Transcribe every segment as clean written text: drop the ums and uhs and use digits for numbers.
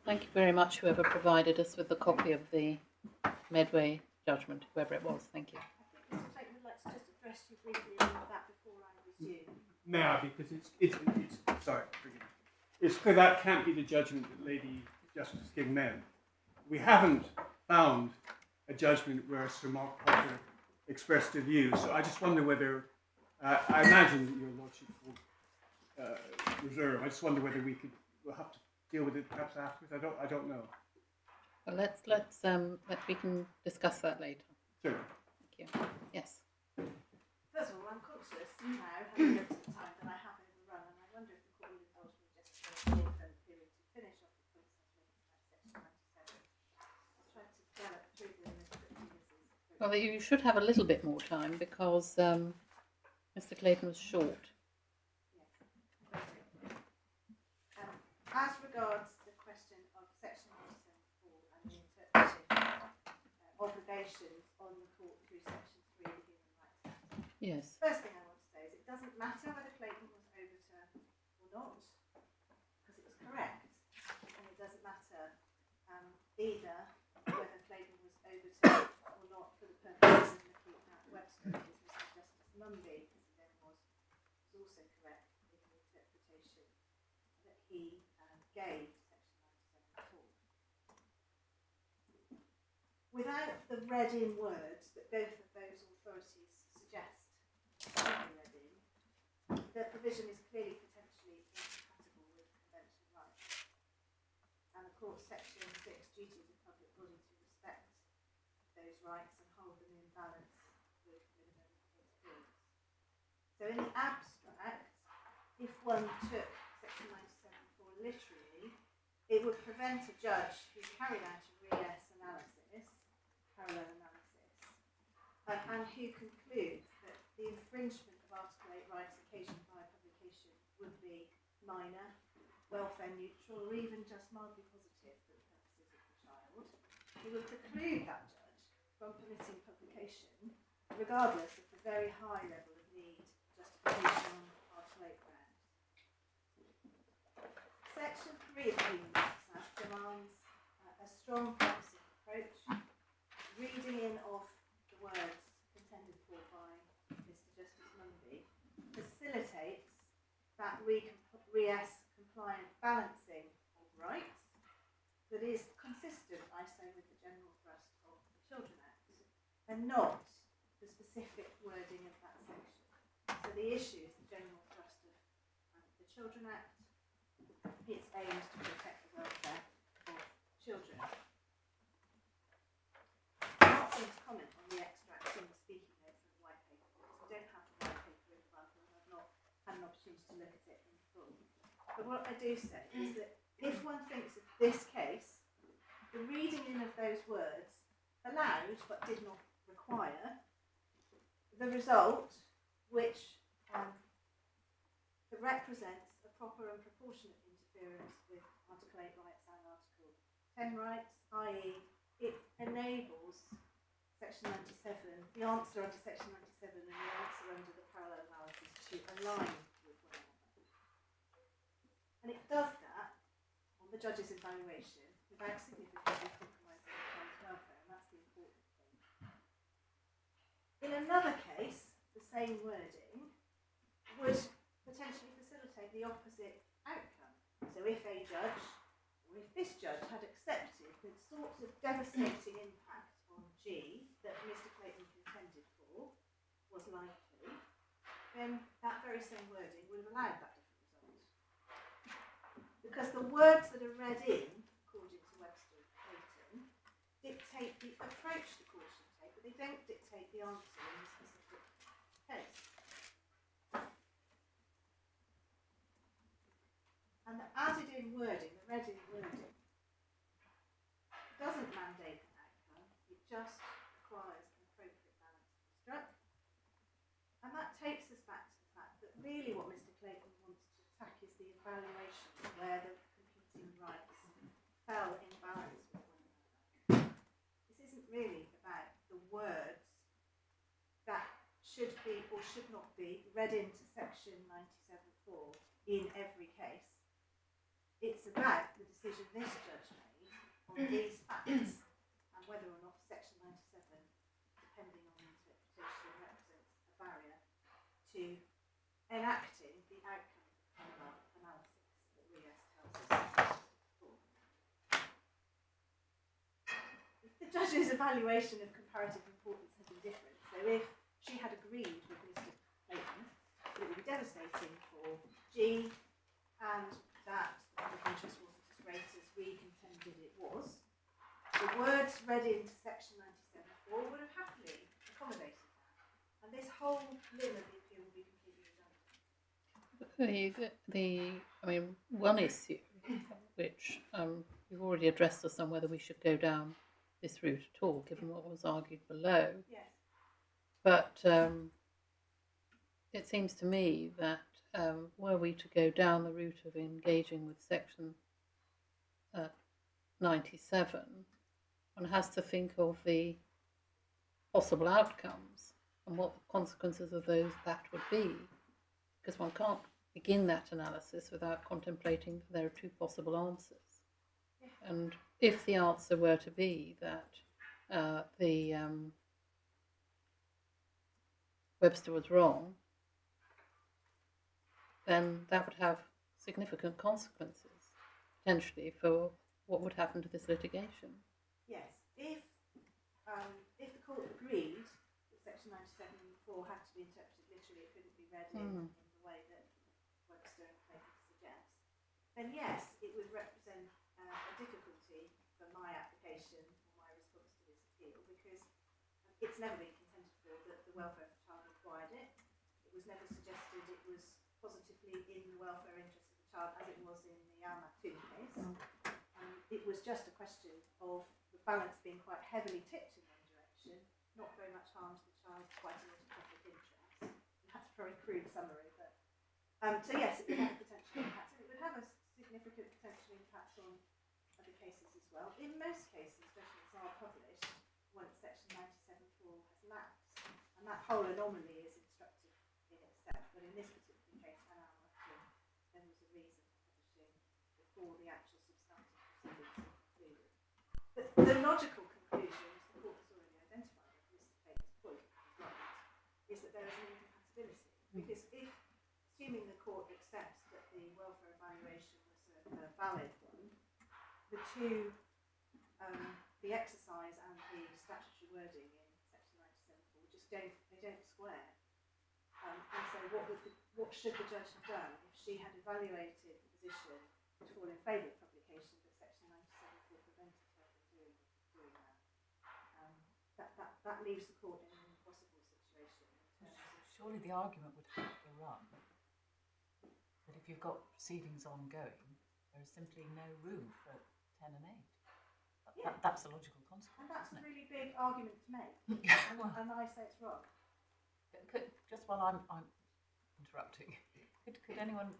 Thank you very much, whoever provided us with a copy of the Medway judgment, whoever it was. Thank you. I think Mr. Clayton would like to just address you briefly about that before I resume. May I? Because it's sorry, forgive me. It's clear that can't be the judgment that Lady Justice Lieven meant. We haven't found a judgment where Sir Mark Potter expressed a view, so I just wonder whether, I imagine that your Lordship will reserve. I just wonder whether we'll have to deal with it perhaps afterwards. I don't know. Well, we can discuss that later. Certainly. Thank you. Yes. First of all, I'm conscious now, having looked at the time, that I have overrun, and I wonder if the court will indulge me just for a short period to finish off the points I've made about section 97. I'll try to gallop through them as quickly as is appropriate. Well, you should have a little bit more time because Mr. Clayton was short. As regards the question of section 97(4) and the interpretive obligations on the court through section 3 of the Human Rights Act. Yes. First thing I want to say is it doesn't matter whether Clayton was overturned or not, because it was correct, and it doesn't matter either whether Clayton was overturned or not for the purposes of looking at Webster, because Mrs Justice Lieven, as he then was also correct in the interpretation that he gave section 97(4). Without the read-in words that both of those authorities suggest should be read in, the provision is clearly potentially incompatible with convention rights. And of course, section 6 duties of public body to respect those rights and hold them in balance with minimum interference. So in the abstract, if one took section 97(4) literally, it would prevent a judge who carried out a res analysis, parallel analysis, and who concludes that the infringement of Article 8 rights occasioned by publication would be minor, welfare neutral, or even just mildly positive for the purposes of the child. He would preclude that judge from permitting publication, regardless of the very high level of need justification on Article 8 grounds. Section 3 of the Human Rights Act demands a strong purposive approach. Reading in of the words contended for by Mr. Justice Lieven facilitates that res compliant balancing of rights that is consistent, I say, with the general thrust of the Children Act and not the specific wording of that section. So the issue is the general thrust of the Children Act. It's aimed to protect the welfare of children. I'm not going to comment on the extracts in the speaking notes of the white paper because we don't have the white paper in front and I've not had an opportunity to look at it in full. But what I do say is that if one thinks of this case, the reading in of those words allowed but did not require the result which represents a proper and proportionate interference with Article 8 rights and Article 10 rights, i.e. it enables section 97, the answer under section 97 and the answer under the parallel analysis to align with one another. And it does that on the judge's evaluation without significantly compromising the child's welfare, and that's the important thing. In another case, the same wording would potentially facilitate the opposite outcome. So if a judge, or if this judge had accepted the sorts of devastating impact on G that Mr. Clayton contended for was likely, then that very same wording would have allowed that different result. Because the words that are read in, according to Webster and Clayton, dictate the approach the court should take, but they don't dictate the answer in the specific case. And the added in wording, the read in wording, doesn't mandate an outcome, it just requires an appropriate balance to be struck. And that takes us back to the fact that really what Mr. Clayton wants to attack is the evaluation where the competing rights fell in balance with one another. This isn't really about the words that should be or should not be read into section 97(4) in every case. It's about the decision this judge made on these facts and whether or not section 97, depending on the interpretation, represents a barrier to enacting the outcome of our analysis that Rios tells us. If the judge's evaluation of comparative importance had been different, so if she had agreed with Mr. Clayton that it would be devastating for G and that the public interest wasn't as great as we contended it was, the words read into section 97.4 would have happily accommodated that. And this whole limb of the appeal would be completely redundant. One issue which you've already addressed us on whether we should go down this route at all, given what was argued below. Yes. But it seems to me that were we to go down the route of engaging with section 97, one has to think of the possible outcomes and what the consequences of that would be, because one can't begin that analysis without contemplating that there are two possible answers. Yeah. And if the answer were to be that Webster was wrong, then that would have significant consequences, potentially, for what would happen to this litigation. Yes, if the court agreed that section 97.4 had to be interpreted literally, it couldn't be read in the way that Webster and Clayton suggest, then yes, it would represent a difficulty for my application or my response to this appeal, because it's never been contended for that the welfare of the child required it. It was never suggested it was positively in the welfare interest of the child, as it was in the Alma 2 case. It was just a question of the balance being quite heavily tipped in one direction, not very much harm to the child, quite a lot of public interest. That's a very crude summary, but so yes, it would have a potential impact, and it would have a significant potential impact on other cases as well. In most cases, judgments are published once section 97.4 has lapsed, and that whole anomaly is instructive in itself. But in this particular case, when Alma, there was a reason for publishing before the actual substantive proceedings were concluded. But the logical conclusion, as the court has already identified, at Mr. Clayton's point is right, is that there is an incompatibility. Because if, assuming the court accepts that the welfare evaluation was a valid one, the two, the exercise and the statutory wording in section 97.4 just don't square. And so what should the judge have done if she had evaluated the position to fall in favour of publication, but section 97.4 prevented her from doing that? That leaves the court in an impossible situation. Surely the argument would have to run that if you've got proceedings ongoing, there is simply no room for 10 and 8. That's a logical consequence. And that's a really big argument to make. and I say it's wrong. Just while I'm interrupting, could anyone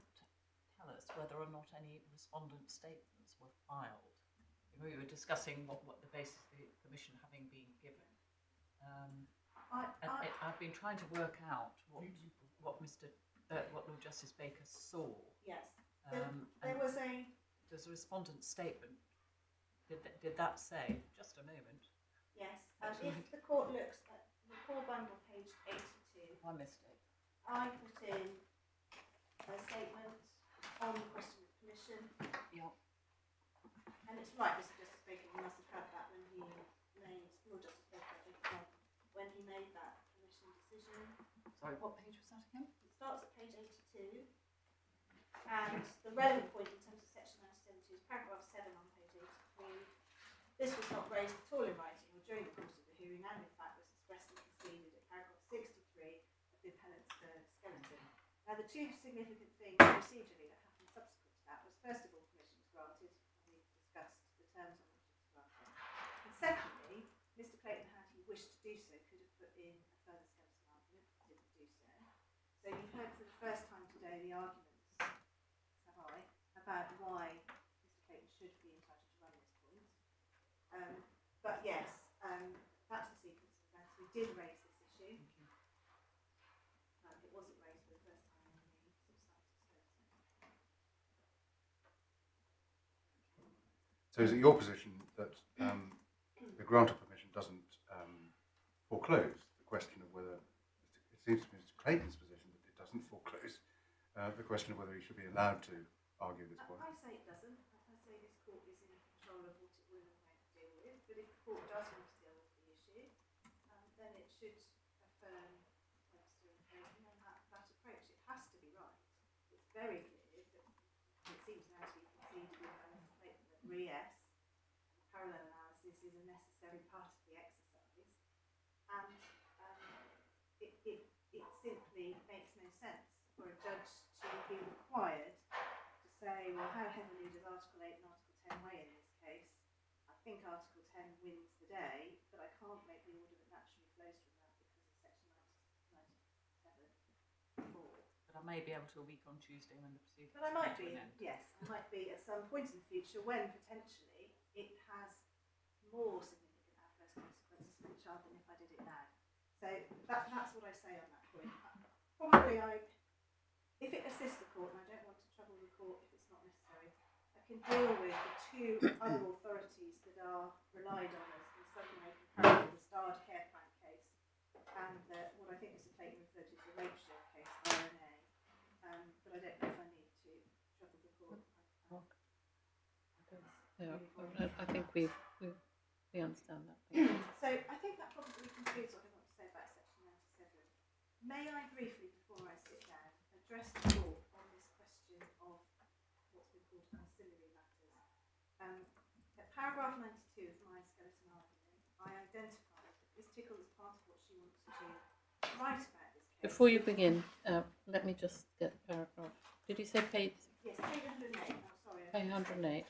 tell us whether or not any respondent statements were filed? We were discussing what the basis of the permission having been given. I've been trying to work out what Lord Justice Baker saw. Yes. There's a respondent statement. Did that say? Just a moment. Yes. If the court looks at the core bundle, page 82. I missed it. I put in a statement on the question of permission. Yeah. And it's right, Mr. Justice Baker, you must have had that when he made, Lord Justice Baker, when he made that permission decision. Sorry, what page was that again? It starts at page 82. And the relevant point in terms of section 97.2 is paragraph 7 on page 83. This was not raised at all in writing or during the course of the hearing, and in fact was expressly conceded at paragraph 63 of the appellant's skeleton. Now, the two significant things procedurally that happened subsequent to that was, first of all, permission was granted, and we've discussed the terms on which it was granted. And secondly, Mr. Clayton, had he wished to do so, could have put in a further skeleton argument, didn't do so. So you've heard for the first time today the arguments, about why Mr. Clayton should be entitled to run this point. But yes, that's the sequence of events. We did raise this issue. It wasn't raised for the first time in the substantive skeleton. So is it your position that the grant of permission doesn't foreclose the question of whether, it seems to be Mr Clayton's position that it doesn't foreclose the question of whether he should be allowed to argue this point? I say it doesn't. I say this court is in control of what it will and won't deal with. But if the court does want to deal with the issue, then it should affirm Webster and Clayton and that approach. It has to be right. It's very clear that it seems now to be conceded with both Clayton that re-S, parallel analysis, is a necessary part of the exercise. And it simply makes no sense for a judge to be required to say, well, how heavily does Article 8 and Article 10 weigh in this case? I think Article 10 wins the day, but I can't make the order that naturally flows from that because of Section 97(4). But I may be able to a week on Tuesday when the proceedings. But I might be, yes, I might be at some point in the future when potentially it has more significant adverse consequences for the child than if I did it now. So that's what I say on that point. Probably if it assists the court, and I don't want to trouble the court if it's not necessary, I can deal with the two other authorities that are relied on as in some way comparable, the Starred Care Plan case and what I think Mr Clayton referred to as the Rapeshare case, RNA. But I don't know if I need to trouble the court. I think we understand that. So I think that probably concludes what I want to say about Section 97. May I briefly, before I sit down, address the court on this question of what's been called ancillary matters. At paragraph 92 of my skeleton argument, I identified that Ms Tickle, as part of what she wants to write about this case. Before you begin, let me just get the paragraph. Did you say page? Yes, page 108. Oh, sorry. Page 108.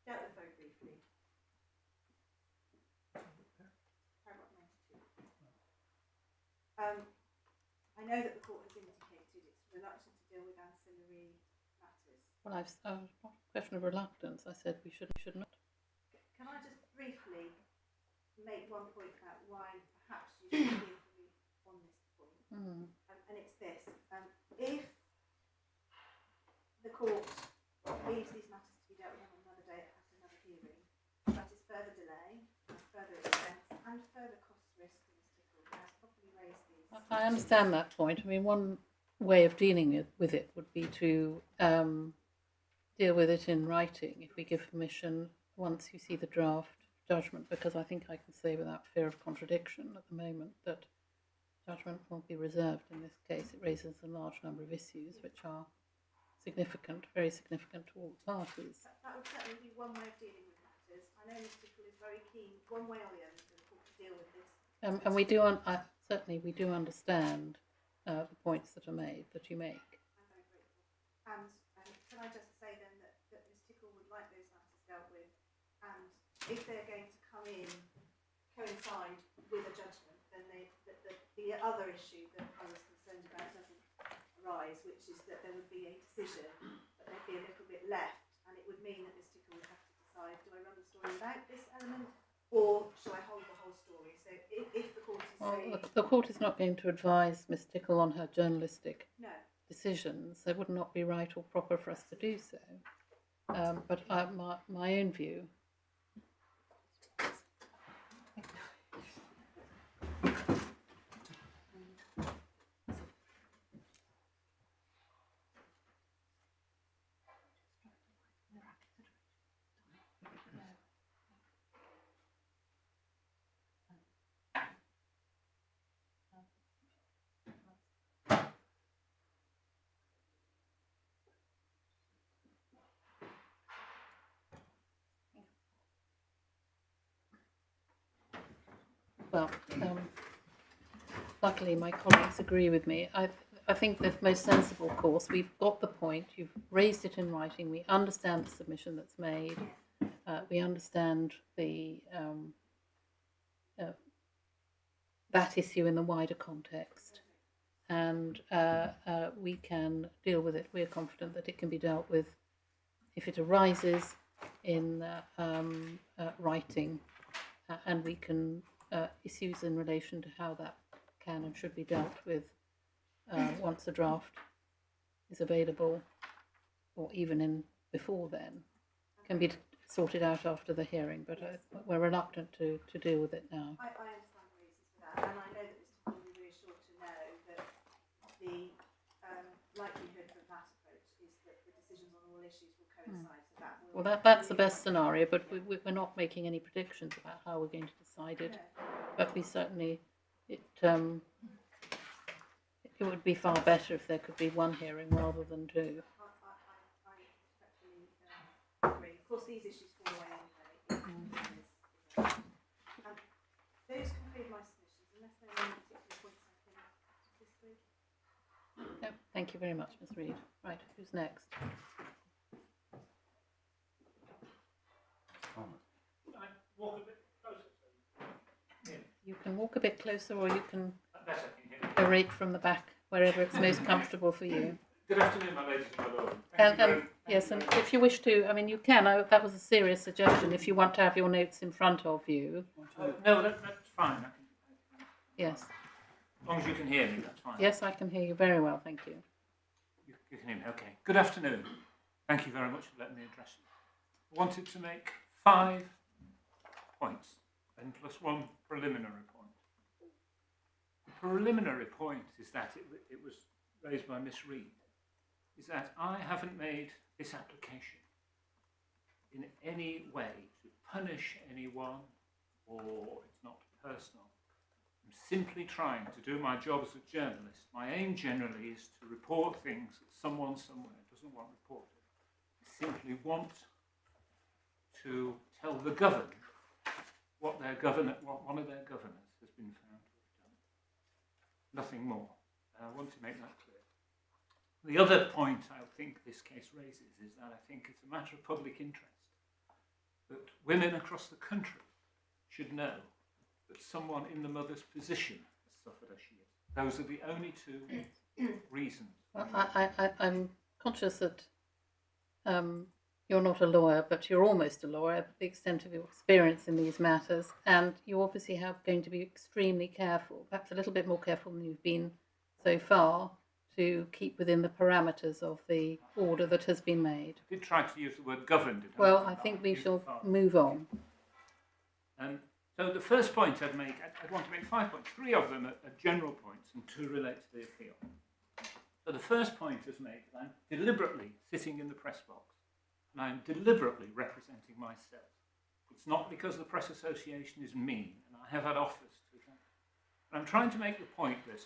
Dealt with very briefly. Paragraph 92. I know that the court has indicated its reluctance to deal with ancillary matters. Well, not a question of reluctance. I said we should not. Can I just briefly make one point about why perhaps you should hear from me on this point? And it's this. If the court leaves these matters to be dealt with on another day at another hearing, that is further delay, further expense, and further cost risk for Ms Tickle, who has properly raised these. I understand that point. I mean, one way of dealing with it would be to deal with it in writing if we give permission once you see the draft judgment, because I think I can say without fear of contradiction at the moment that judgment will be reserved in this case. It raises a large number of issues which are significant, very significant to all parties. That would certainly be one way of dealing with matters. I know Ms Tickle is very keen, one way or the other, for the court to deal with this. And we do, certainly we do understand the points that are made, that you make. I'm very grateful. And can I just say then that Ms Tickle would like those matters dealt with, and if they're going to come in, coincide with a judgment, then the other issue that I was concerned about doesn't arise, which is that there would be a decision, but there'd be a little bit left, and it would mean that Ms Tickle would have to decide, do I run the story without this element, or shall I hold the whole story? So if the court is saying... The court is not going to advise Ms Tickle on her journalistic No. decisions. It would not be right or proper for us to do so. But my own view... Well, luckily my colleagues agree with me. I think the most sensible course, we've got the point, you've raised it in writing, we understand the submission that's made, we understand the that issue in the wider context, and we can deal with it. We're confident that it can be dealt with if it arises in writing, and we can issues in relation to how that can and should be dealt with once a draft is available, or even in before then, can be sorted out after the hearing. But we're reluctant to deal with it now. I understand the reasons for that, and I know that Mr. Hall will be reassured to know that the likelihood of that approach is that the decisions on all issues will coincide. So that will. Well, that's the best scenario, but we're not making any predictions about how we're going to decide it. No. But we certainly, it would be far better if there could be one hearing rather than two. I respectfully agree. Of course, these issues fall away anyway. Those conclude my submissions, unless there are any particular points I can assist with. No, thank you very much, Ms. Reid. Right, who's next? You can walk a bit closer, or you can orate from the back, wherever it's most comfortable for you. Good afternoon, my ladies and my lords. Yes, and if you wish to, I mean, you can. That was a serious suggestion. If you want to have your notes in front of you. No, that's fine. Yes. As long as you can hear me, that's fine. Yes, I can hear you very well, thank you. You can hear me, okay. Good afternoon. Thank you very much for letting me address you. I wanted to make 5 points, and plus 1 preliminary point. The preliminary point is that it was raised by Miss Reid, is that I haven't made this application in any way to punish anyone, or it's not personal. I'm simply trying to do my job as a journalist. My aim generally is to report things that someone somewhere doesn't want reported. I simply want to tell the governor what one of their governors has been found to have done. Nothing more. I want to make that clear. The other point I think this case raises is that I think it's a matter of public interest that women across the country should know that someone in the mother's position has suffered as she is. Those are the only 2 reasons. Well, I'm conscious that you're not a lawyer, but you're almost a lawyer, to the extent of your experience in these matters, and you obviously have going to be extremely careful, perhaps a little bit more careful than you've been so far, to keep within the parameters of the order that has been made. I did try to use the word governed. Well, I think we shall move on. So the first point I'd want to make 5 points. 3 of them are general points and 2 relate to the appeal. So the first point is made that I'm deliberately sitting in the press box and I'm deliberately representing myself. It's not because the Press Association is mean, and I have had offers to that. And I'm trying to make the point that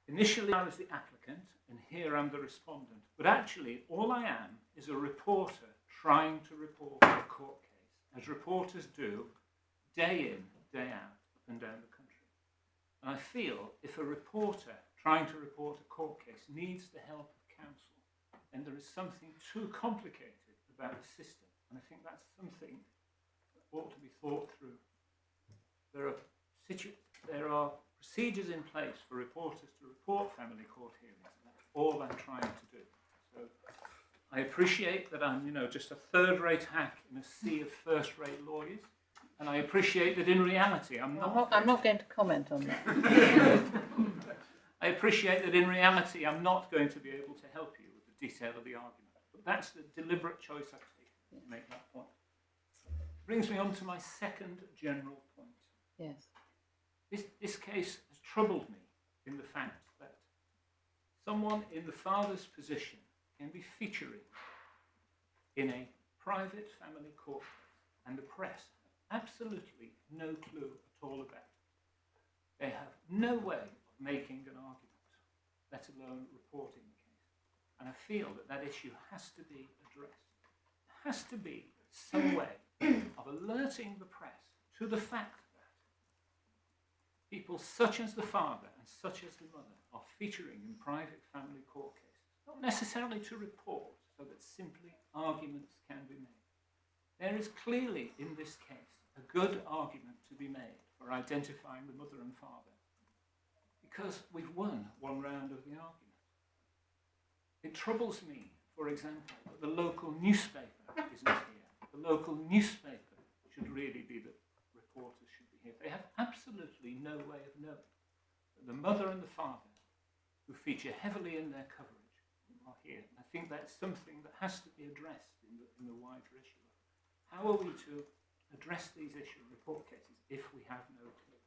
initially I was the applicant and here I'm the respondent, but actually all I am is a reporter trying to report a court case, as reporters do day in, day out, up and down the country. And I feel if a reporter trying to report a court case needs the help of counsel, then there is something too complicated about the system. And I think that's something that ought to be thought through. There are procedures in place for reporters to report family court hearings. That's all I'm trying to do. So I appreciate that I'm, just a third-rate hack in a sea of first-rate lawyers, and I appreciate that in reality I'm not going to comment on that. I appreciate that in reality I'm not going to be able to help you with the detail of the argument. But that's the deliberate choice I've taken to make that point. Brings me on to my second general point. Yes. This case has troubled me in the fact that someone in the father's position can be featuring in a private family court case, and the press have absolutely no clue at all about it. They have no way of making an argument, let alone reporting the case. And I feel that issue has to be addressed. There has to be some way of alerting the press to the fact that people such as the father and such as the mother are featuring in private family court cases, not necessarily to report, so that simply arguments can be made. There is clearly in this case a good argument to be made for identifying the mother and father, because we've won one round of the argument. It troubles me, for example, that the local newspaper isn't here. The local newspaper should really be the reporter's no way of knowing. But the mother and the father, who feature heavily in their coverage, are here. I think that's something that has to be addressed in the wider issue. How are we to address these issue report cases if we have no clue?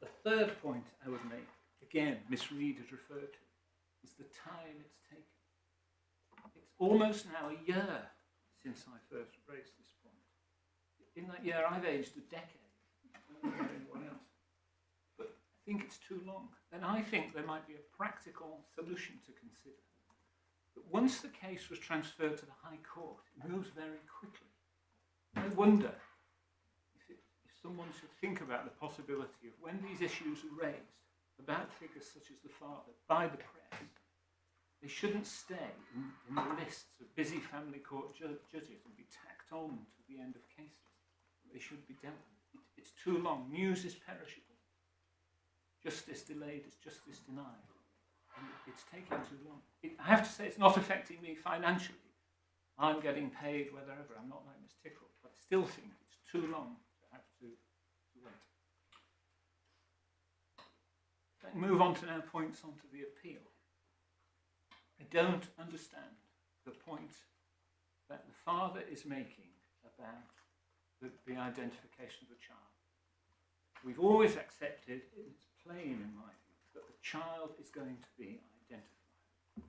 The third point I would make, again, Miss Reid has referred to, is the time it's taken. It's almost now a year since I first raised this point. In that year, I've aged a decade. I don't know anyone else. But I think it's too long. And I think there might be a practical solution to consider. But once the case was transferred to the High Court, it moves very quickly. I wonder if someone should think about the possibility of when these issues are raised about figures such as the father by the press, they shouldn't stay in the lists of busy family court judges and be tacked on to the end of cases. They should be dealt with. It's too long. News is perishable. Justice delayed is justice denied. And it's taking too long. I have to say it's not affecting me financially. I'm getting paid wherever. I'm not like Miss Tickle. But I still think it's too long to have to wait. Let's move on to now points onto the appeal. I don't understand the point that the father is making about the identification of the child. We've always accepted, it's plain in my view, that the child is going to be identified.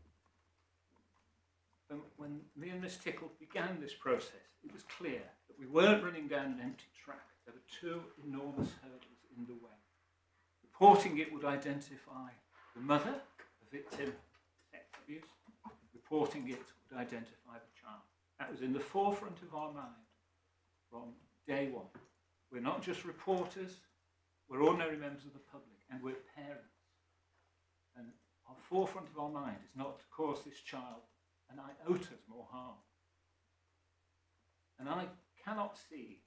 And when me and Miss Tickle began this process, it was clear that we weren't running down an empty track. There were two enormous hurdles in the way. Reporting it would identify the mother, the victim of sex abuse. Reporting it would identify the child. That was in the forefront of our mind from day one. We're not just reporters, we're ordinary members of the public, and we're parents. And our forefront of our mind is not to cause this child an iota more harm. And I cannot see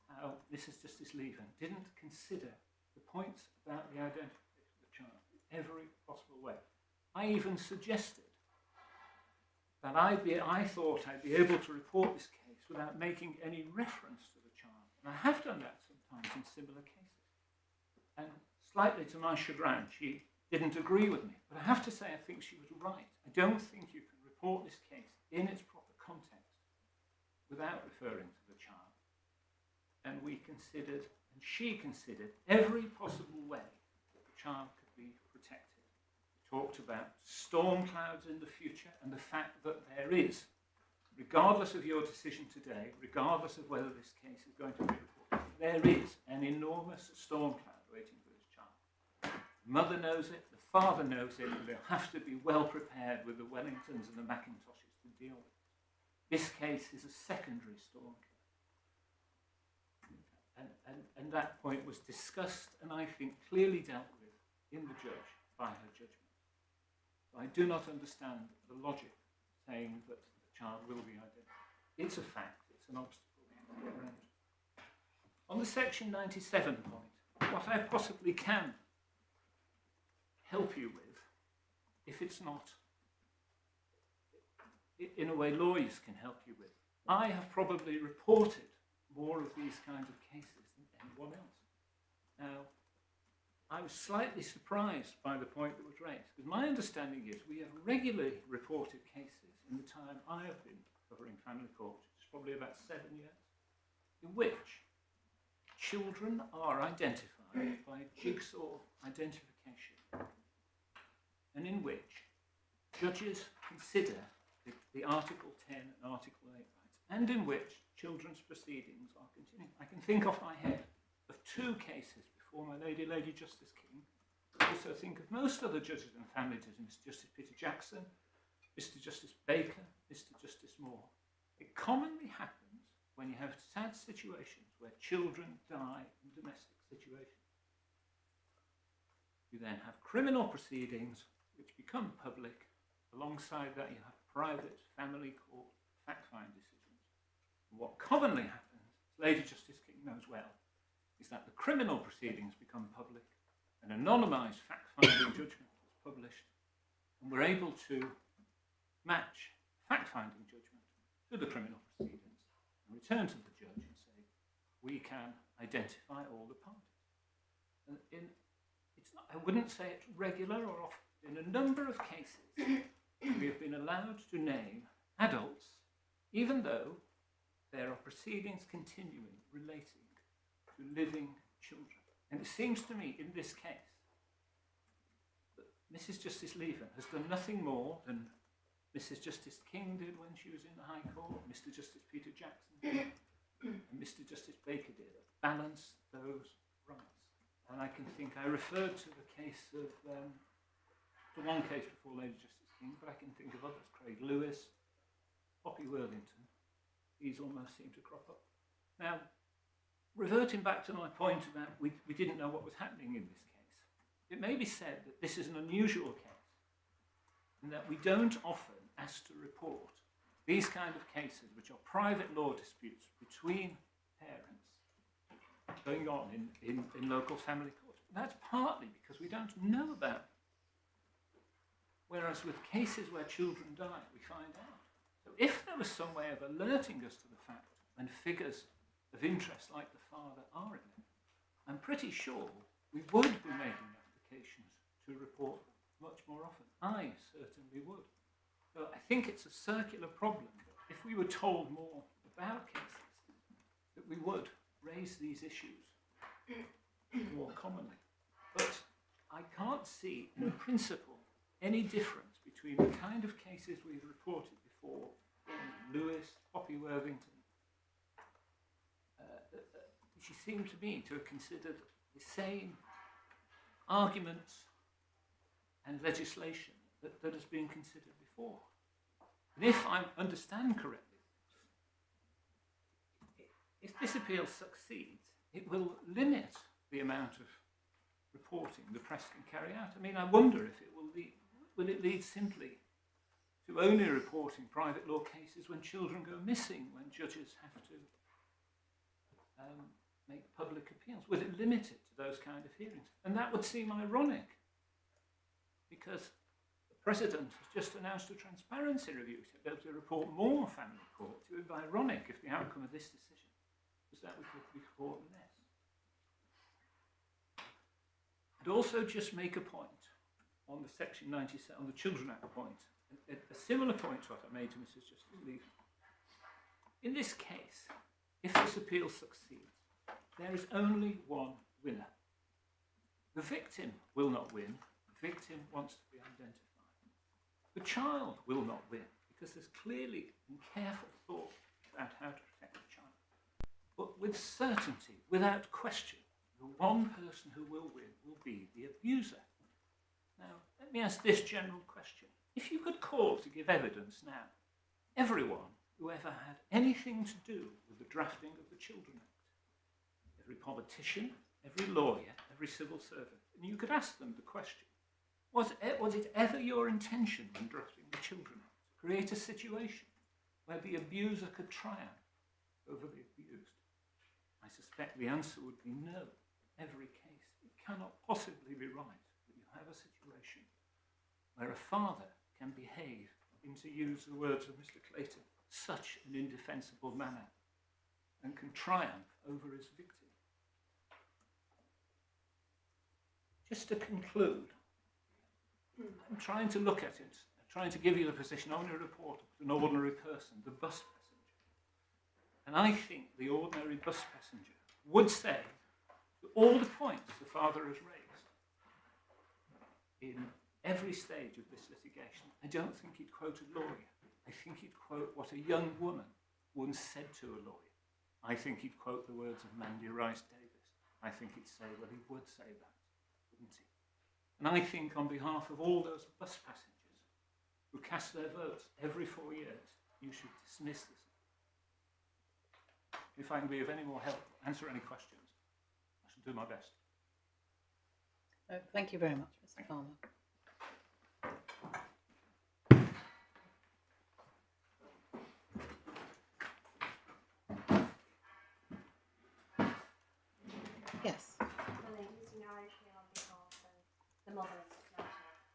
how Mrs Justice Lieven didn't consider the points about the identification of the child in every possible way. I even suggested that I thought I'd be able to report this case without making any reference to the child. And I have done that sometimes in similar cases. And slightly to my chagrin, she didn't agree with me. But I have to say, I think she was right. I don't think you can report this case in its proper context without referring to the child. And we considered, and she considered, every possible way that the child could be protected. We talked about storm clouds in the future and the fact that there is, regardless of your decision today, regardless of whether this case is going to be reported, there is an enormous storm cloud waiting for this child. The mother knows it, the father knows it, and they'll have to be well prepared with the Wellingtons and the Macintoshes to deal with it. This case is a secondary storm cloud. And that point was discussed and I think clearly dealt with in the judge by her judgment. I do not understand the logic saying that the child will be identified. It's a fact, it's an obstacle we have to get around. On the section 97 point, what I possibly can help you with, if it's not in a way lawyers can help you with, I have probably reported more of these kinds of cases than anyone else. Now, I was slightly surprised by the point that was raised, because my understanding is we have regularly reported cases in the time I have been covering family court, which is probably about 7 years, in which children are identified by jigsaw identification, and in which judges consider the Article 10 and Article 8 rights, and in which children's proceedings are continuing. I can think off my head of 2 cases before my Lady Justice King. I also think of most other judges and family judges, Mr Justice Peter Jackson, Mr Justice Baker, Mr Justice Moore. It commonly happens when you have sad situations where children die in domestic situations. You then have criminal proceedings which become public. Alongside that you have private family court fact-finding decisions. And what commonly happens, as Lady Justice King knows well, is that the criminal proceedings become public, an anonymised fact-finding judgment is published, and we're able to match fact-finding judgment to the criminal proceedings and return to the judge and say, we can identify all the parties. And it's not, I wouldn't say it's regular or often. In a number of cases, we have been allowed to name adults, even though there are proceedings continuing relating to living children. And it seems to me, in this case, that Mrs Justice Lieven has done nothing more than Mrs Justice King did when she was in the High Court, Mr Justice Peter Jackson did, and Mr Justice Baker did, balance those rights. And I can think, I referred to the case of, the one case before Lady Justice King, but I can think of others, Craig Lewis, Poppy Worthington. These almost seem to crop up. Now, reverting back to my point about we didn't know what was happening in this case, it may be said that this is an unusual case and that we don't often ask to report these kind of cases, which are private law disputes between parents going on in local family courts. That's partly because we don't know about them. Whereas with cases where children die, we find out. So if there was some way of alerting us to the fact when figures of interest like the father are in it, I'm pretty sure we would be making applications to report them much more often. I certainly would. So I think it's a circular problem that if we were told more about cases, that we would raise these issues more commonly. But I can't see, in principle, any difference between the kind of cases we've reported before, Lewis, Poppy Worthington, she seemed to me to have considered the same arguments and legislation that has been considered before. And if I understand correctly, if this appeal succeeds, it will limit the amount of reporting the press can carry out. I mean, I wonder if it will it lead simply to only reporting private law cases when children go missing, when judges have to make public appeals? Will it limit it to those kind of hearings? And that would seem ironic, because the President has just announced a transparency review to be able to report more family courts. It would be ironic if the outcome of this decision was that we could report less. I'd also just make a point on the Section 97, on the Children Act point, a similar point to what I made to Mrs Justice Lieven. In this case, if this appeal succeeds, there is only one winner. The victim will not win. The victim wants to be identified. The child will not win, because there's clearly and careful thought about how to protect the child. But with certainty, without question, the one person who will win will be the abuser. Now, let me ask this general question. If you could call to give evidence now, everyone who ever had anything to do with the drafting of the Children Act, every politician, every lawyer, every civil servant, and you could ask them the question, was it ever your intention when drafting the Children Act to create a situation where the abuser could triumph over the abused? I suspect the answer would be no. Every case. It cannot possibly be right that you have a situation where a father can behave, in to use the words of Mr Clayton, such an indefensible manner and can triumph over his victim. Just to conclude, I'm trying to look at it, trying to give you the position, only a reporter, an ordinary person, the bus passenger. And I think the ordinary bus passenger would say that all the points the father has raised in every stage of this litigation, I don't think he'd quote a lawyer. I think he'd quote what a young woman once said to a lawyer. I think he'd quote the words of Mandy Rice Davis. I think he'd say, well, he would say that, wouldn't he? And I think on behalf of all those bus passengers who cast their votes every 4 years, you should dismiss this. If I can be of any more help, answer any questions, I shall do my best. Thank you very much, Mr. Palmer. Yes. My name is Unai here on behalf of the mother in this matter.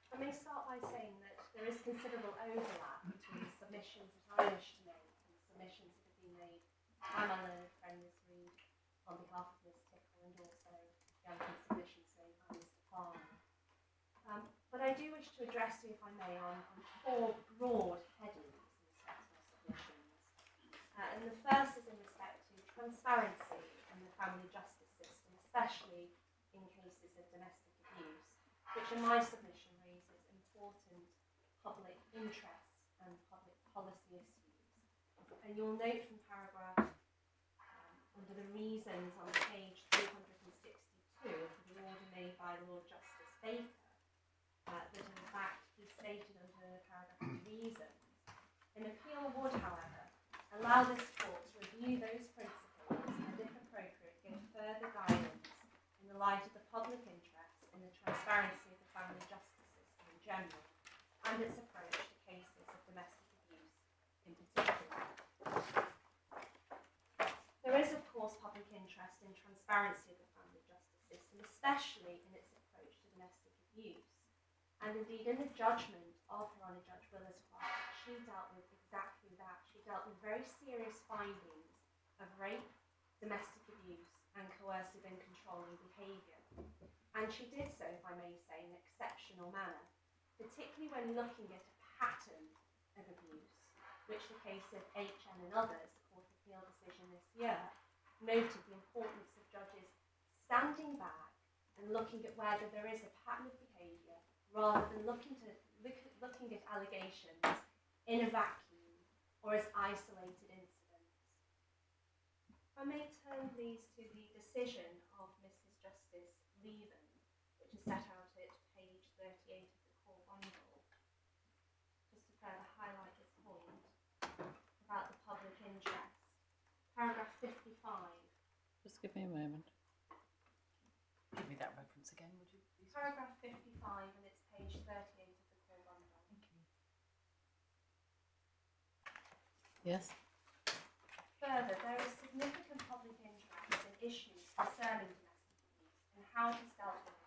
I may start by saying that there is considerable overlap between the submissions that I wish to make and the submissions that have been made by my learned friend Miss Reid on behalf of Ms Tickle and also the eloquent submissions made by Mr Farmer. But I do wish to address you, if I may, on four broad headings in respect to our submissions. And the first is in respect to transparency in the family justice system, especially in cases of domestic abuse, which in my submission raises important public interests and public policy issues. And you'll note from paragraph under the reasons on page 362 for the order made by Lord Justice Baker, that in fact he stated under paragraph of reasons, an appeal would, however, allow this court to review those principles and, if appropriate, give further guidance in the light of the public interest in the transparency of the family justice system in general and its approach to cases of domestic abuse in particular. There is, of course, public interest in transparency of the family justice system, especially in its approach to domestic abuse. And indeed, in the judgment of Her Honour Judge Willis Clark, she dealt with exactly that. She dealt with very serious findings of rape, domestic abuse, and coercive and controlling behaviour. And she did so, if I may say, in an exceptional manner, particularly when looking at a pattern of abuse, which the case of HN and others, the Court of Appeal decision this year, noted the importance of judges standing back and looking at whether there is a pattern of behaviour, rather than looking at allegations in a vacuum or as isolated incidents. I may turn please to the decision of Mrs Justice Lieven, which is set out at page 38 of the core bundle, just to further highlight this point about the public interest. Paragraph 55. Just give me a moment. Give me that reference again, would you please? Paragraph 55, and it's page 38 of the core bundle. Thank you. Yes. Further, there is significant public interest in issues concerning domestic abuse and how it is dealt with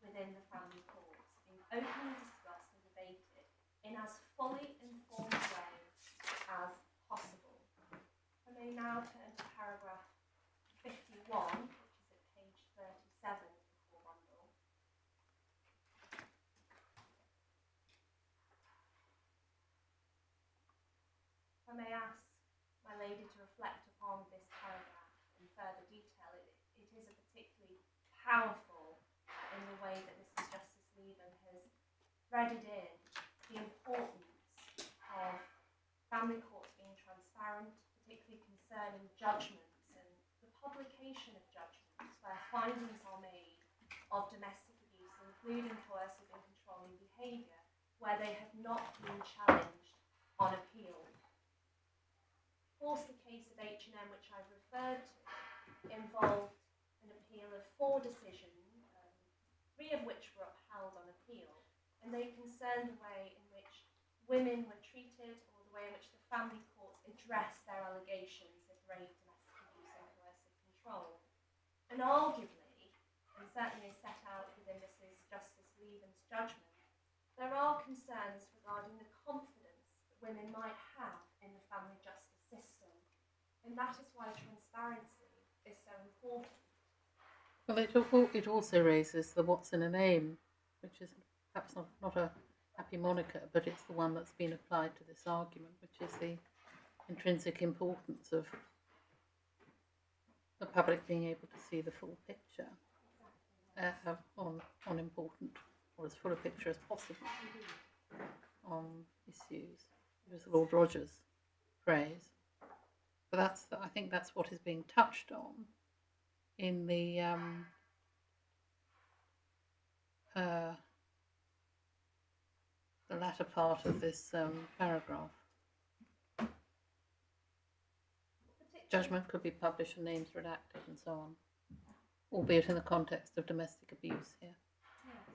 within the family courts, being openly discussed and debated in as fully informed way as possible. I may now turn to paragraph 51, which is at page 37 of the core bundle. I may ask my lady to reflect upon this paragraph in further detail. It is a particularly powerful in the way that Mrs Justice Lieven has threaded in the importance of family courts being transparent, particularly concerning judgments and the publication of judgments where findings are made of domestic abuse, including coercive and controlling behaviour, where they have not been challenged on appeal. Of course, the case of H&M, which I've referred to, involved an appeal of 4 decisions, 3 of which were upheld on appeal, and they concerned the way in which women were treated or the way in which the family courts addressed their allegations of rape, domestic abuse and coercive control. And arguably, and certainly as set out within Mrs Justice Lieven's judgment, there are concerns regarding the confidence that women might have in the family justice system, and that is why transparency is so important. Well, it also raises the what's in a name, which is perhaps not a happy moniker, but it's the one that's been applied to this argument, which is the intrinsic importance of the public being able to see the full picture on important, or as full a picture as possible on issues. It was Lord Rogers' phrase. But I think that's what is being touched on in the latter part of this paragraph. Judgment could be published and names redacted and so on, albeit in the context of domestic abuse here. Yes,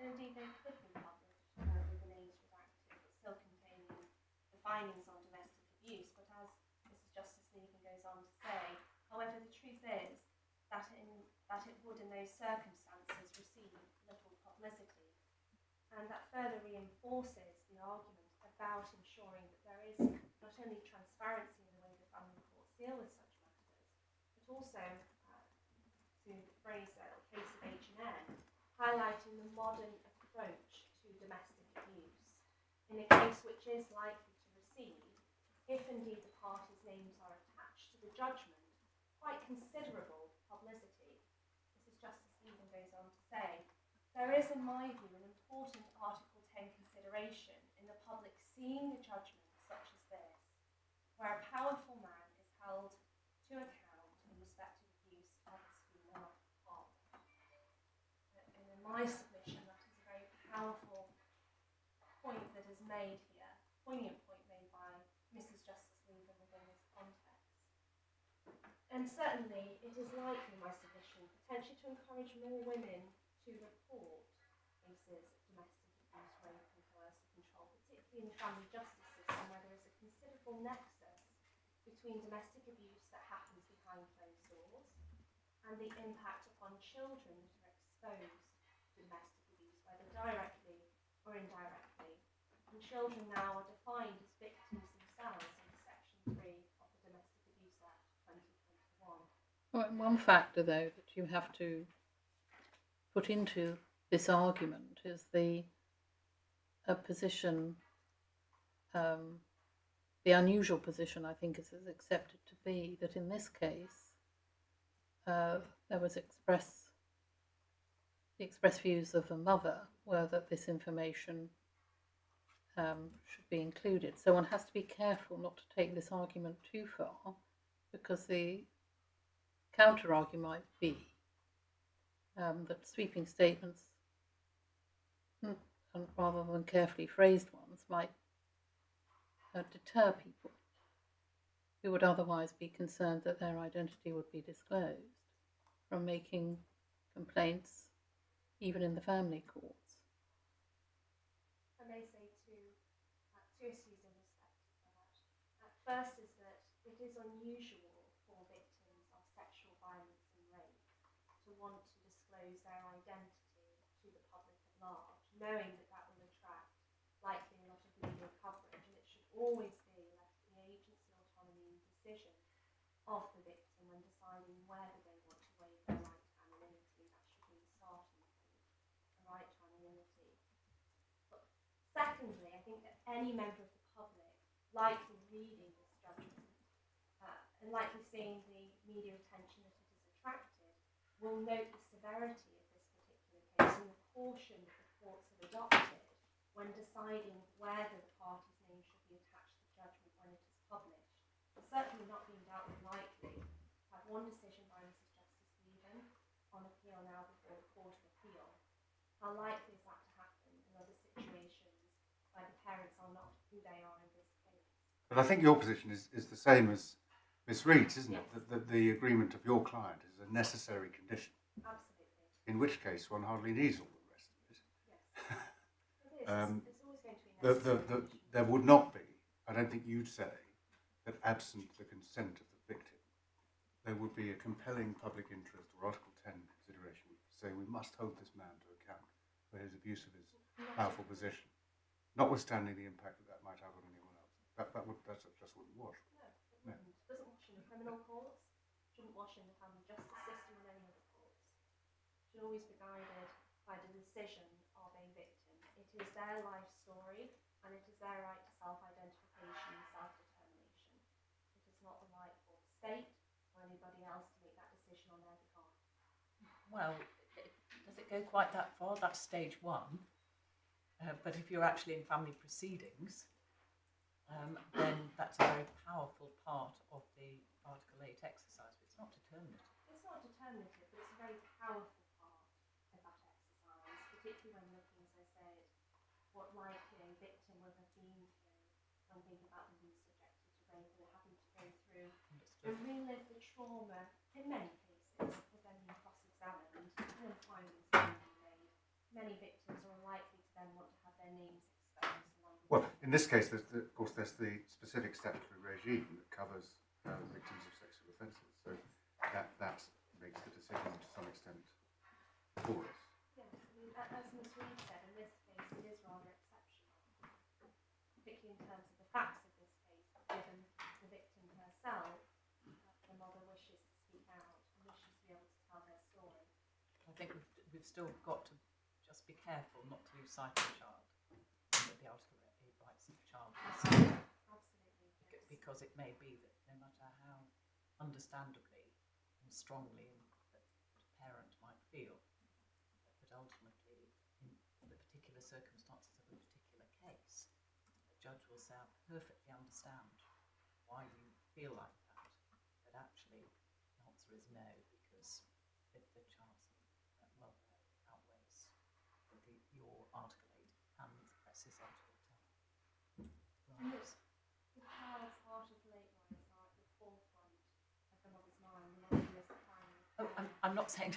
and indeed they could be published with the names redacted, but still containing the findings on domestic abuse. But as Mrs Justice Lieven goes on to say, however, the truth is that it would in those circumstances receive little publicity, and that further reinforces the argument about ensuring that there is not only transparency in the way the family courts deal with such matters, but also smooth the phrase there, the case of H&N, highlighting the modern approach to domestic abuse. In a case which is likely to receive, if indeed the parties' names are attached to the judgment, quite considerable publicity. Mrs Justice Lieven goes on to say, there is, in my view, an important Article 10 consideration in the public seeing a judgment such as this, where a powerful man is held to account in respect of abuse of his female partner. And in my submission, that is a very powerful point that is made here, poignant point made by Mrs Justice Lieven within this context. And certainly it is likely, my submission, potentially to encourage more women to report cases of domestic abuse, rape and coercive control, particularly in the family justice system where there is a considerable nexus between domestic abuse that happens behind closed doors and the impact upon children that are exposed to domestic abuse, whether directly or indirectly. And children now are defined as victims themselves under Section 3 of the Domestic Abuse Act 2021. Well, one factor, though, that you have to put into this argument is the position, the unusual position, I think, is accepted to be that in this case there was the express views of the mother were that this information should be included. So one has to be careful not to take this argument too far, because the counter argument might be that sweeping statements, and rather than carefully phrased ones, might deter people who would otherwise be concerned that their identity would be disclosed from making complaints, even in the family courts. I may say two issues in respect to that. First is that it is unusual for victims of sexual violence and rape to want to disclose their identity to the public at large, knowing that that will attract likely a lot of media coverage, and it should always be left to the agency, autonomy and decision of the victim when deciding whether they want to waive their right to anonymity. That should be the starting point, the right to anonymity. But secondly, I think that any member of the public, likely reading this judgment and likely seeing the media attention that it has attracted, will note the severity of this particular case and the caution that the courts have adopted when deciding whether the party's name should be attached to the judgment when it is published. It's certainly not being doubtfully likely to have one decision by Mrs Justice Lieven on appeal now before the Court of Appeal. How likely is that to happen in other situations where the parents are not who they are in this case? But I think your position is the same as Miss Reed's, isn't Yes. it? That the agreement of your client is a necessary condition. Absolutely. In which case, one hardly needs all the rest of it. Yes. It is. It's always going to be necessary. There would not be, I don't think you'd say, that absent the consent of the victim, there would be a compelling public interest or Article 10 consideration which would say we must hold this man to account for his abuse of his powerful position, notwithstanding the impact that might have on anyone else. That just wouldn't wash. No, it wouldn't. It doesn't wash in the criminal courts. It shouldn't wash in the family justice system and any other courts. It should always be guided by the decision of a victim. It is their life story and it is their right to self-identification and self-determination. It is not the right for the state or anybody else to make that decision on their behalf. Well, does it go quite that far? That's stage one. But if you're actually in family proceedings, then that's a very powerful part of the Article 8 exercise, but it's not determinative. It's not determinative, but it's a very powerful part of that exercise, particularly when looking, as I said, what likely a victim would have been through when thinking about them being subjected to rape and having to go through and relive the trauma in many cases of them being cross-examined and findings being made. Many victims are unlikely to then want to have their names exposed. Well, in this case, of course, there's the specific statutory regime that covers victims of sexual offences. So that makes the decision to some extent for us. Yes, I mean, as Ms Reed said, in this case it is rather exceptional, particularly in terms of the facts of this case, given the victim herself, the mother wishes to speak out and wishes to be able to tell her story. think we've still got to just be careful not to lose sight of the child, and that the Article 8 rights of the child is, Absolutely. Yes. because it may be that no matter how understandably and strongly that a parent might feel, but ultimately in the particular circumstances of a particular case, the judge will say, I perfectly understand why you feel like that, but actually the answer is no, because the child's welfare outweighs your Article 8 and presses Article 10 rights. The child's Article 8 rights are at the forefront of the mother's mind. The mother is the primary Oh, parent. I'm not saying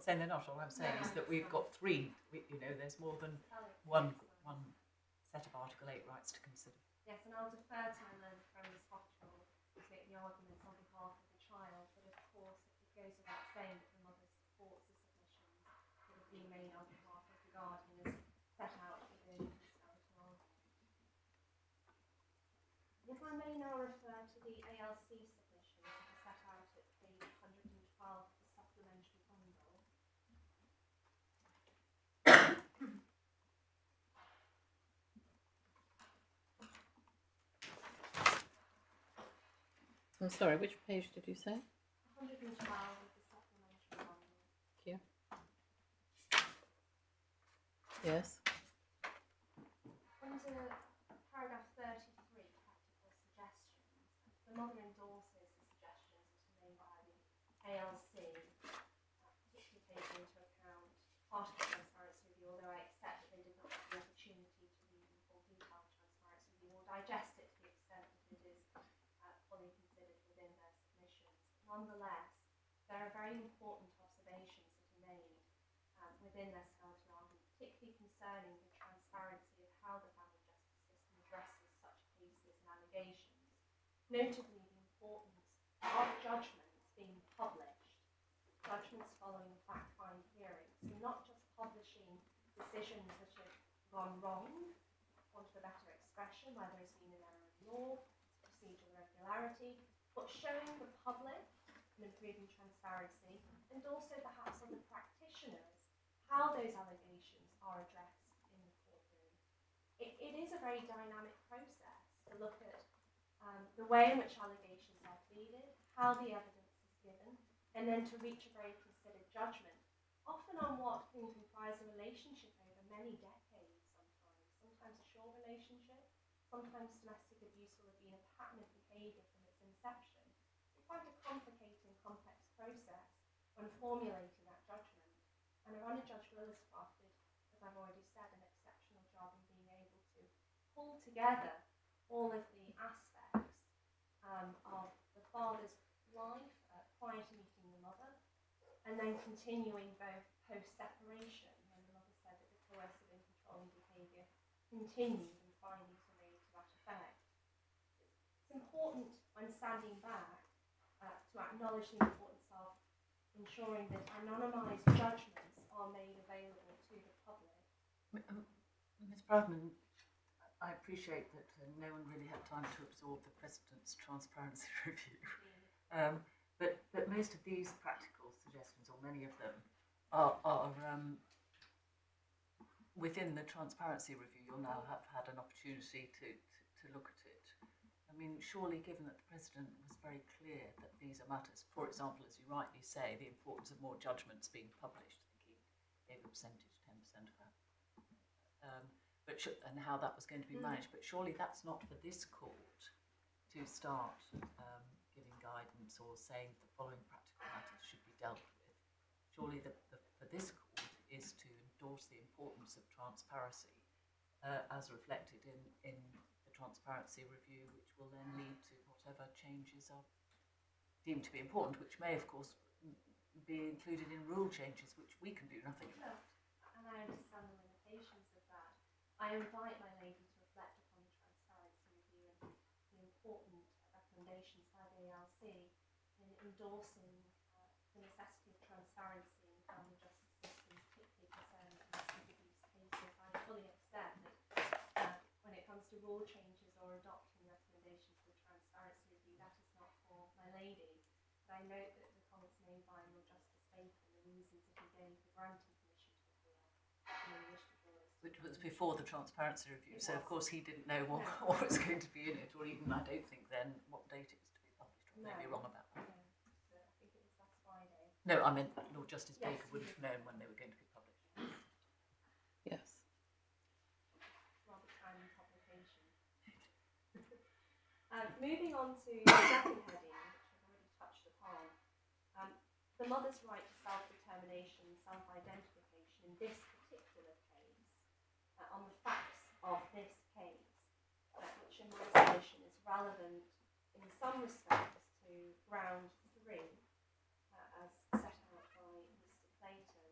they're not. All I'm saying is that we've got three. There's more than one set of Article 8 rights to consider. Yes, and I'll defer to my learned friend Miss Hospital to make the arguments on behalf of the child, but of course it goes without saying that the mother supports the submissions that have been made on behalf of the guardian as set out within the skeleton argument. If I may now refer to the ALC submissions that are set out at page 112 of the supplementary bundle. I'm sorry, which page did you say? 112 of the supplementary bundle. Thank you. Yes. Under paragraph 33, practical suggestions, the mother endorses the suggestions that are made by the ALC, particularly taking into account part of the transparency review, although I accept that they did not have the opportunity to read in full detail the transparency review or digest it to the extent that it is fully considered within their submissions. Nonetheless, there are very important observations that are made within their skeleton argument, particularly concerning the transparency of how the family justice system addresses such cases and allegations, notably the importance of judgments being published, judgments following fact-find hearings, so not just publishing decisions that have gone wrong, want of a better expression, where there's been an error in law, procedural irregularity, but showing the public and improving transparency, and also perhaps on the practitioners, how those allegations are addressed in the courtroom. It is a very dynamic process to look at the way in which allegations are pleaded, how the evidence is given, and then to reach a very considered judgment, often on what can comprise a relationship over many decades sometimes a short relationship, sometimes domestic abuse will have been a pattern of behaviour from its inception. It's quite a complicated, complex process when formulating that judgment. And Irana Judge Will has crafted, as I've already said, an exceptional job in being able to pull together all of the aspects of the father's life prior to meeting the mother, and then continuing both post-separation, when the mother said that the coercive and controlling behaviour continued and findings were made to that effect. It's important when standing back to acknowledge the importance of ensuring that anonymised judgments are made available to the public. Ms Bradman, I appreciate that no one really had time to absorb the President's transparency review. But most of these practical suggestions, or many of them, are within the transparency review. You'll now have had an opportunity to look at it. I mean, surely given that the President was very clear that these are matters, for example, as you rightly say, the importance of more judgments being published, I think he gave a percentage, 10% of that, and how that was going to be managed. But surely that's not for this court to start giving guidance or saying the following practical matters should be dealt with. Surely for this court is to endorse the importance of transparency as reflected in the transparency review, which will then lead to whatever changes are deemed to be important, which may, of course, be included in rule changes, which we can do nothing about. And I understand the limitations of that. I invite my lady to reflect upon the transparency review and the important recommendations by the ALC in endorsing the necessity of transparency in the family justice system, particularly concerning domestic abuse cases. I fully accept that when it comes to rule changes or adopting recommendations for the transparency review, that is not for my lady. But I note that the comments made by Lord Justice Bacon, the reasons that he gave for granting permission to appear, and then wish to draw this. Which was before the transparency review, so of course he didn't know what was going to be in it, or even, I don't think then, what date it was to be published. I may be wrong about that. No, so I think it was last Friday. No, I meant Lord Justice Yes, Baker would have known when they were going to be published. Yes. Rather timely publication. Moving on to the second heading, which I've already touched upon, the mother's right to self-determination and self-identification in this particular case, on the facts of this case, which in my estimation is relevant in some respects to ground 3, as set out by Mr Clayton,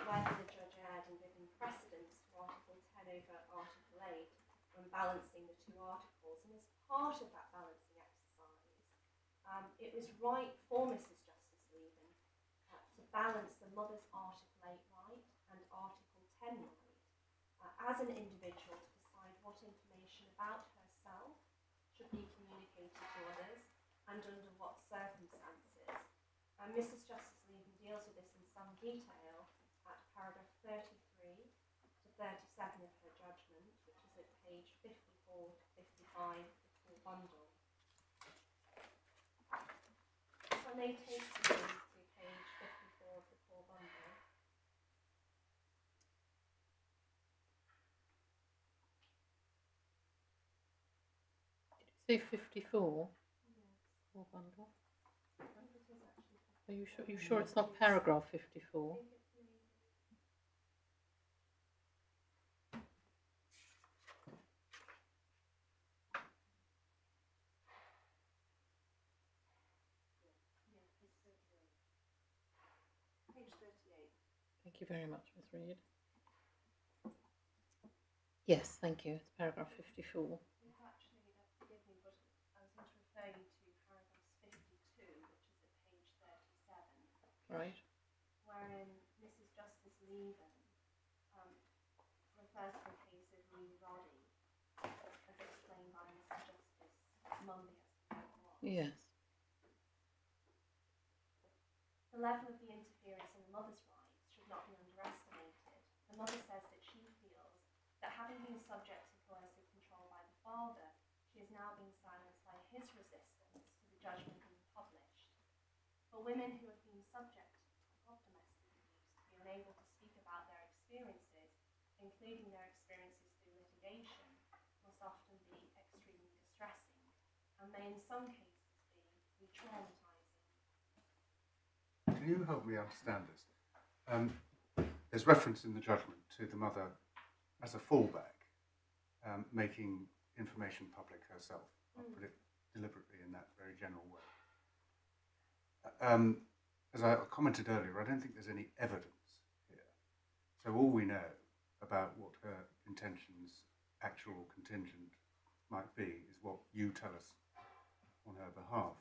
whether the judge erred in giving precedence to Article 10 over Article 8 when balancing the two articles. And as part of that balancing exercise, it was right for Mrs Justice Lieven to balance the mother's Article 8 right and Article 10 right as an individual to decide what information about herself should be communicated to others and under what circumstances. Mrs Justice Lieven deals with this in some detail at paragraph 33 to 37 of her judgment, which is at page 54 to 55 of the full bundle. So I may take you to page 54 of the full bundle. Did you say 54? Yes. Full bundle. I think it is actually 54. Are you sure it's not paragraph 54? I think it's maybe. Yeah, page 38. Page 38. Thank you very much, Ms Reid. Yes, thank you. It's paragraph 54. Yes, actually, forgive me, but I was going to refer you to paragraphs 52, which is at page 37, Right. wherein Mrs Justice Lieven refers to the case of Warby, as explained by Mrs Justice Monday, I suppose it was. Yes. The level of the interference in the mother's rights should not be underestimated. The mother says that she feels that having been subject to coercive control by the father, she is now being silenced by his resistance to the judgment being published. For women who have been subject of domestic abuse to be unable to speak about their experiences, including their experiences through litigation, must often be extremely distressing and may in some cases be re-traumatizing. Can you help me understand this? There's reference in the judgment to the mother as a fallback, making information public herself. I'll put it deliberately in that very general way. As I commented earlier, I don't think there's any evidence here. So all we know about what her intentions, actual or contingent, might be is what you tell us on her behalf.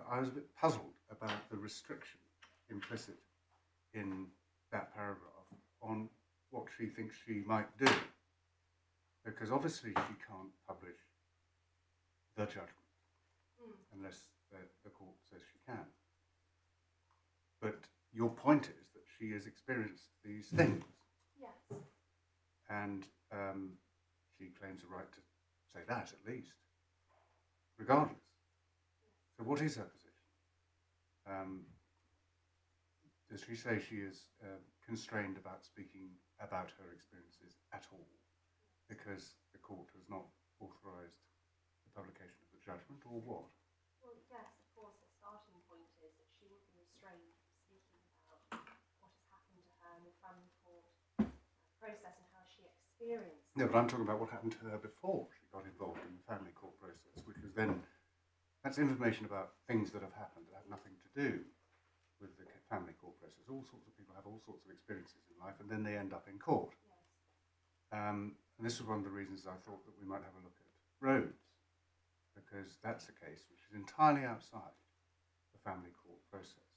I was a bit puzzled about the restriction implicit in that paragraph on what she thinks she might do, because obviously she can't publish the judgment unless the court says she can. But your point is that she has experienced these things. Yes. And she claims a right to say that, at least, regardless. So what is her position? Does she say she is constrained about speaking about her experiences at all because the court has not authorised the publication of the judgment, or what? Well, yes, of course, the starting point is that she would be restrained from speaking about what has happened to her in the family court process and how she experienced it. No, but I'm talking about what happened to her before she got involved in the family court process, which was then, that's information about things that have happened that have nothing to do with the family court process. All sorts of people have all sorts of experiences in life, and then they end up in court. Yes. And this was one of the reasons I thought that we might have a look at Rhodes, because that's a case which is entirely outside the family court process,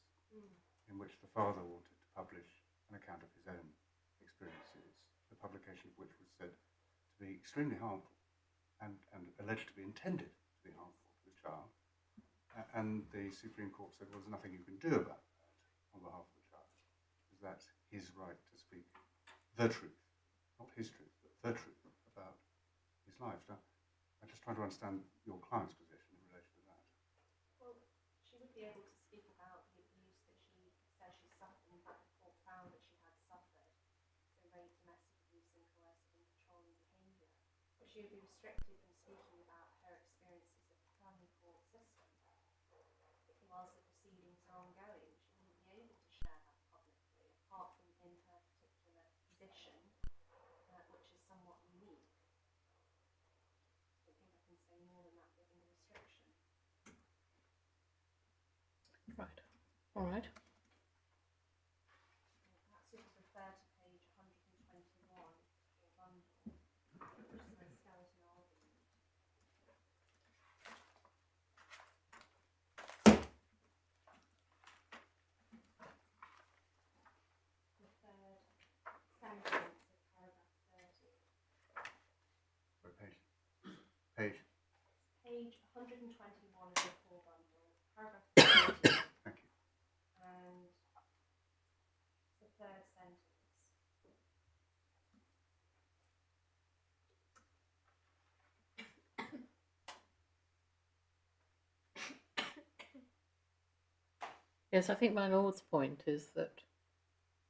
in which the father wanted to publish an account of his own experiences, the publication of which was said to be extremely harmful and alleged to be intended to be harmful to the child. And the Supreme Court said, well, there's nothing you can do about that on behalf of the child, because that's his right to speak the truth, not his truth, but the truth about his life. So I'm just trying to understand your client's position in relation to that. Well, she would be able to speak about the abuse that she says she suffered. In fact, the court found that she had suffered, so rape, domestic abuse, and coercive and controlling behaviour. But she would be restricted from speaking about her experiences of the family court system. Whilst the proceedings are ongoing, she wouldn't be able to share that publicly, apart from in her particular position, which is somewhat unique. I don't think I can say more than that given the restriction. Right. All right. Perhaps you could refer to page 121 or bundle, which is my skeleton argument. The third sentence of paragraph 30. Sorry, page. Page 121 of the core bundle, paragraph 30. Thank you. And the third sentence. Yes, I think my Lord's point is that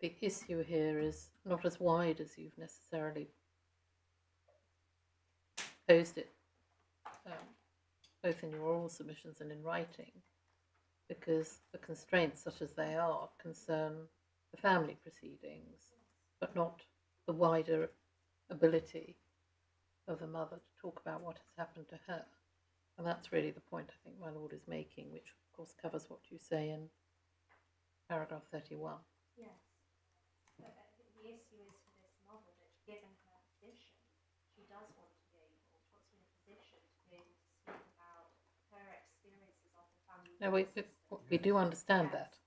the issue here is not as wide as you've necessarily posed it, both in your oral submissions and in writing, because the constraints, such as they are, concern the family proceedings, but not the wider ability of the mother to talk about what has happened to her. And that's really the point I think my Lord is making, which of course covers what you say in paragraph 31. Yes. But I think the issue is for this mother that given her position, she does want to be able, she wants to be in a position to be able to speak about her experiences of the family. No, we do understand that.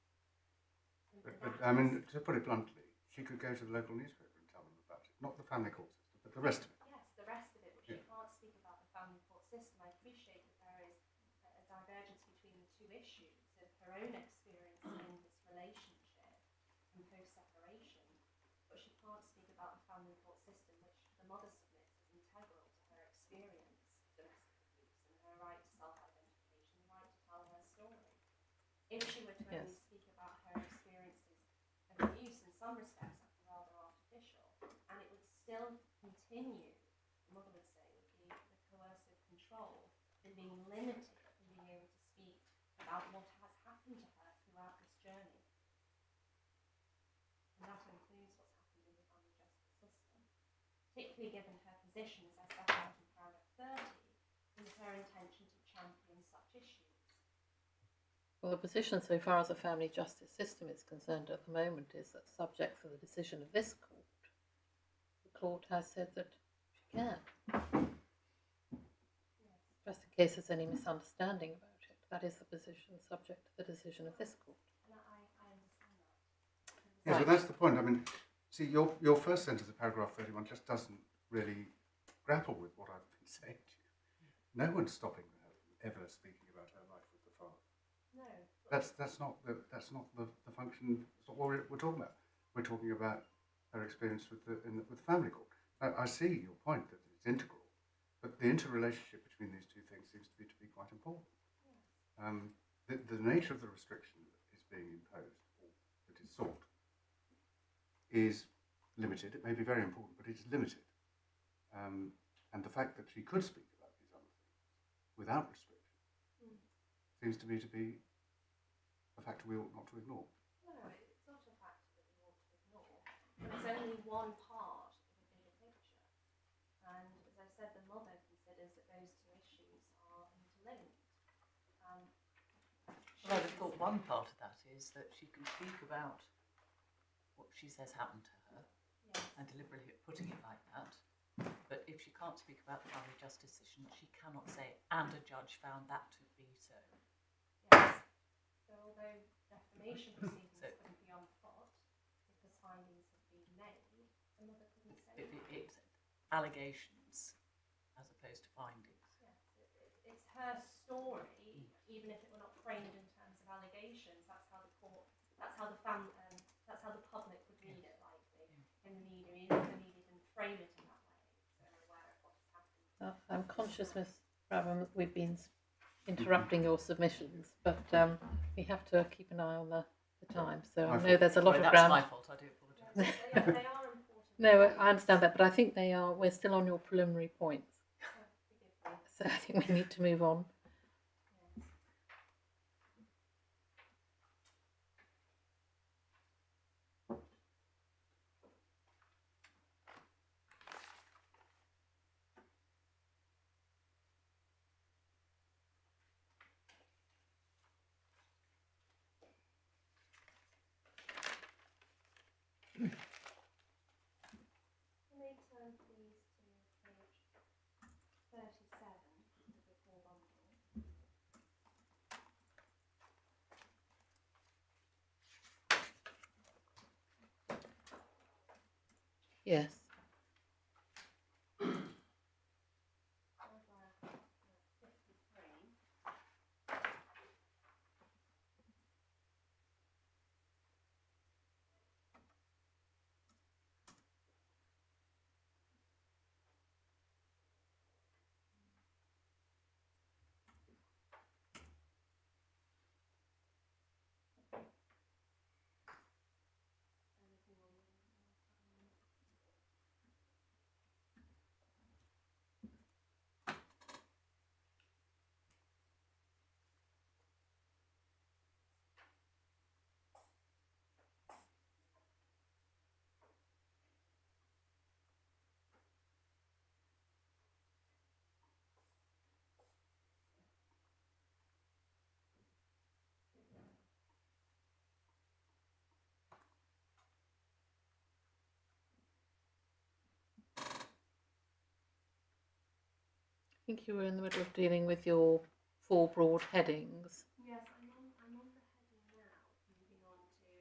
But I mean, to put it bluntly, she could go to the local newspaper and tell them about it. Not the family court system, but the rest of it. Yes, the rest of it, but she can't speak about the family court system. I appreciate that there is a divergence between the two issues of her own experience in this relationship and post-separation, but she can't speak about the family court system, which the mother submits as integral to her experience of domestic abuse and her right to self-identification, the right to tell her story. If she were to only speak about her experiences of abuse, in some respects that's rather artificial, and it would still continue, the mother would say, would be the coercive control and being limited in being able to speak about what has happened to her throughout this journey. And that includes what's happened in the family justice system, particularly given her position, as I set out in paragraph 30, and her intention to champion such issues. Well, the position so far as the family justice system is concerned at the moment is that subject for the decision of this court, the court has said that she can. Yes. Just in case there's any misunderstanding about it, that is the position subject to the decision of this court. And I understand that. Yeah, so that's the point. I mean, see, your first sentence of paragraph 31 just doesn't really grapple with what I've been saying to you. No one's stopping her from ever speaking about her life with the father. No. That's not the function. That's not what we're talking about. We're talking about her experience with the family court. I see your point that it's integral, but the interrelationship between these two things seems to be quite important. Yes. The nature of the restriction that is being imposed, or that is sought, is limited. It may be very important, but it's limited. And the fact that she could speak about these other things without restriction seems to me to be a factor we ought not to ignore. No, it's not a factor that we ought to ignore, but it's only one part of a bigger picture. And as I said, the mother considers that those two issues are interlinked. Well, I would have thought one part of that is that she can speak about what she says happened to her, yes. and deliberately putting it like that. But if she can't speak about the family justice system, she cannot say, and a judge found that to be so. Yes. So although defamation proceedings couldn't be on foot because findings have been made, the mother couldn't say that. It's allegations as opposed to findings. Yes, it's her story, even if it were not framed in terms of allegations. That's how the court, that's how the public I'm conscious, Miss Raven, that we've been interrupting your submissions, but we have to keep an eye on the time. So I know there's a lot Sorry, of that's ground. my fault. I do apologise. They are important. No, I understand that, but I think we're still on your preliminary points. Forgive me. So I think we need to move on. Yes. You may turn please to page 37 of the full bundle. Yes. Paragraph 53. Anything on the I think you were in the middle of dealing with your 4 broad headings. Yes, I'm on the heading now, moving on to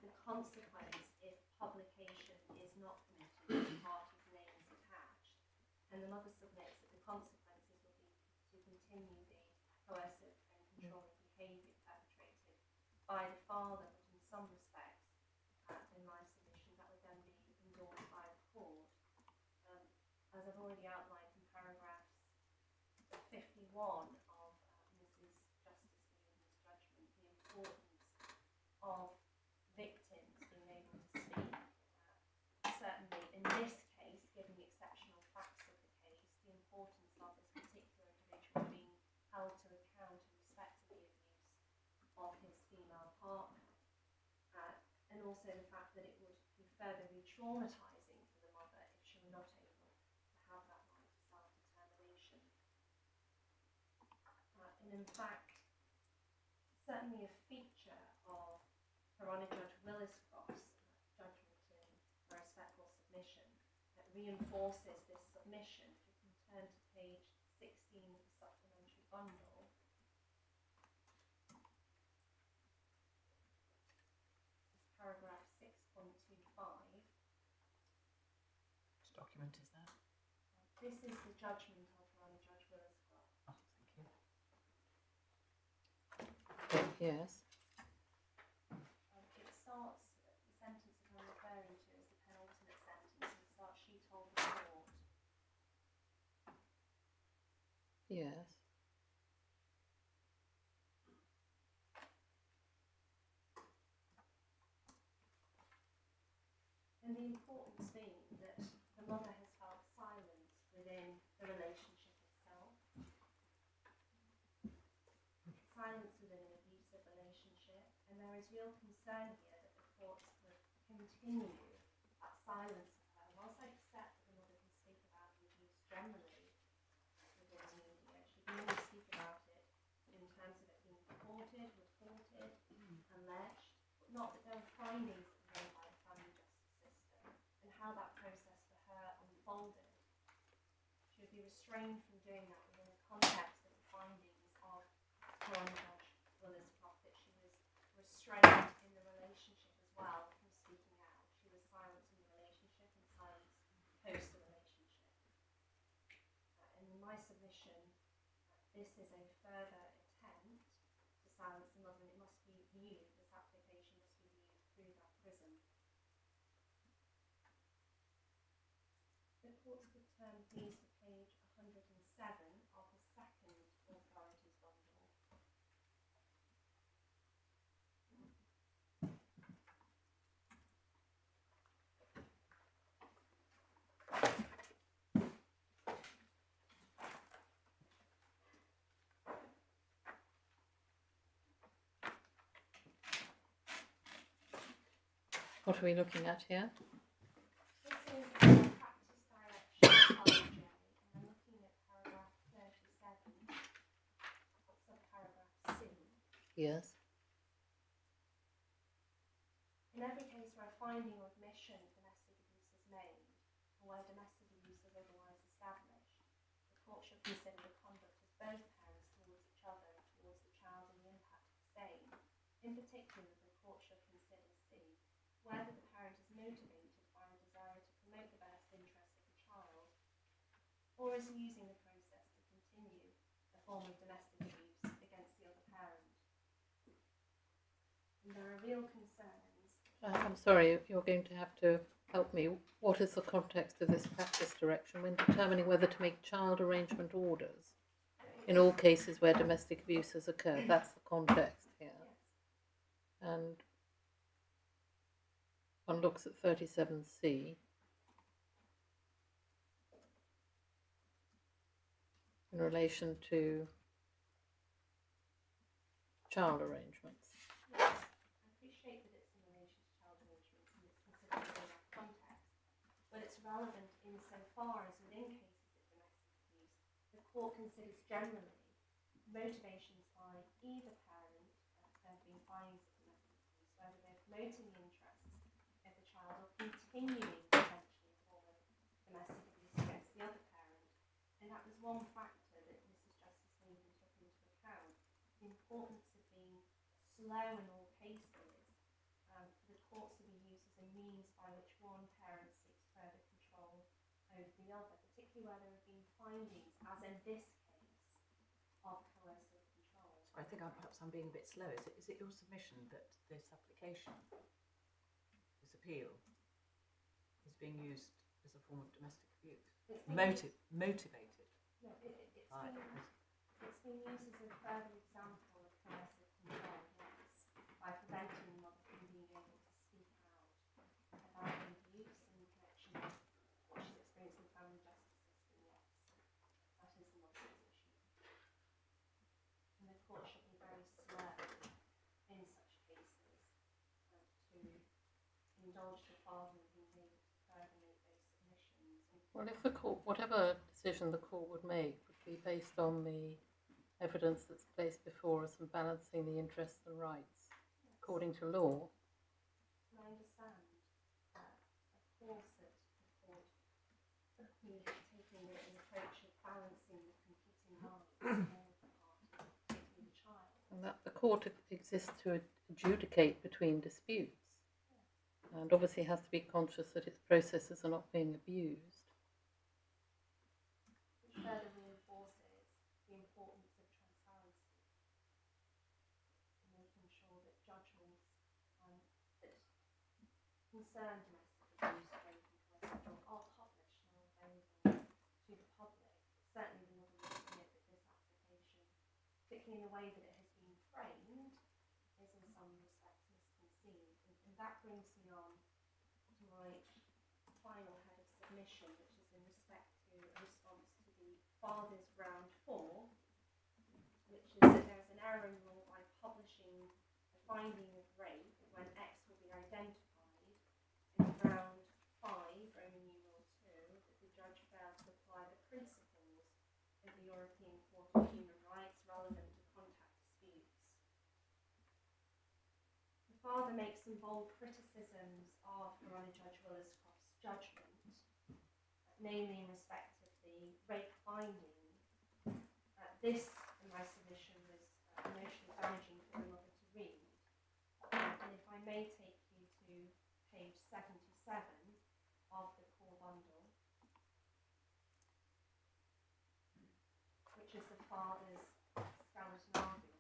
the consequence if publication is not permitted with the party's names attached. And the mother submits that the consequences will be to continue the coercive and controlling behaviour perpetrated by the father, but in some respects, in my submission, that would then be endorsed by the court. As I've already outlined in paragraphs 51 of Mrs Justice Lieven's judgment, the importance of victims being able to speak. Certainly in this case, given the exceptional facts of the case, the importance of this particular individual being held to account in respect to the abuse of his female partner, and also the fact that it would be further re-traumatising for the mother if she were not able to have that right to self-determination. And in fact, certainly a feature of Her Honour Judge Williscroft's judgment in a respectful submission that reinforces this submission. If you can turn to page 16 of the supplementary bundle. It's paragraph 6.25. Which document is that? This is the judgment of Her Honour Judge Williscroft. Oh, thank you. Yes. It starts, the sentence that I'm referring to is the penultimate sentence. It starts, she told the court. Yes. And the importance being that the mother has felt silence within the relationship itself. Silence within an abusive relationship, and there is real concern here that the courts would continue that silence of her. Whilst I accept that the mother can speak about the abuse generally within the media, she can only speak about it in terms of it being reported, alleged, but not that there are findings made by the family justice system and how that process for her unfolded. She would be restrained from doing that within the context of the findings of Her Honour Judge Williscroft, that she was restrained in the relationship as well from speaking out. She was silenced in the relationship and silenced post the relationship. And in my submission, this is a further attempt to silence the mother, and it must be viewed, this application must be viewed through that prism. The courts could turn please to page of the second authorities bundle. What are we looking at here? This is practice direction 5J, and I'm looking at paragraph 37, subparagraph C. Yes. In every case where a finding or admission of domestic abuse is made, or where domestic abuse is otherwise established, the court shall consider the conduct of both parents towards each other and towards the child and the impact of the same. In particular, the court shall consider C, whether the parent is motivated by a desire to promote the best interests of the child, or is using the process to continue a form of domestic abuse against the other parent. And there are real concerns. I'm sorry, you're going to have to help me. What is the context of this practice direction when determining whether to make child arrangement orders in all cases where domestic abuse has occurred? That's the context here. Yes. And one looks at 37C. In relation to child arrangements. Yes, I appreciate that it's in relation to child arrangements and it's considered within that context, but it's relevant insofar as within cases of domestic abuse, the court considers generally motivations by either parent, there have been findings of domestic abuse, whether they're promoting the interests of the child or continuing potentially a form of domestic abuse against the other parent. And that was one factor that Mrs Justice Lieven took into account, the importance of being slow in all cases, for the courts to be used as a means by which one parent seeks further control over the other, particularly where there have been findings, as in this case, of coercive control. So I think perhaps I'm being a bit slow. Is it your submission that this application, this appeal, is being used as a form of domestic abuse? Motivated? No, it's been used as a further example of coercive control, yes, by preventing the mother from being able to speak out about the abuse in connection with what she's experienced in the family justice system, yes. That is the mother's position. And the court should be very slow in such cases to indulge the father in being able to further make those submissions. Well, if the court, whatever decision the court would make, would be based on the evidence that's placed before us and balancing the interests and rights according to law. And I understand that, of course, that the court would be taking an approach of balancing the competing rights of all the parties, particularly the child. And that the court exists to adjudicate between disputes. And obviously has to be conscious that its processes are not being abused. Which further reinforces the importance of transparency and making sure that judgments that concern domestic abuse, rape and procedural are published and are available to the public. Certainly the mother would submit that this application, particularly in the way that it has been framed, is in some respects misconceived. And that brings me on to my final head of submission, which is in respect to a response to the father's ground 4, which is that there is an error in law by publishing a finding of rape when X will be identified in ground 5, Roman numeral 2, that the judge failed to apply the principles of the European Court of Human Rights relevant to contact disputes. The father makes some bold criticisms of Your Honour Judge Williscroft's judgment, namely in respect of the rape finding. This, in my submission, was emotionally damaging for the mother to read. And if I may take you to page 77 of the core bundle, which is the father's skeleton argument.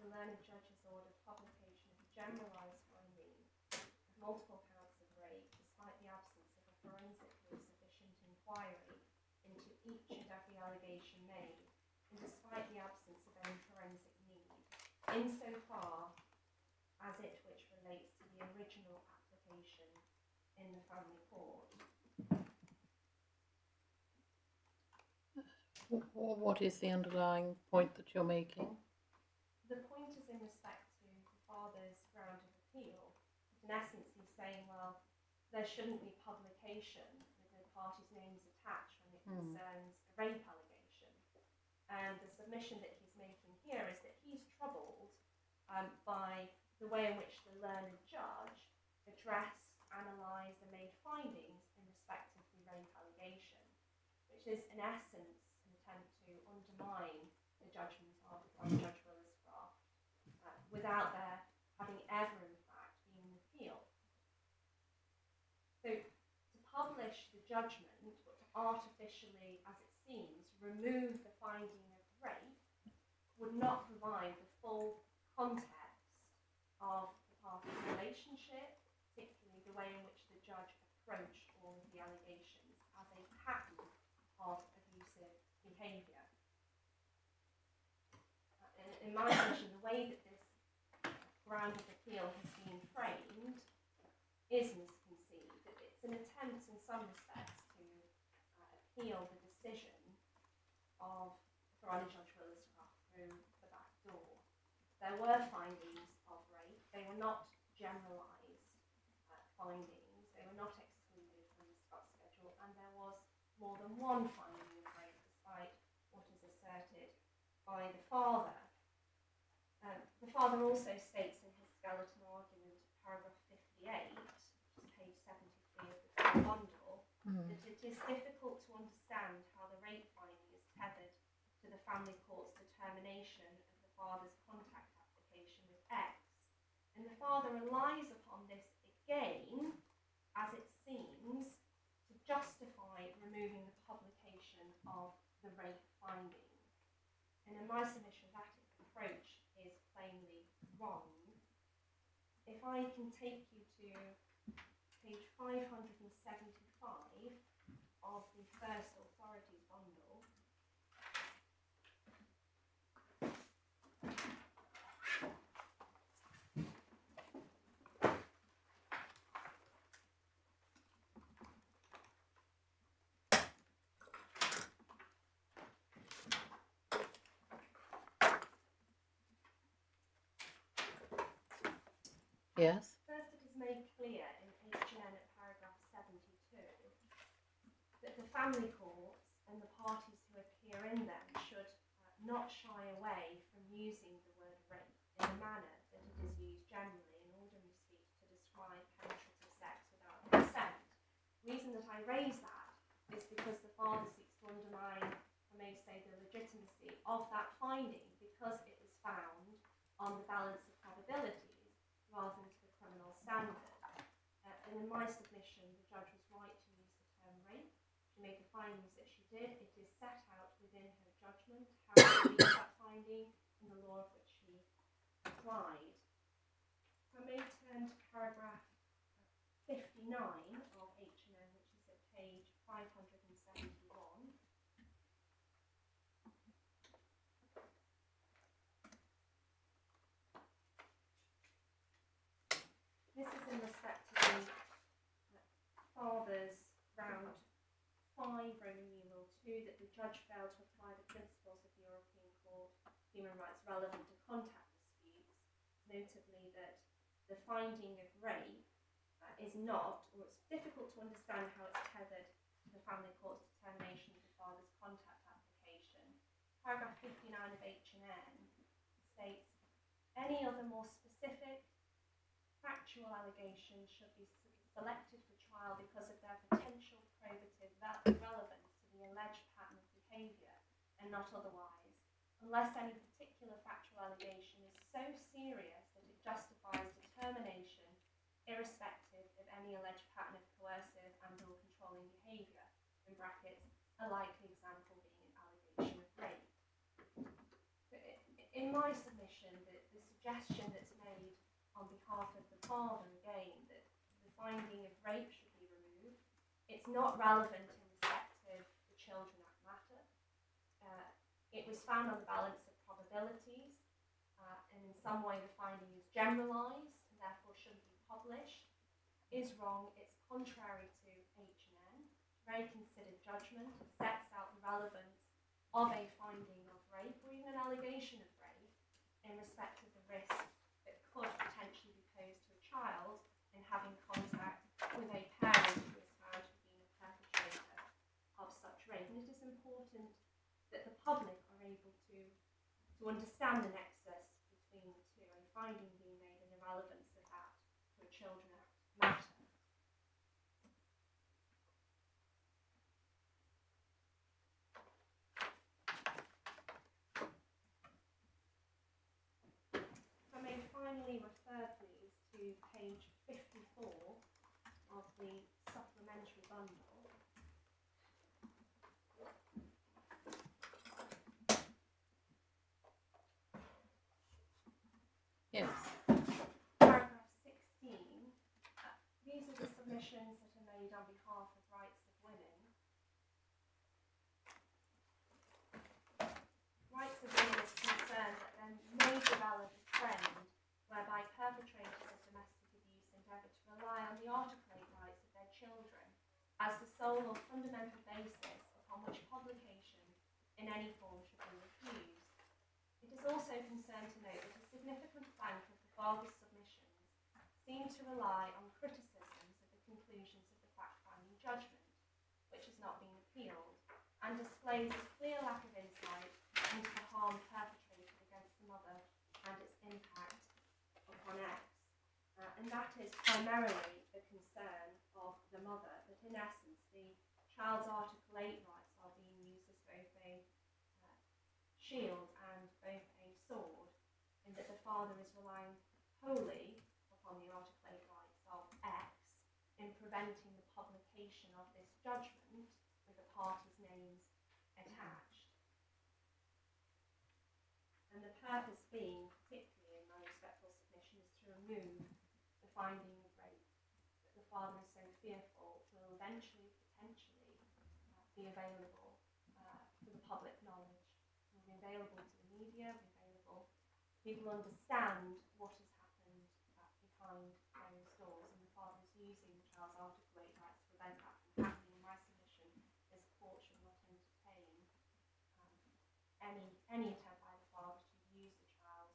the learned judge has ordered publication of a generalised finding of multiple counts of rape, despite the absence of a forensically sufficient inquiry into each and every allegation made, and despite the absence of any forensic need, insofar as it which relates to the original application in the family court. What is the underlying point that you're making? The point is in respect to the father's ground of appeal. In essence, he's saying, well, there shouldn't be publication with the parties' names attached when it concerns a rape allegation. And the submission that he's making here is that he's troubled by the way in which the learned judge addressed, analysed and made findings in respect of the rape allegation, which is in essence an attempt to undermine the judgment of Judge Willis Craft without there having ever in fact been an appeal. So to publish the judgment, but to artificially, as it seems, remove the finding of rape would not provide the full context of the parties' relationship, particularly the way in which the judge approached all of the allegations as a pattern of abusive behaviour. In my opinion, the way that this ground of appeal has been framed is misconceived. It's an attempt in some respects to appeal the decision of Thoroughly Judge Willis Craft through the back door. There were findings of rape. They were not generalised findings. They were not excluded from the Scott schedule, and there was more than one finding of rape, despite what is asserted by the father. The father also states in his skeleton argument, paragraph 58, which is page 73 of the full bundle, that it is difficult to understand how the rape finding is tethered to the family court's determination of the father's contact application with X. And the father relies upon this again, as it seems, to justify removing the publication of the rape finding. And in my submission, that approach is plainly wrong. If I can take you to page 575 of the first authorities bundle. Yes. First, it is made clear in HN at paragraph 72 that the family courts and the parties who appear in them should not shy away from using the word rape in a manner that it is used generally in ordinary speech to describe penetrative sex without consent. The reason that I raise that is because the father seeks to undermine, I may say, the legitimacy of that finding because it was found on the balance of probabilities rather than to the criminal standard. And in my submission, the judge was right to use the term rape. She made the findings that she did. It is set out within her judgment how to read that finding and the law of which she applied. I may turn to paragraph 59 of H&M, which is at page 571. This is in respect to the father's round 5, Roman numeral 2, that the judge failed to apply the principles of the European Court of Human Rights relevant to contact disputes, notably that the finding of rape is not, or it's difficult to understand how it's tethered to the family court's determination of the father's contact application. Paragraph 59 of H&N states, any other more specific factual allegations should be selected for trial because of their potential probative relevance to the alleged pattern of behaviour and not otherwise, unless any particular factual allegation is so serious that it justifies determination irrespective of any alleged pattern of coercive and or controlling behaviour, in brackets, a likely example being an allegation of rape. In my submission, the suggestion that's made on behalf of the father, again, that the finding of rape should be removed, it's not relevant in respect of the Children Act matter. It was found on the balance of probabilities, and in some way the finding is generalised and therefore shouldn't be published, is wrong. It's contrary to H&N. Very considered judgment. It sets out the relevance of a finding of rape or even an allegation of rape in respect of the risk that could potentially be posed to a child in having contact with a parent who is found to have been a perpetrator of such rape. And it is important that the public are able to understand the nexus between the two, a finding being made and the relevance of that to a Children Act matter. If I may finally refer, please, to page 54 of the supplementary bundle. Yes. Paragraph 16, these are the submissions that are made on behalf of rights of women. Rights of women is concerned that there may develop a trend whereby perpetrators of domestic abuse endeavour to rely on the Article 8 rights of their children as the sole or fundamental basis upon which publication in any form should be refused. It is also concerned to note that a significant bank of the father's submissions seem to rely on criticisms of the conclusions of the fact-finding judgment, which has not been appealed, and displays a clear lack of insight into the harm perpetrated against the mother and its impact upon X. And that is primarily the concern of the mother, that in essence the child's Article 8 rights are being used as both a shield and both a sword, in that the father is relying wholly upon the Article 8 rights of X in preventing the publication of this judgment with the parties' names attached. And the purpose being, particularly in my respectful submission, is to remove the finding of rape that the father is so fearful will eventually, potentially, be available for the public knowledge, will be available to the media, be available. People understand what has happened behind closed doors, and the father is using the child's Article 8 rights to prevent that from happening. My submission is the court should not entertain any attempt by the father to use the child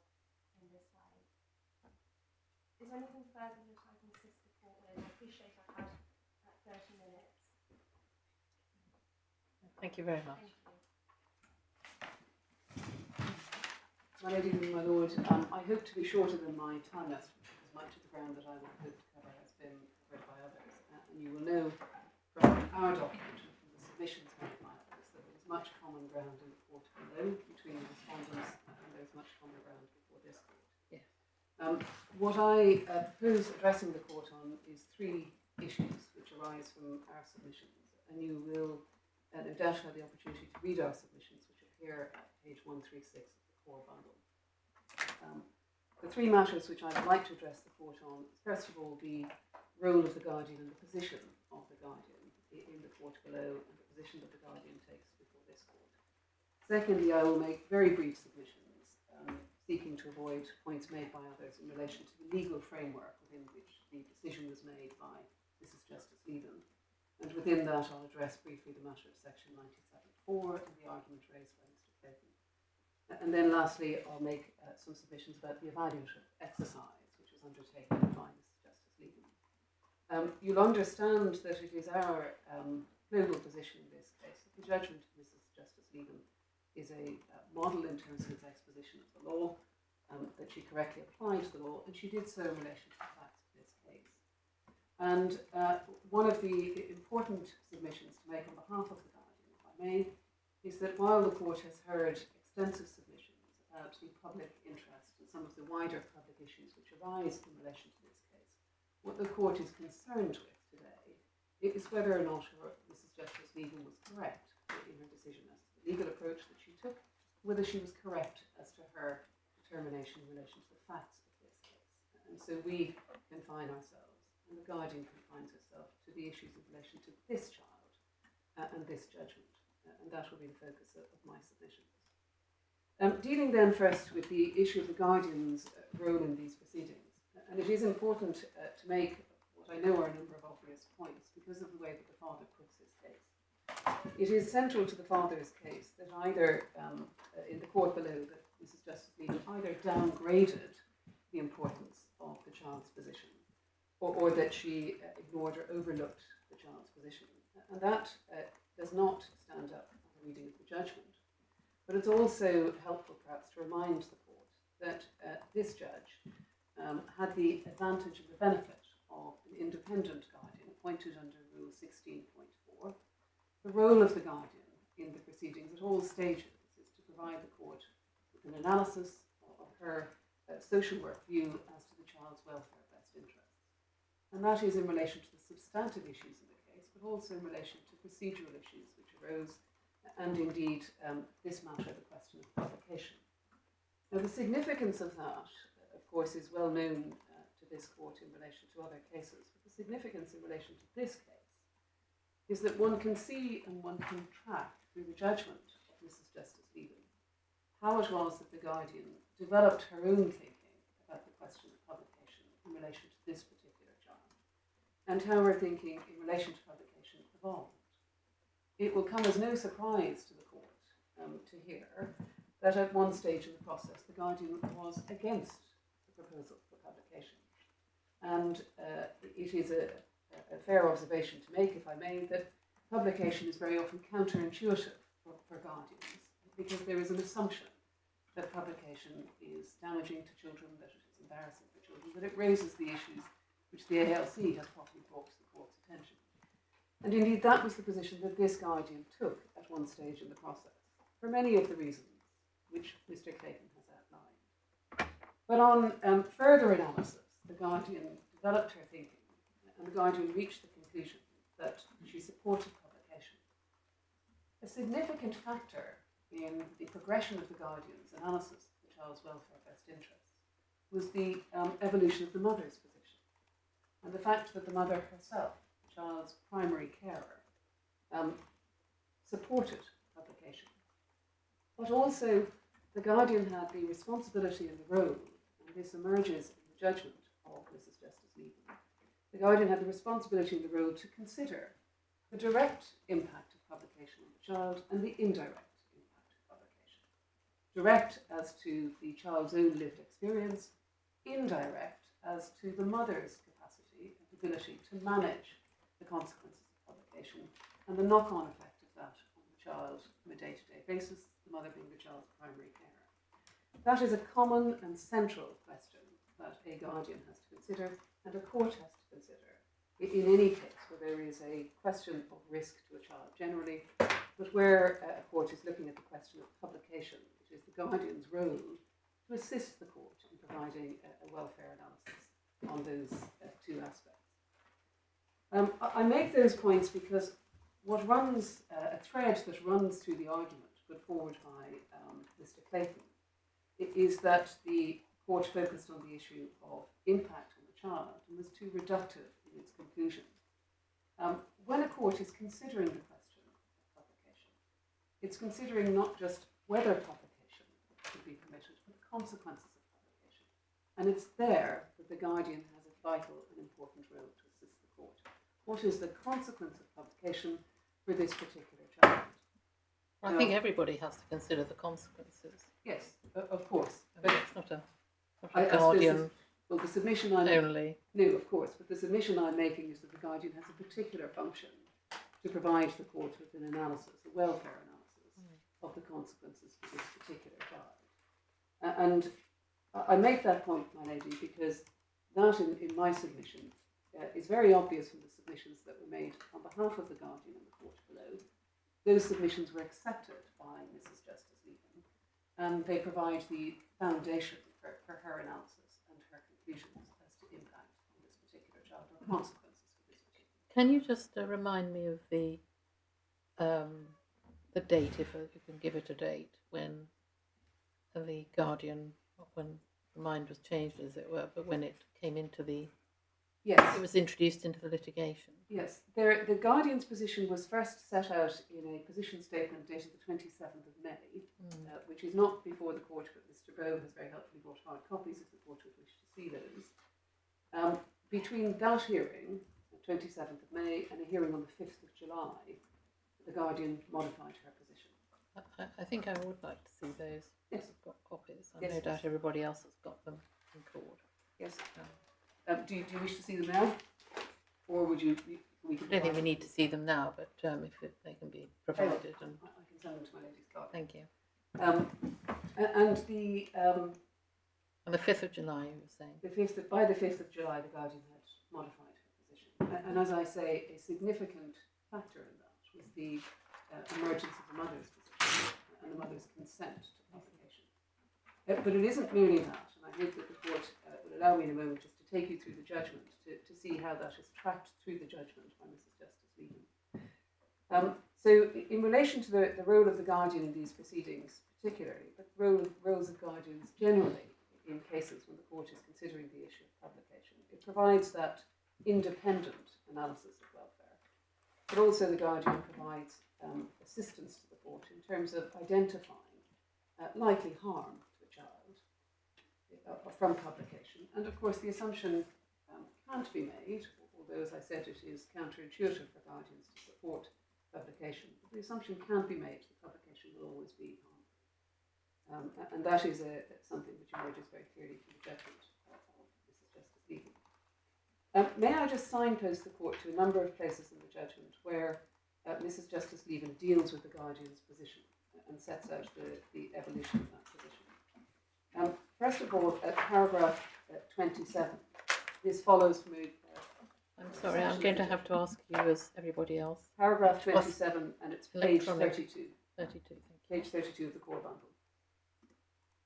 in this way. Is there anything further that I can assist the court with? I appreciate I've had 30 minutes. Thank you very much. Thank you. My lady and my lord, I hope to be shorter than my time limit, because much of the ground that I would hope to cover has been covered by others. And you will know from our document, from the submissions made by others, that there was much common ground in the court below between the respondents, and there was much common ground before this court. Yes. What I propose addressing the court on is three issues which arise from our submissions, and you will no doubt have the opportunity to read our submissions, which appear at page 136 of the core bundle. The three matters which I'd like to address the court on is, first of all, the role of the guardian and the position of the guardian in the court below, and the position that the guardian takes before this court. Secondly, I will make very brief submissions, seeking to avoid points made by others in relation to the legal framework within which the decision was made by Mrs Justice Lieven. And within that, I'll address briefly the matter of section 97.4 and the argument raised by Mr Clayton. And then lastly, I'll make some submissions about the evaluative exercise which was undertaken by Mrs Justice Lieven. You'll understand that it is our global position in this case that the judgment of Mrs Justice Lieven is a model in terms of its exposition of the law, that she correctly applied the law, and she did so in relation to the facts of this case. And one of the important submissions to make on behalf of the Guardian, if I may, is that while the court has heard extensive submissions about the public interest and some of the wider public issues which arise in relation to this case, what the court is concerned with today is whether or not Mrs Justice Lieven was correct in her decision as to the legal approach that she took, whether she was correct as to her determination in relation to the facts of this case. And so we confine ourselves, and the Guardian confines herself to the issues in relation to this child and this judgment. And that will be the focus of my submissions. Dealing then first with the issue of the Guardian's role in these proceedings. And it is important to make what I know are a number of obvious points because of the way that the father puts his case. It is central to the father's case that either in the court below that Mrs Justice Lieven either downgraded the importance of the child's position or that she ignored or overlooked the child's position. And that does not stand up on the reading of the judgment. But it's also helpful perhaps to remind the court that this judge had the advantage and the benefit of an independent guardian appointed under Rule 16.4. The role of the guardian in the proceedings at all stages is to provide the court with an analysis of her social work view as to the child's welfare best interests. And that is in relation to the substantive issues in the case, but also in relation to procedural issues which arose, and indeed this matter, the question of publication. Now the significance of that, of course, is well known to this court in relation to other cases, but the significance in relation to this case is that one can see and one can track through the judgment of Mrs Justice Lieven how it was that the Guardian developed her own thinking about the question of publication in relation to this particular child, and how her thinking in relation to publication evolved. It will come as no surprise to the court to hear that at one stage in the process the Guardian was against the proposal for publication. And it is a fair observation to make, if I may, that publication is very often counterintuitive for guardians because there is an assumption that publication is damaging to children, that it is embarrassing for children, that it raises the issues which the ALC has properly brought to the court's attention. And indeed that was the position that this Guardian took at one stage in the process, for many of the reasons which Mr Clayton has outlined. But on further analysis, the Guardian developed her thinking, and the Guardian reached the conclusion that she supported publication. A significant factor in the progression of the Guardian's analysis of the child's welfare best interests was the evolution of the mother's position, and the fact that the mother herself, the child's primary carer, supported publication. But also, the Guardian had the responsibility and the role, and this emerges in the judgment of Mrs Justice Lieven. The Guardian had the responsibility and the role to consider the direct impact of publication on the child and the indirect impact of publication. Direct as to the child's own lived experience, indirect as to the mother's capacity and ability to manage the consequences of publication and the knock-on effect of that on the child on a day-to-day basis, the mother being the child's primary carer. That is a common and central question that a Guardian has to consider and a court has to consider in any case where there is a question of risk to a child generally, but where a court is looking at the question of publication, it is the Guardian's role to assist the court in providing a welfare analysis on those two aspects. I make those points because what runs, a thread that runs through the argument put forward by Mr Clayton is that the court focused on the issue of impact on the child and was too reductive in its conclusion. When a court is considering the question of publication, it's considering not just whether publication should be permitted, but the consequences of publication. And it's there that the Guardian has a vital and important role to assist the court. What is the consequence of publication for this particular child? I think everybody has to consider the consequences. Yes, of course. But it's not a I suppose Guardian well, the submission I'm only. No, of course, but the submission I'm making is that the Guardian has a particular function to provide the court with an analysis, a welfare analysis of the consequences for this particular child. And I make that point, my lady, because that in my submission is very obvious from the submissions that were made on behalf of the Guardian and the court below. Those submissions were accepted by Mrs Justice Lieven, and they provide the foundation for her analysis and her conclusions as to impact on this particular child or consequences for this particular child. Can you just remind me of the date, if you can give it a date, when the Guardian, when the mind was changed, as it were, but when it came into the, Yes. it was introduced into the litigation. Yes, the Guardian's position was first set out in a position statement dated the 27th of May, which is not before the court, but Mr. Bowe has very helpfully brought hard copies if the court would wish to see those. Between that hearing, the 27th of May, and a hearing on the 5th of July, the Guardian modified her position. I think I would like to see those. Yes. I've got copies. Yes. No doubt everybody else has got them in court. Yes. Do you wish to see them now? Or would you? We can I don't think we need to see them now, but if they can be provided, and I can send them to my lady's clerk. thank you. And the On the 5th of July, you were saying. by the 5th of July, the Guardian had modified her position. And as I say, a significant factor in that was the emergence of the mother's position and the mother's consent to publication. But it isn't merely that, and I hope that the court will allow me in a moment just to take you through the judgment to see how that is tracked through the judgment by Mrs Justice Lieven. So in relation to the role of the Guardian in these proceedings particularly, but roles of Guardians generally in cases when the court is considering the issue of publication, it provides that independent analysis of welfare, but also the Guardian provides assistance to the court in terms of identifying likely harm to a child from publication. And of course the assumption can't be made, although as I said it is counterintuitive for Guardians to support publication, but the assumption can't be made that publication will always be harmful. And that is something which emerges very clearly from the judgment of Mrs Justice Lieven. May I just signpost the court to a number of places in the judgment where Mrs Justice Lieven deals with the Guardian's position and sets out the evolution of that position. First of all, at paragraph 27, this follows from I'm sorry, I'm going to have to ask you, as everybody else. paragraph 27, and it's page Electronic. 32. 32, thank you. Page 32 of the core bundle.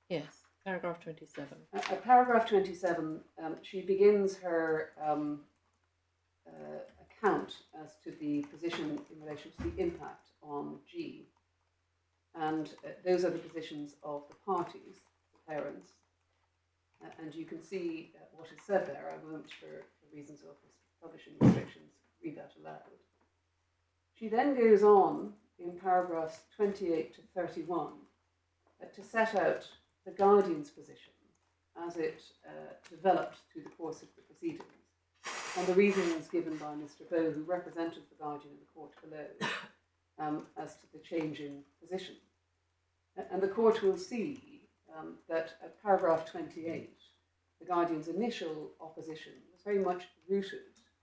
Yes, paragraph 27. At paragraph 27, she begins her account as to the position in relation to the impact on G. And those are the positions of the parties, the parents. And you can see what is said there. I won't, for reasons of publishing restrictions, read that aloud. She then goes on in paragraphs 28 to 31 to set out the Guardian's position as it developed through the course of the proceedings, and the reasons given by Mr Bowe, who represented the Guardian in the court below, as to the change in position. And the court will see that at paragraph 28, the Guardian's initial opposition was very much rooted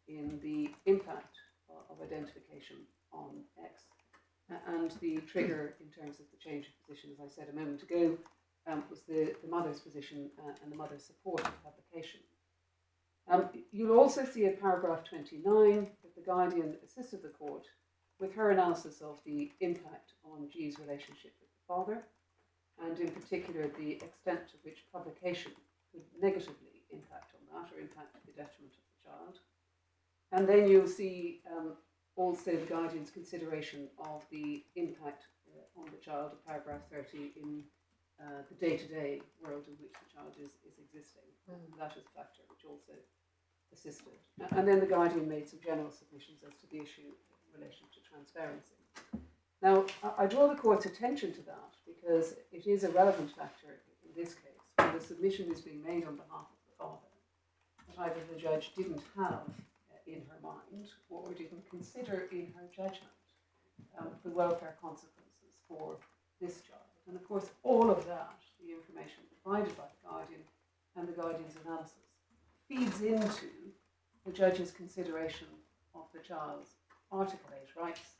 in the impact of identification on X. And the trigger in terms of the change of position, as I said a moment ago, was the mother's position and the mother's support of publication. You'll also see at paragraph 29 that the Guardian assisted the court with her analysis of the impact on G's relationship with the father, and in particular the extent to which publication could negatively impact on that, or impact to the detriment of the child. And then you'll see also the Guardian's consideration of the impact on the child of paragraph 30 in the day-to-day world in which the child is existing. That is a factor which also assisted. And then the Guardian made some general submissions as to the issue in relation to transparency. Now, I draw the court's attention to that because it is a relevant factor in this case, when the submission is being made on behalf of the father that either the judge didn't have in her mind or didn't consider in her judgment the welfare consequences for this child. And of course, all of that, the information provided by the Guardian and the Guardian's analysis, feeds into the judge's consideration of the child's Article 8 rights,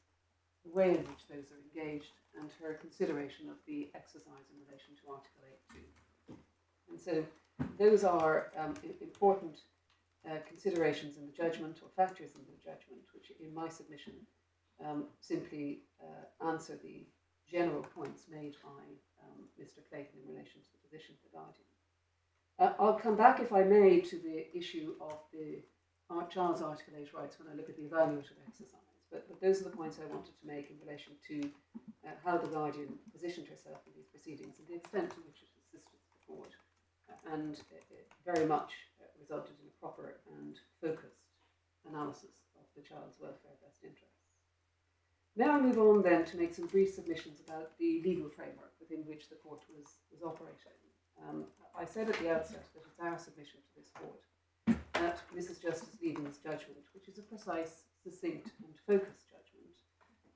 the way in which those are engaged, and her consideration of the exercise in relation to Article 8 too. And so those are important considerations in the judgment, or factors in the judgment, which in my submission simply answer the general points made by Mr Clayton in relation to the position of the Guardian. I'll come back, if I may, to the issue of the child's Article 8 rights when I look at the evaluative exercise. But those are the points I wanted to make in relation to how the Guardian positioned herself in these proceedings and the extent to which it assisted the court and it very much resulted in a proper and focused analysis of the child's welfare best interests. Now I move on then to make some brief submissions about the legal framework within which the court was operating. I said at the outset that it's our submission to this court that Mrs Justice Lieven's judgment, which is a precise, succinct and focused judgment,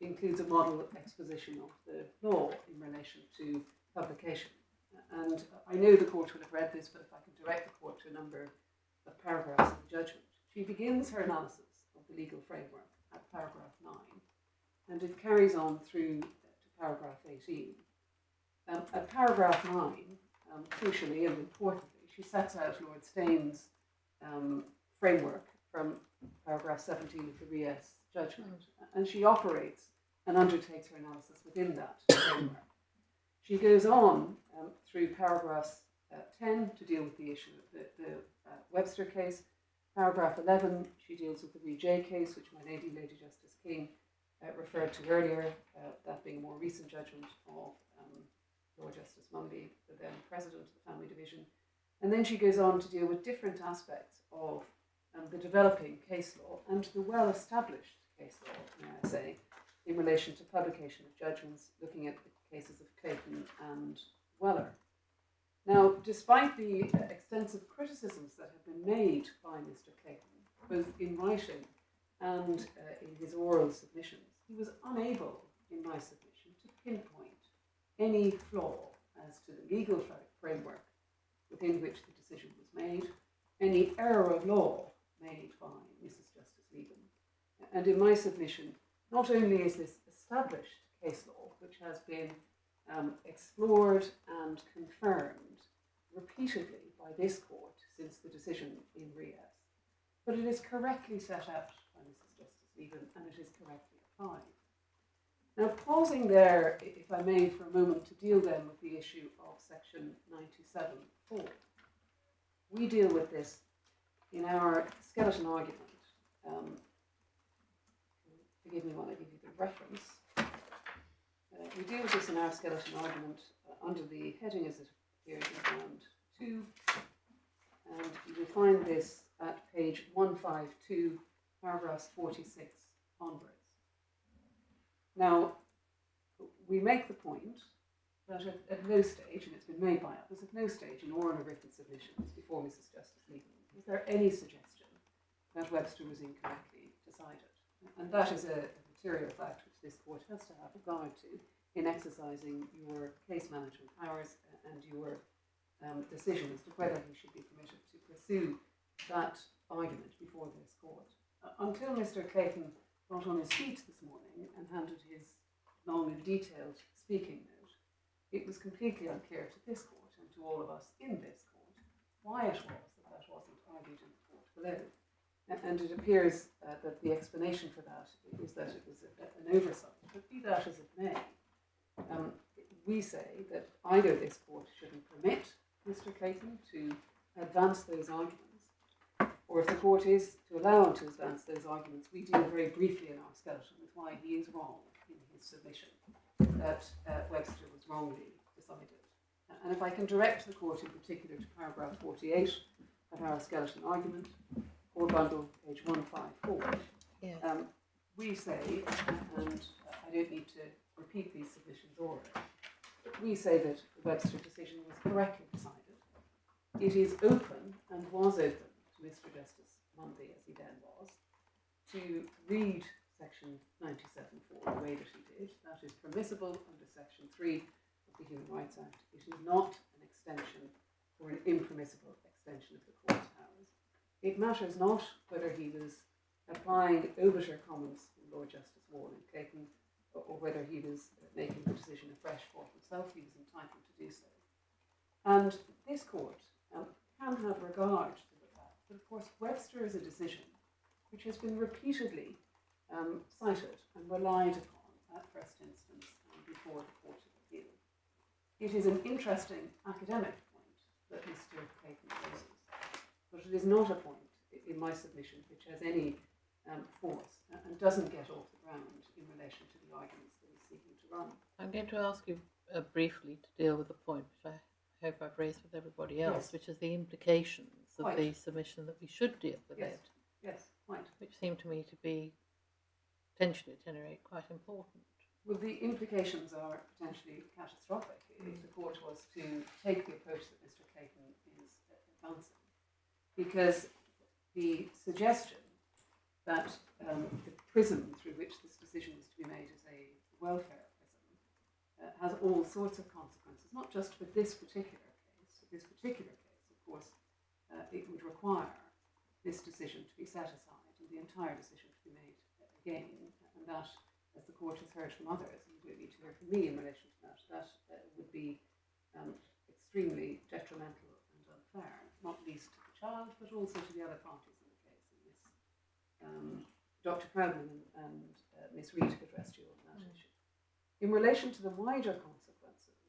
includes a model exposition of the law in relation to publication. And I know the court will have read this, but if I can direct the court to a number of paragraphs of the judgment. She begins her analysis of the legal framework at paragraph 9, and it carries on through to paragraph 18. At paragraph 9, crucially and importantly, she sets out Lord Staines's framework from paragraph 17 of the Ries judgment, and she operates and undertakes her analysis within that framework. She goes on through paragraphs 10 to deal with the issue of the Webster case. Paragraph 11, she deals with the J case, which my lady, Lady Justice King, referred to earlier, that being a more recent judgment of Lord Justice Munby, the then president of the Family Division. And then she goes on to deal with different aspects of the developing case law and the well-established case law, may I say, in relation to publication of judgments, looking at the cases of Clayton and Weller. Now, despite the extensive criticisms that have been made by Mr. Clayton, both in writing and in his oral submissions, he was unable, in my submission, to pinpoint any flaw as to the legal framework within which the decision was made, any error of law made by Mrs. Justice Lieven. And in my submission, not only is this established case law, which has been explored and confirmed repeatedly by this court since the decision in Ries, but it is correctly set out by Mrs. Justice Lieven and it is correctly applied. Now, pausing there, if I may, for a moment to deal then with the issue of section 97.4. We deal with this in our skeleton argument. Forgive me while I give you the reference. We deal with this in our skeleton argument under the heading as it appears in round 2, and you will find this at page 152, paragraphs 46 onwards. Now, we make the point that at no stage, and it's been made by others, at no stage in oral or written submissions before Mrs. Justice Lieven was there any suggestion that Webster was incorrectly decided. And that is a material fact which this court has to have regard to in exercising your case management powers and your decision as to whether he should be permitted to pursue that argument before this court. Until Mr. Clayton got on his feet this morning and handed his long and detailed speaking note, it was completely unclear to this court and to all of us in this court why it was that wasn't argued in the court below. And it appears that the explanation for that is that it was an oversight. But be that as it may, we say that either this court shouldn't permit Mr. Clayton to advance those arguments, or if the court is to allow him to advance those arguments, we deal very briefly in our skeleton with why he is wrong in his submission, that Webster was wrongly decided. And if I can direct the court in particular to paragraph 48 of our skeleton argument, or bundle, page 154, Yeah. We say, and I don't need to repeat these submissions orally, but we say that the Webster decision was correctly decided. It is open, and was open, to Mr. Justice Munby, as he then was, to read section 97.4 the way that he did. That is permissible under section 3 of the Human Rights Act. It is not an extension or an impermissible extension of the court's powers. It matters not whether he was applying obiter comments from Lord Justice Wall and Clayton, or whether he was making the decision afresh for himself. He was entitled to do so. And this court can have regard to the fact that, of course, Webster is a decision which has been repeatedly cited and relied upon at first instance and before the Court of Appeal. It is an interesting academic point that Mr. Clayton raises, but it is not a point in my submission which has any force and doesn't get off the ground in relation to the arguments that he's seeking to run. I'm going to ask you briefly to deal with the point which I hope I've raised with everybody else, Yes. which is the implications of Quite. the submission that we should deal with Yes. it, Yes, quite. which seem to me to be potentially, at any rate, quite important. Well, the implications are potentially catastrophic if the court was to take the approach that Mr. Clayton is advancing, because the suggestion that the prism through which this decision is to be made is a welfare prism has all sorts of consequences, not just for this particular case. This particular case, of course, it would require this decision to be set aside and the entire decision to be made again, and that, as the court has heard from others, and you need to hear from me in relation to that, would be extremely detrimental and unfair, not least to the child, but also to the other parties in the case. And this, Dr. Proudman and Miss Reid have addressed you on that issue. In relation to the wider consequences,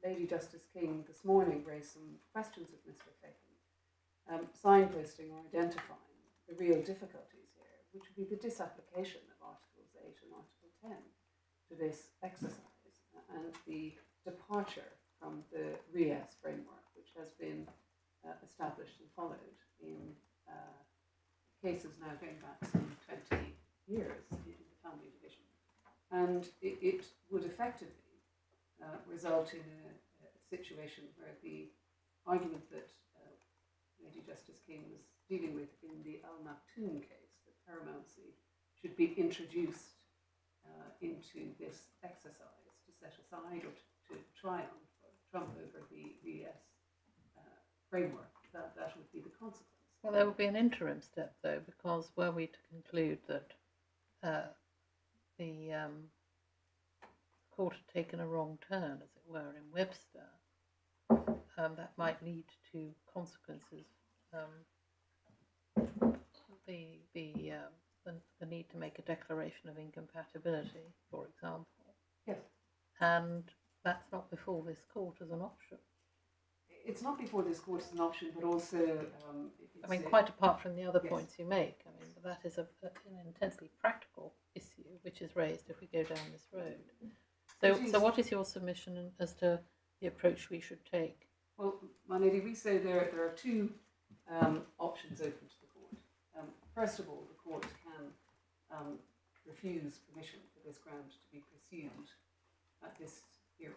Lady Justice King this morning raised some questions of Mr. Clayton, signposting or identifying the real difficulties here, which would be the disapplication of Articles 8 and Article 10 to this exercise, and the departure from the RES framework, which has been established and followed in cases now going back some 20 years in the family division. And it would effectively result in a situation where the argument that Lady Justice King was dealing with in the Al Maktoum case, that paramountcy should be introduced into this exercise to set aside or to triumph or trump over the RES framework, that would be the consequence. Well, there would be an interim step, though, because were we to conclude that the court had taken a wrong turn, as it were, in Webster, that might lead to consequences. The need to make a declaration of incompatibility, for example. Yes. And that's not before this court as an option. It's not before this court as an option, but also... I mean, quite apart from the other Yes. points you make, I mean, that is an intensely practical issue which is raised if we go down this road. So what is your submission as to the approach we should take? Well, my lady, we say there are two options open to the court. First of all, the court can refuse permission for this ground to be pursued at this hearing.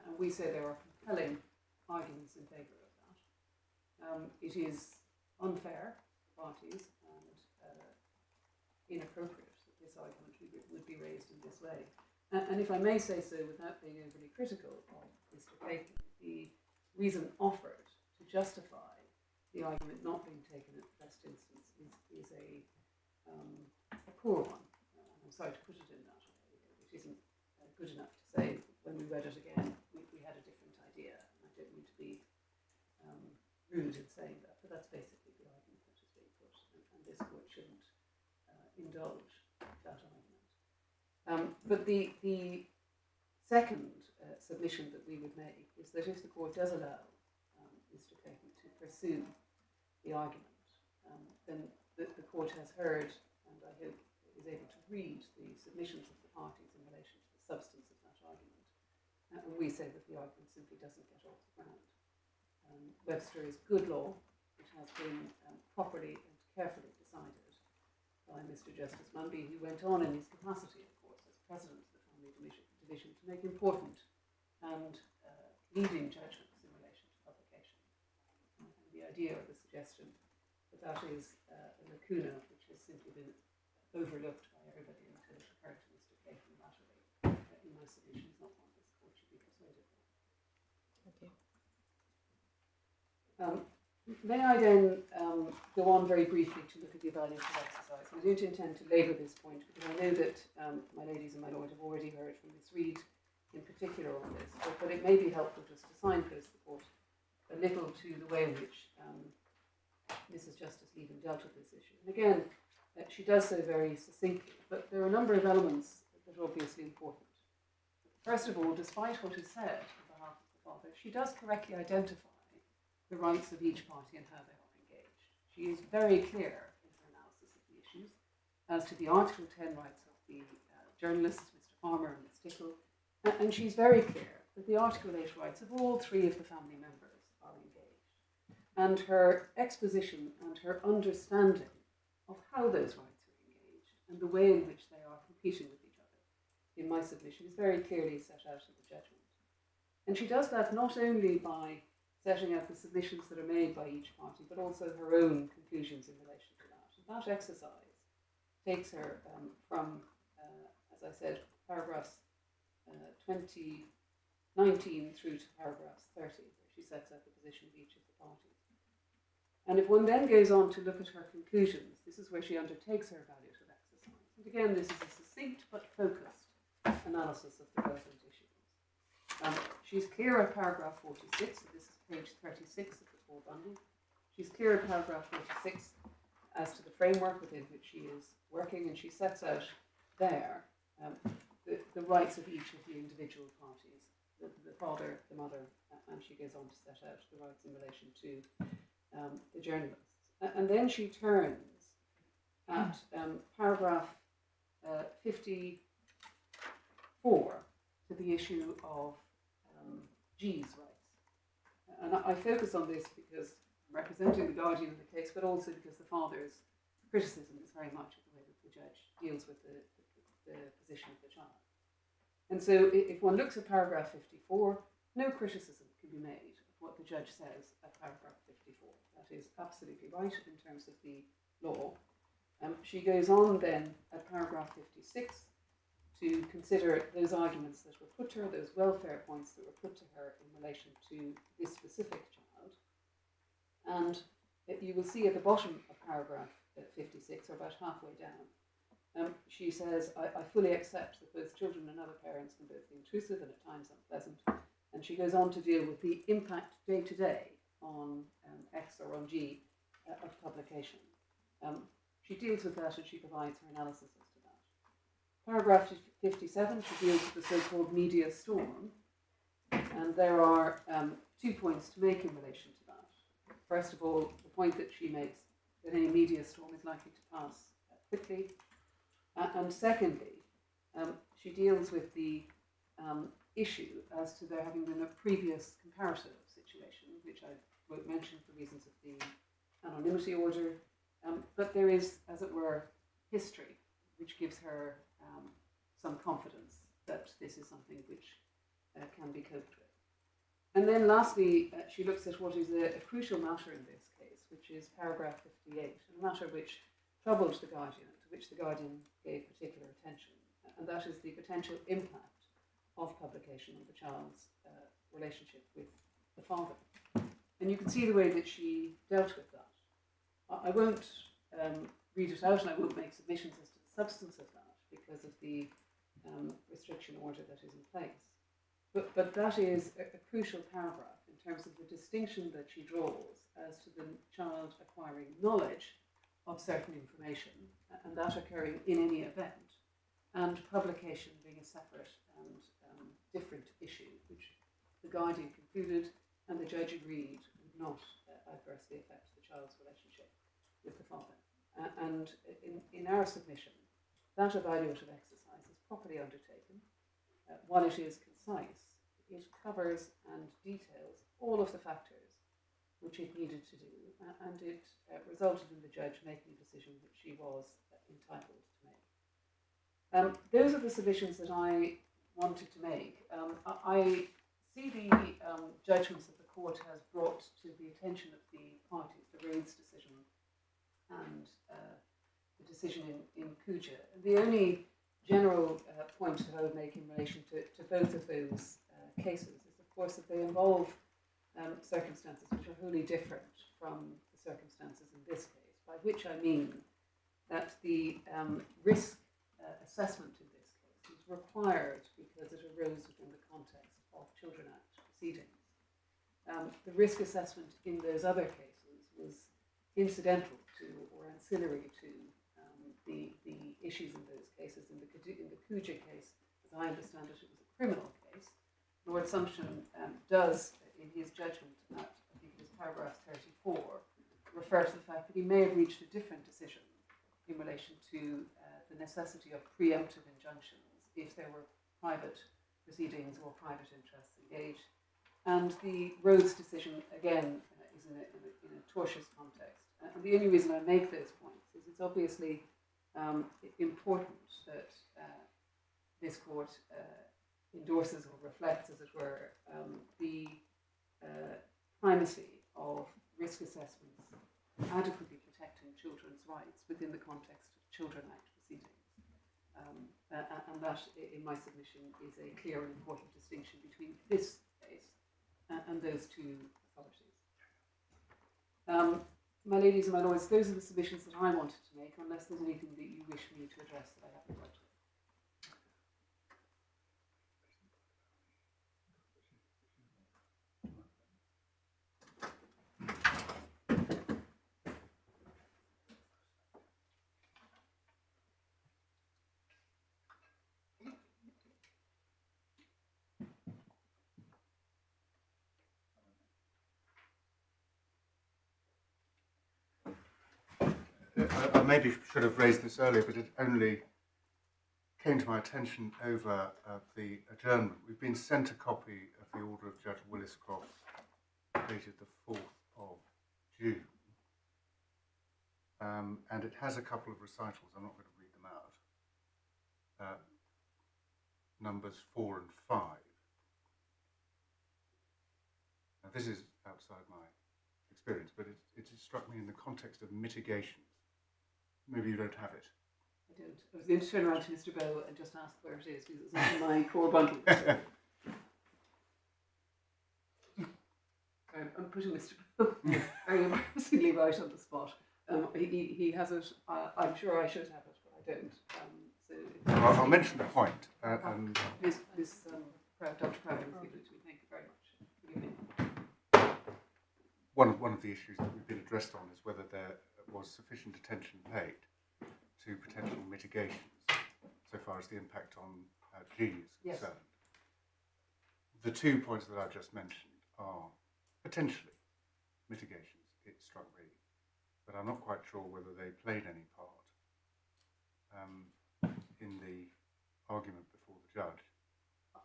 And we say there are compelling arguments in favour of that. It is unfair for parties and inappropriate that this argument would be raised in this way. And if I may say so without being overly critical of Mr. Clayton, the reason offered to justify the argument not being taken at the first instance is a poor one. I'm sorry to put it in that way. It isn't good enough to say when we read it again we had a different idea. And I don't mean to be rude in saying that, but that's basically the argument that is being put, and this court shouldn't indulge that argument. But the second submission that we would make is that if the court does allow Mr. Clayton to pursue the argument, then the court has heard, and I hope is able to read the submissions of the parties in relation to the substance of that argument. And we say that the argument simply doesn't get off the ground. Webster is good law. It has been properly and carefully decided by Mr. Justice Munby, who went on in his capacity, of course, as president of the Family Division to make important and leading judgments in relation to publication. And the idea or the suggestion that is a lacuna which has simply been overlooked by everybody until it occurred to Mr. Clayton latterly, in my submission, is not one this court should be persuaded by. Thank you. May I then go on very briefly to look at the evaluative exercise? I don't intend to labour this point because I know that my ladies and my lord have already heard from Miss Reid in particular on this, but it may be helpful just to signpost the court a little to the way in which Mrs Justice Lieven dealt with this issue. And again, she does so very succinctly, but there are a number of elements that are obviously important. First of all, despite what is said on behalf of the father, she does correctly identify the rights of each party and how they are engaged. She is very clear in her analysis of the issues as to the Article 10 rights of the journalists, Mr. Farmer and Ms. Tickle, and she's very clear that the Article 8 rights of all three of the family members are engaged. And her exposition and her understanding of how those rights are engaged and the way in which they are competing with each other in my submission is very clearly set out in the judgment. And she does that not only by setting out the submissions that are made by each party, but also her own conclusions in relation to that. And that exercise takes her from, as I said, paragraphs 19 through to paragraphs 30, where she sets out the position of each of the parties. And if one then goes on to look at her conclusions, this is where she undertakes her evaluative exercise. And again, this is a succinct but focused analysis of the relevant issues. She's clear at paragraph 46, so this is page 36 of the full bundle. She's clear at paragraph 46 as to the framework within which she is working, and she sets out there the rights of each of the individual parties, the father, the mother, and she goes on to set out the rights in relation to the journalists. And then she turns at paragraph 54 to the issue of G's rights. And I focus on this because I'm representing the guardian in the case, but also because the father's criticism is very much of the way that the judge deals with the position of the child. And so if one looks at paragraph 54, no criticism can be made of what the judge says at paragraph 54. That is absolutely right in terms of the law. She goes on then at paragraph 56 to consider those arguments that were put to her, those welfare points that were put to her in relation to this specific child. And you will see at the bottom of paragraph 56, or about halfway down, she says, I fully accept that both children and other parents can both be intrusive and at times unpleasant. And she goes on to deal with the impact day to day on X or on G of publication. She deals with that and she provides her analysis as to that. Paragraph 57, she deals with the so-called media storm. And there are 2 points to make in relation to that. First of all, the point that she makes that any media storm is likely to pass quickly. And secondly, she deals with the issue as to there having been a previous comparative situation, which I won't mention for reasons of the anonymity order, but there is, as it were, history, which gives her some confidence that this is something which can be coped with. And then lastly, she looks at what is a crucial matter in this case, which is paragraph 58, a matter which troubled the guardian, to which the guardian gave particular attention, and that is the potential impact of publication on the child's relationship with the father. And you can see the way that she dealt with that. I won't read it out, and I won't make submissions as to the substance of that because of the restriction order that is in place. But that is a crucial paragraph in terms of the distinction that she draws as to the child acquiring knowledge of certain information, and that occurring in any event, and publication being a separate and different issue, which the guardian concluded and the judge agreed would not adversely affect the child's relationship with the father. And in our submission, that evaluative exercise is properly undertaken. While it is concise, it covers and details all of the factors which it needed to do, and it resulted in the judge making a decision which she was entitled to make. Those are the submissions that I wanted to make. I see the judgments that the court has brought to the attention of the parties, the Rhodes decision and the decision in Cuja. The only general point that I would make in relation to both of those cases is, of course, that they involve circumstances which are wholly different from the circumstances in this case, by which I mean that the risk assessment in this case was required because it arose within the context of Children Act proceedings. The risk assessment in those other cases was incidental to or ancillary to the issues in those cases. In the Cuja case, as I understand it, it was a criminal case. Lord Sumption does, in his judgment at, I think it was paragraph 34, refer to the fact that he may have reached a different decision in relation to the necessity of preemptive injunctions if there were private proceedings or private interests engaged. And the Rhodes decision, again, is in a tortious context. And the only reason I make those points is it's obviously important that this court endorses or reflects, as it were, the primacy of risk assessments adequately protecting children's rights within the context of Children Act proceedings. And that, in my submission, is a clear and important distinction between this case and those two authorities. My ladies and my lords, those are the submissions that I wanted to make, unless there's anything that you wish me to address that I haven't got to. I maybe should have raised this earlier, but it only came to my attention over the adjournment. We've been sent a copy of the order of Judge Williscroft dated the 4th of June. And it has a couple of recitals. I'm not going to read them out. Numbers 4 and 5. Now, this is outside my experience, but it struck me in the context of mitigation. Maybe you don't have it. I don't. I was going to turn around to Mr. Bow and just ask where it is, because it's not in my core bundle. So. I'm putting Mr. Bow very embarrassingly right on the spot. He has it. I'm sure I should have it, but I don't. So I'll mention the point. Dr. Crowder has given it to me. Thank you very much. Good evening. One of the issues that we've been addressed on is whether there was sufficient attention paid to potential mitigations so far as the impact on G is concerned. The 2 points that I've just mentioned are potentially mitigations, it struck me, but I'm not quite sure whether they played any part in the argument before the judge.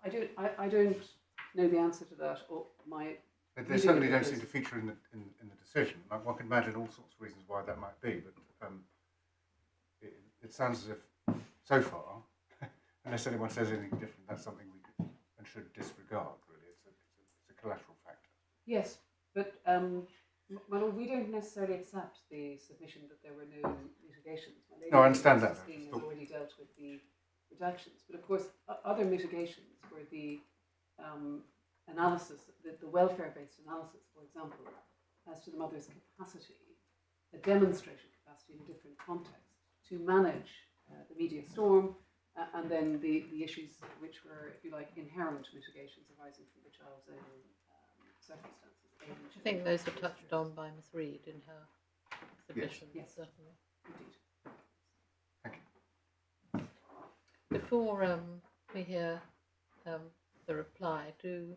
I don't know the answer to that. Or They certainly don't seem to feature in the decision. One can imagine all sorts of reasons why that might be, but it sounds as if, so far, unless anyone says anything different, that's something we could and should disregard, really. It's a collateral factor. Yes, but well, we don't necessarily accept the submission that there were no mitigations. No, I understand that. Has already dealt with the redactions, but of course, other mitigations were the analysis, the welfare-based analysis, for example, as to the mother's capacity, a demonstrated capacity in a different context to manage the media storm, and then the issues which were, if you like, inherent mitigations arising from the child's own circumstances. I think those were touched on by Ms Reid in her submission, yes. Certainly. Indeed. Thank you. Before we hear the reply, do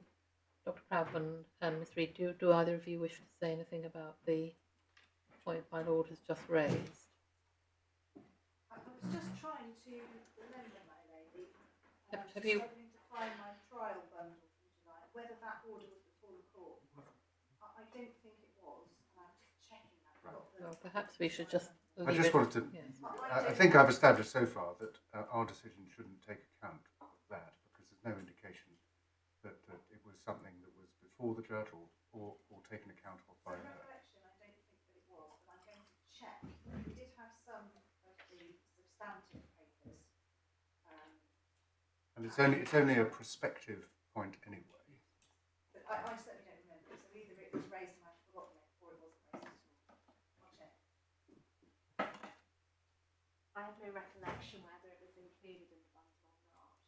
Dr. Crabman and Ms Reid, do either of you wish to say anything about the point my Lord has just raised? I was just trying to remember, my lady, Have you? struggling to find my trial bundle from tonight, whether that order was before the court. I don't think it was, and I'm just checking that. Well, perhaps we should just I just wanted to. Yes. I think I've established so far that our decision shouldn't take account of that, because there's no indication that it was something that was before the judge or taken account of by her. Recollection, I don't think that it was, but I'm going to check. We did have some of the substantive papers. And it's only a prospective point anyway. But I certainly don't remember it, so either it was raised and I've forgotten it, or it wasn't raised at all. I'll check. I have no recollection whether it was included in the bundle or not.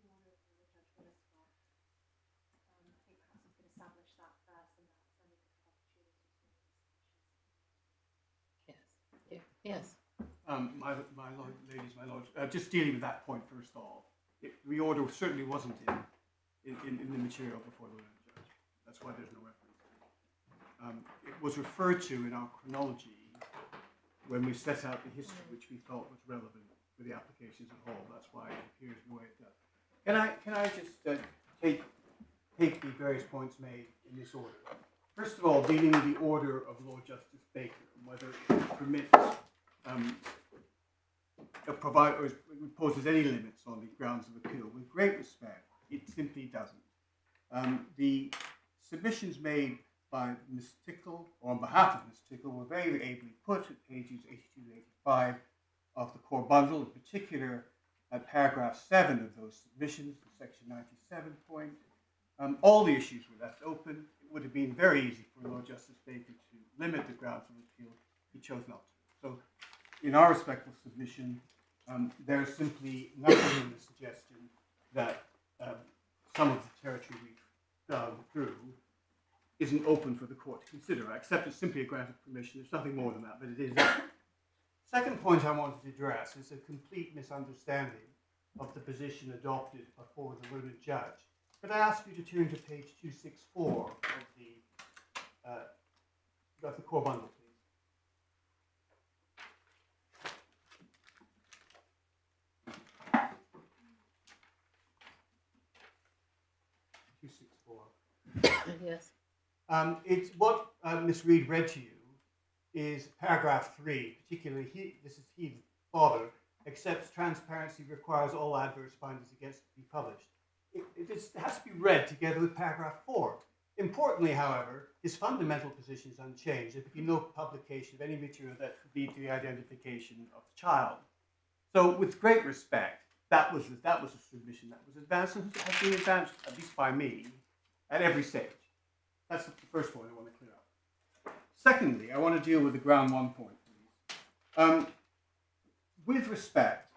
The order from the Judge Williscroft. I think perhaps we could establish that first, and perhaps then we could have opportunity to make discussions. Yes. My ladies, my lords, just dealing with that point first of all, the order certainly wasn't in the material before the judge. That's why there's no reference to it. It was referred to in our chronology when we set out the history, which we thought was relevant for the applications at all. That's why it appears the way it does. Can I just take the various points made in this order? First of all, dealing with the order of Lord Justice Baker and whether it permits or imposes any limits on the grounds of appeal. With great respect, it simply doesn't. The submissions made by Ms. Tickle, or on behalf of Ms. Tickle, were very ably put at pages 82 to 85 of the core bundle, in particular at paragraph 7 of those submissions, the section 97 point. All the issues were left open. It would have been very easy for Lord Justice Baker to limit the grounds of appeal. He chose not to. So, in our respectful submission, there's simply nothing in the suggestion that some of the territory we've gone through isn't open for the court to consider. I accept it's simply a grant of permission. There's nothing more than that, but it is there. Second point I wanted to address is a complete misunderstanding of the position adopted before the learned judge. Could I ask you to turn to page 264 of the core bundle, please? 264. Yes. It's what Miss Reed read to you is paragraph 3, particularly this is he, the father, accepts transparency requires all adverse findings against it to be published. It has to be read together with paragraph 4. Importantly, however, his fundamental position is unchanged. There could be no publication of any material that could lead to the identification of the child. So, with great respect, that was a submission that was advanced and has been advanced, at least by me, at every stage. That's the first point I want to clear up. Secondly, I want to deal with the ground 1 point, please. With respect,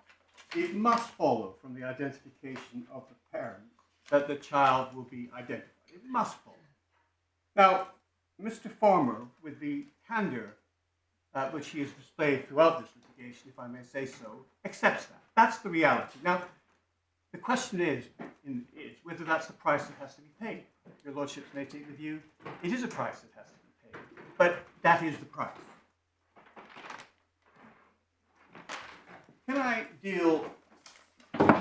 it must follow from the identification of the parent that the child will be identified. It must follow. Now, Mr. Farmer, with the candor which he has displayed throughout this litigation, if I may say so, accepts that. That's the reality. Now, the question is whether that's the price that has to be paid. Your lordships may take the view it is a price that has to be paid, but that is the price. Can I deal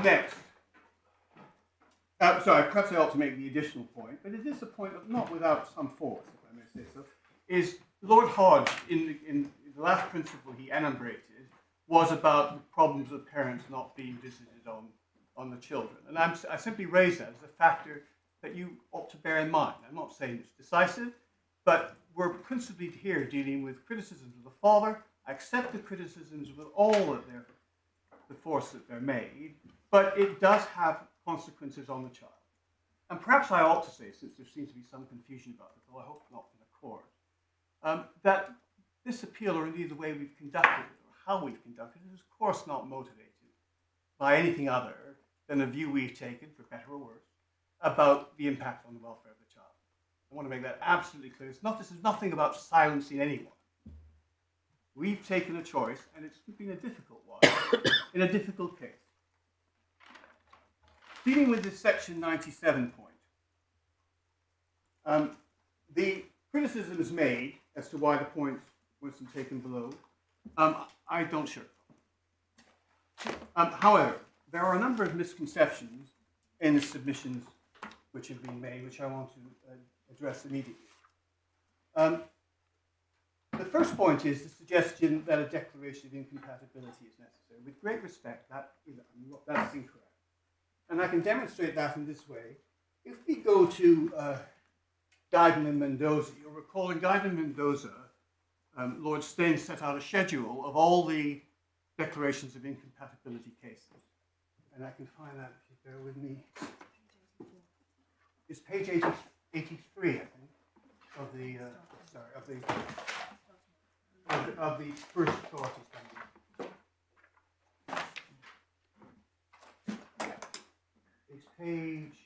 next? Sorry, perhaps I ought to make the additional point, but it is a point of not without some force, if I may say so, is Lord Hodge, in the last principle he enumerated, was about the problems of parents not being visited on the children. And I simply raise that as a factor that you ought to bear in mind. I'm not saying it's decisive, but we're principally here dealing with criticisms of the father. I accept the criticisms with all of the force that they're made, but it does have consequences on the child. And perhaps I ought to say, since there seems to be some confusion about it, though I hope not in the court, that this appeal, or indeed the way we've conducted it, or how we've conducted it, is of course not motivated by anything other than a view we've taken, for better or worse, about the impact on the welfare of the child. I want to make that absolutely clear. This is nothing about silencing anyone. We've taken a choice, and it's been a difficult one, in a difficult case. Dealing with this section 97 point, the criticism is made as to why the points wasn't taken below. I don't share them. However, there are a number of misconceptions in the submissions which have been made, which I want to address immediately. The first point is the suggestion that a declaration of incompatibility is necessary. With great respect, that's incorrect. And I can demonstrate that in this way. If we go to Guyton and Mendoza, you'll recall in Guyton and Mendoza, Lord Steyn set out a schedule of all the declarations of incompatibility cases. And I can find that, if you bear with me. It's page 83, I think, of the first authority standard. It's page.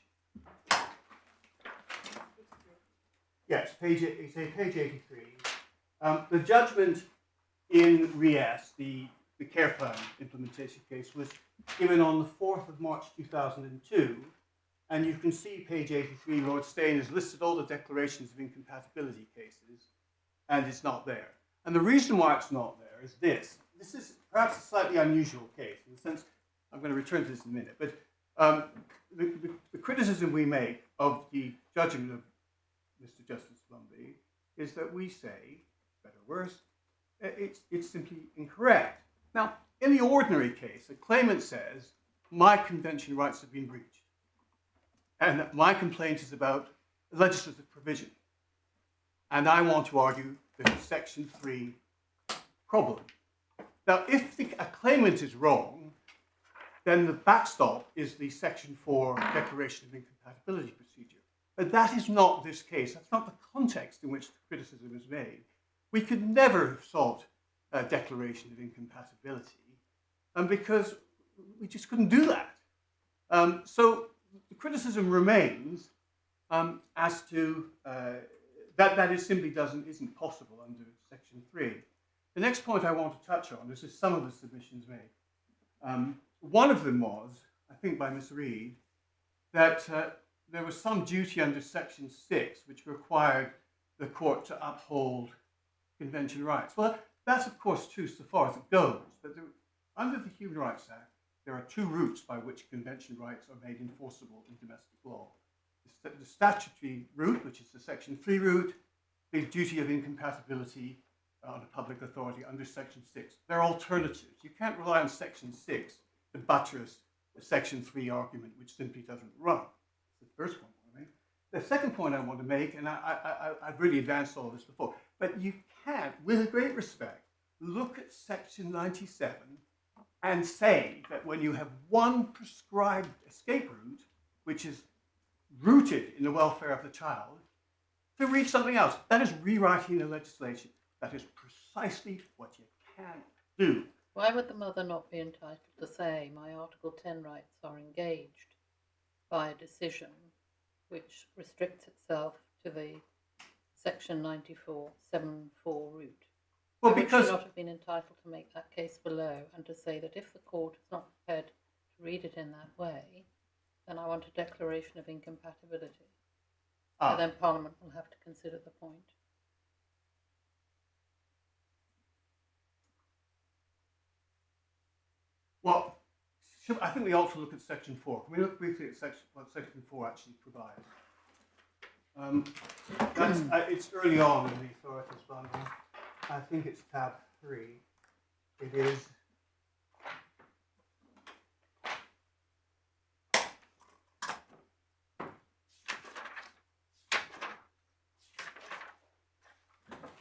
Yes, it's page 83. The judgment in Ries, the care plan implementation case, was given on the 4th of March 2002. And you can see page 83, Lord Steyn has listed all the declarations of incompatibility cases, and it's not there. And the reason why it's not there is this. This is perhaps a slightly unusual case, in the sense, I'm going to return to this in a minute, but The criticism we make of the judgment of Mr. Justice Warby is that we say, better or worse, it's simply incorrect. Now, in the ordinary case, a claimant says, my convention rights have been breached, and that my complaint is about legislative provision, and I want to argue there's a Section 3 problem. Now, if a claimant is wrong, then the backstop is the Section 4 Declaration of Incompatibility procedure. But that is not this case. That's not the context in which the criticism is made. We could never have sought a declaration of incompatibility because we just couldn't do that. So the criticism remains as to that it simply isn't possible under Section 3. The next point I want to touch on is some of the submissions made. One of them was, I think by Miss Reed, that there was some duty under Section 6 which required the court to uphold convention rights. Well, that's of course true so far as it goes, but under the Human Rights Act, there are two routes by which convention rights are made enforceable in domestic law. The statutory route, which is the Section 3 route, the duty of incompatibility on a public authority under Section 6. There are alternatives. You can't rely on Section 6 to buttress the Section 3 argument, which simply doesn't run. That's the first point I want to make. The second point I want to make, and I've really advanced all this before, but you can't, with great respect, look at Section 97 and say that when you have one prescribed escape route, which is rooted in the welfare of the child, to reach something else. That is rewriting the legislation. That is precisely what you can't do. Why would the mother not be entitled to say my Article 10 rights are engaged by a decision which restricts itself to the Section 94/7/4 route? Well, Why because would she not have been entitled to make that case below and to say that if the court is not prepared to read it in that way, then I want a declaration of incompatibility. So then Parliament will have to consider the point. well, I think we ought to look at Section 4. Can we look briefly at what Section 4 actually provides? It's early on in the authorities bundle. I think it's tab 3. It is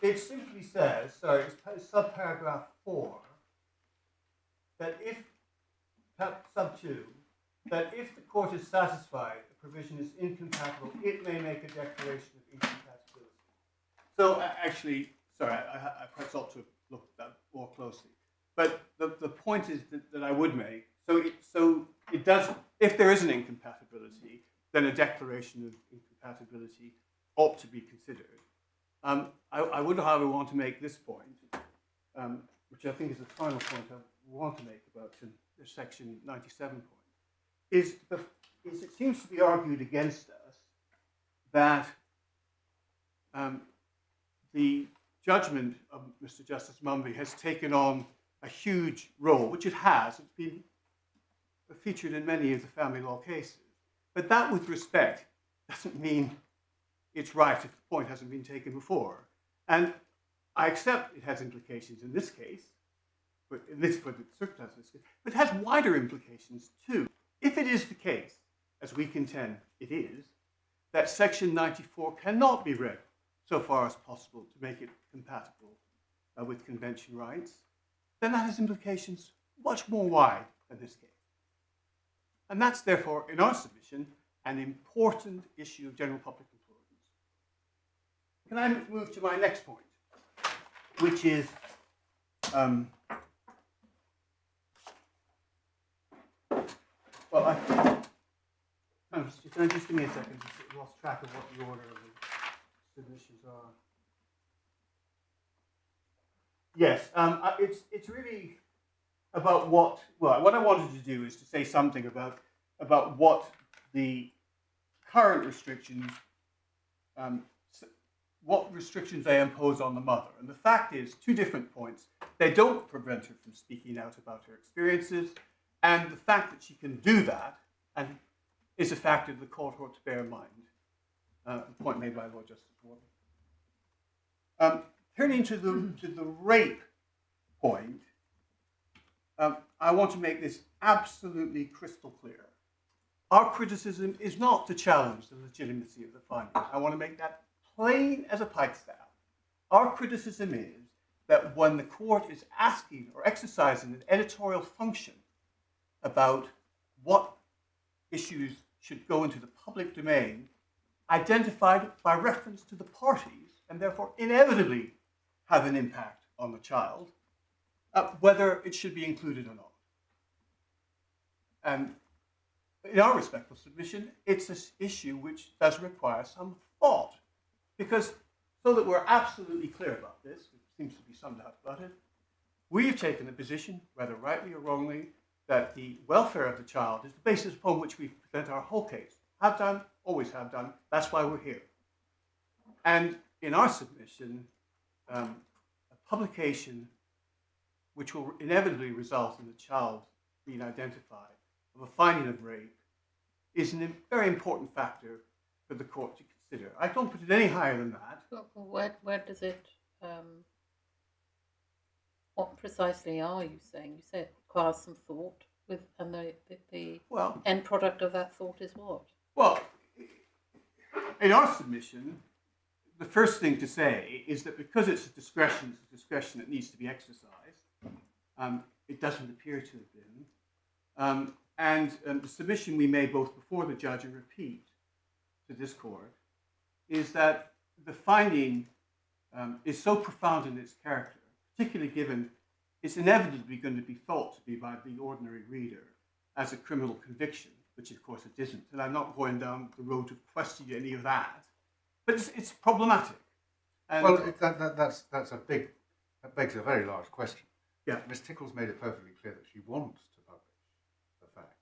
it simply says, sorry, it's subparagraph 4, that if, sub 2, that if the court is satisfied a provision is incompatible, it may make a declaration of incompatibility. So actually, sorry, I perhaps ought to look at that more closely. But the point is that I would make, so it does, if there is an incompatibility, then a declaration of incompatibility ought to be considered. I would, however, want to make this point, which I think is the final point I want to make about the Section 97 point, is it seems to be argued against us that the judgment of Mr. Justice Mumby has taken on a huge role, which it has. It's been featured in many of the family law cases. But that, with respect, doesn't mean it's right if the point hasn't been taken before. And I accept it has implications in this case, but for the circumstances, but it has wider implications too. If it is the case, as we contend it is, that Section 94 cannot be read so far as possible to make it compatible with convention rights, then that has implications much more wide than this case. And that's therefore, in our submission, an important issue of general public importance. Can I move to my next point, which is well, I think, can I just give me a second? I lost track of what the order of the submissions are. Yes, it's really about what I wanted to do is to say something about what the current restrictions, what restrictions they impose on the mother. And the fact is, 2 different points. They don't prevent her from speaking out about her experiences, and the fact that she can do that and is a factor the court ought to bear in mind. A point made by Lord Justice Warby. Turning to the rape point, I want to make this absolutely crystal clear. Our criticism is not to challenge the legitimacy of the findings. I want to make that plain as a pikestaff. Our criticism is that when the court is asking or exercising an editorial function about what issues should go into the public domain, identified by reference to the parties, and therefore inevitably have an impact on the child, whether it should be included or not. And in our respectful submission, it's an issue which does require some thought, because so that we're absolutely clear about this, there seems to be some doubt about it, we have taken a position, whether rightly or wrongly, that the welfare of the child is the basis upon which we present our whole case. Have done, always have done, that's why we're here. And in our submission, a publication which will inevitably result in the child being identified of a finding of rape is a very important factor for the court to consider. I don't put it any higher than that. Well, where does it, what precisely are you saying? You say it requires some thought, and the Well, end product of that thought is what? well, in our submission, the first thing to say is that because it's a discretion that needs to be exercised. It doesn't appear to have been. And the submission we made both before the judge and repeat to this court is that the finding is so profound in its character, particularly given it's inevitably going to be thought to be by the ordinary reader as a criminal conviction, which of course it isn't. And I'm not going down the road to question any of that, but it's problematic. And well, that begs a very large question. Yeah. Ms. Tickle's made it perfectly clear that she wants to publish the fact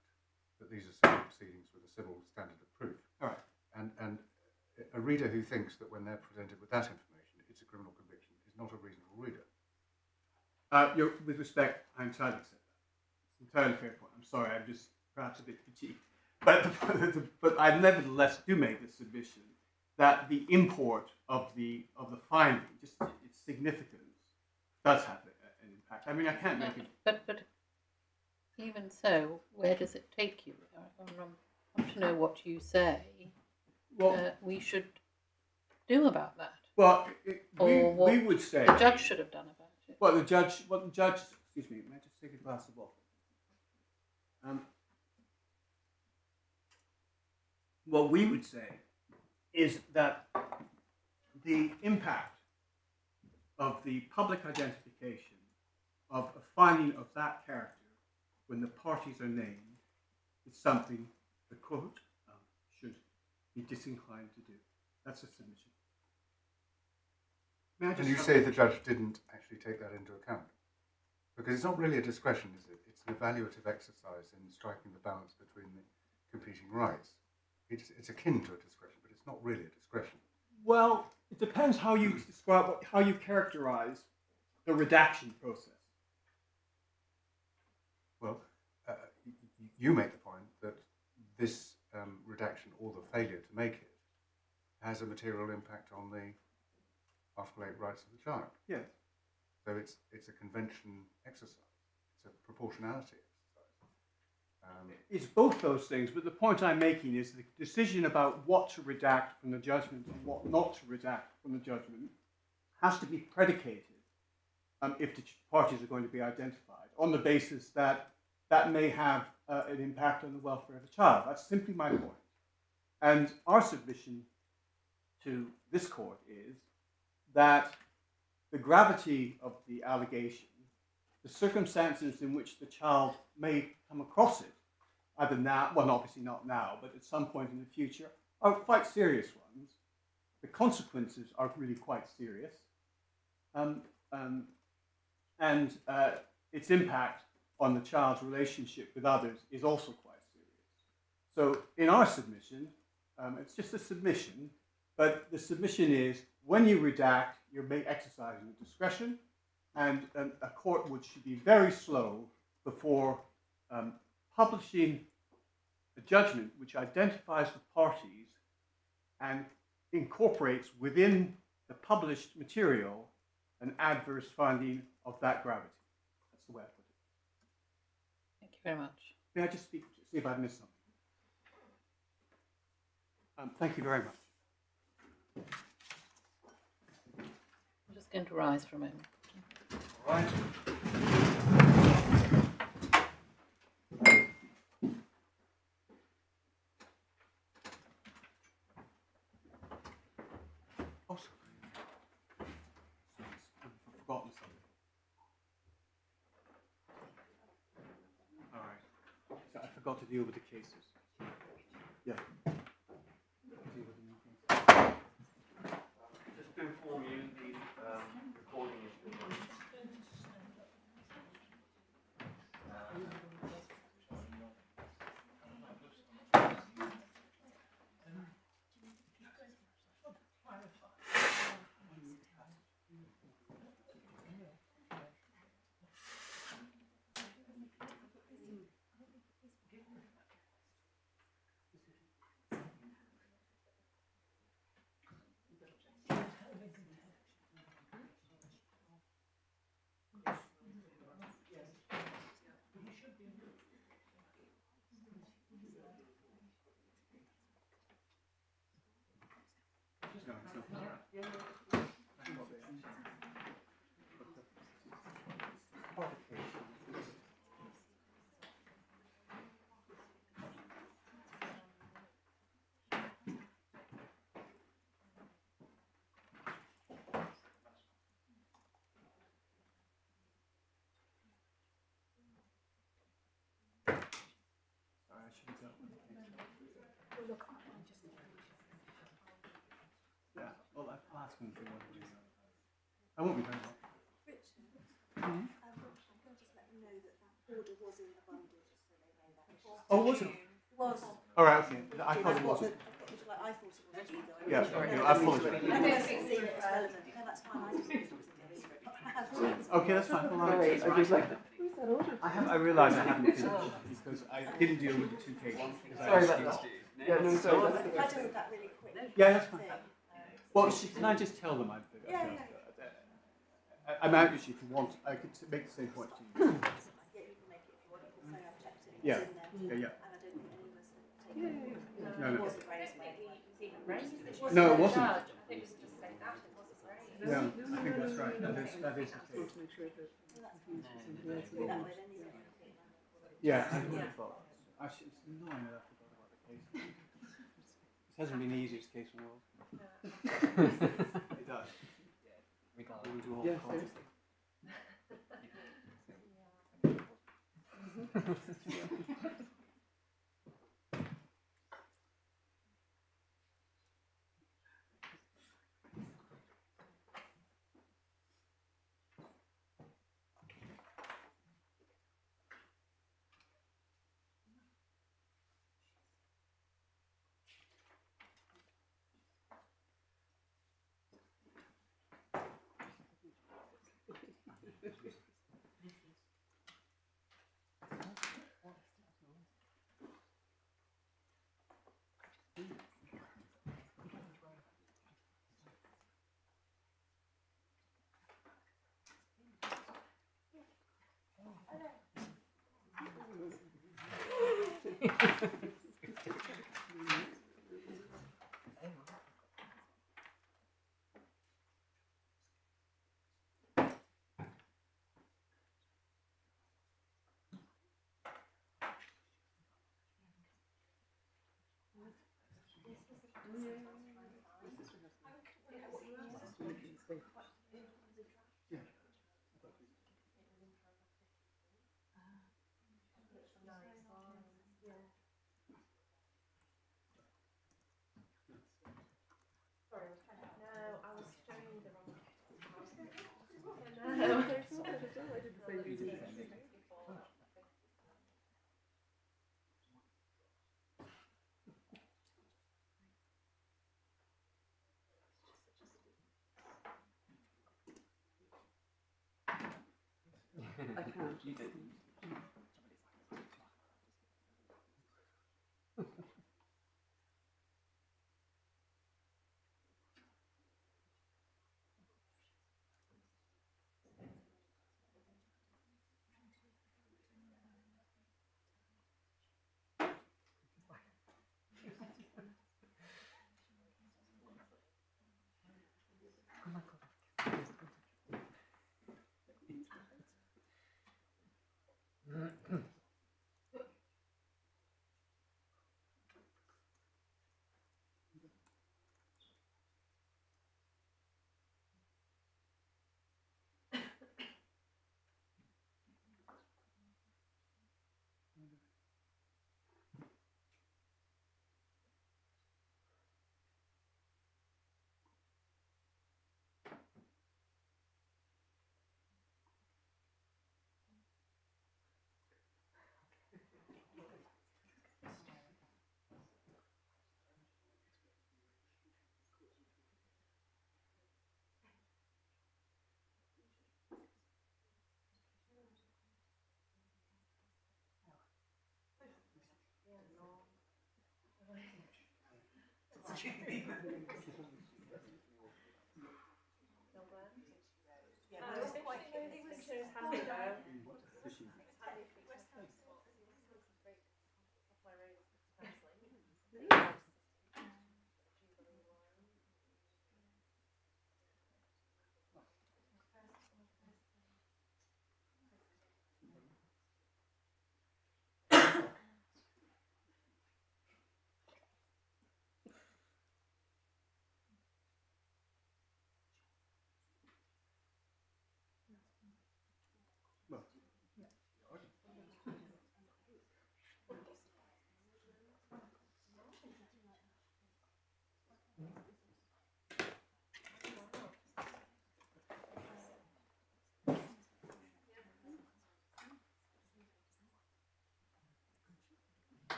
that these are civil proceedings with a civil standard of proof. all right. And a reader who thinks that when they're presented with that information, it's a criminal conviction, is not a reasonable reader. With respect, I entirely accept that. It's an entirely fair point. I'm sorry, I'm just perhaps a bit fatigued. But I nevertheless do make the submission that the import of the finding, just its significance, does have an impact. I mean, I can't make it. But even so, where does it take you? I want to know what you say Well, we should do about that. well, Or what we would say the judge should have done about it. What the judge. Excuse me. May I just take a glass of water? What we would say is that the impact of the public identification of a finding of that character when the parties are named is something the court should be disinclined to do. That's a submission. May I just And you say the judge didn't actually take that into account? Because it's not really a discretion, is it? It's an evaluative exercise in striking the balance between the competing rights. It's akin to a discretion, but it's not really a discretion. Well, it depends how you describe, how you characterize the redaction process. Well, you make the point that this redaction, or the failure to make it, has a material impact on the Article 8 rights of the child. Yes. So it's a convention exercise. It's a proportionality exercise. It's both those things, but the point I'm making is the decision about what to redact from the judgment and what not to redact from the judgment has to be predicated if the parties are going to be identified on the basis that that may have an impact on the welfare of the child. That's simply my point. And our submission to this court is that the gravity of the allegation, the circumstances in which the child may come across it, either now, well, obviously not now, but at some point in the future, are quite serious ones. The consequences are really quite serious. And its impact on the child's relationship with others is also quite serious. So in our submission, it's just a submission, but the submission is when you redact, you're exercising discretion, and a court should be very slow before publishing a judgment which identifies the parties and incorporates within the published material an adverse finding of that gravity. That's the way I put it. Thank you very much. May I just see if I've missed something? Thank you very much. I'm just going to rise for a moment. All right. Oh, sorry. I've forgotten something. All right. So I forgot to deal with the cases. Yeah. Just to inform you, the recording is being I should have dealt with the case. Yeah, well, I'll ask them if they want to do that. I won't be very long. Richard, I'm going to just let you know that order was in the bundle, just so they know that. Oh, was it? Was. All right, okay. I thought it wasn't. I thought it was either. Yeah, okay, I apologize. I know it's relevant. No, that's fine. I didn't think it was in there either. I have to. Okay, that's fine. Well, Sorry, I just like who's that order? I realize I haven't finished because I didn't deal with the two cases. Sorry about that. Yeah, no, sorry. If I deal with that really quick. Yeah, that's fine. thing, Well, can I just tell them I'm out if you want. I could make the same point to you. Yeah, you can make it if you want. You can say I've checked it. Yeah. It's in there. Yeah, yeah. And I don't think any of us have taken it. No, It no. wasn't raised by No, it wasn't. I think we should just say that it wasn't raised. Yeah, I think that's right. That is the case. To make sure that that way then you don't. Yeah, I would have thought. Actually, it's annoying that I forgot about the case. This hasn't been the easiest case in the world. It does. We do all yeah, kinds. seriously. I can't.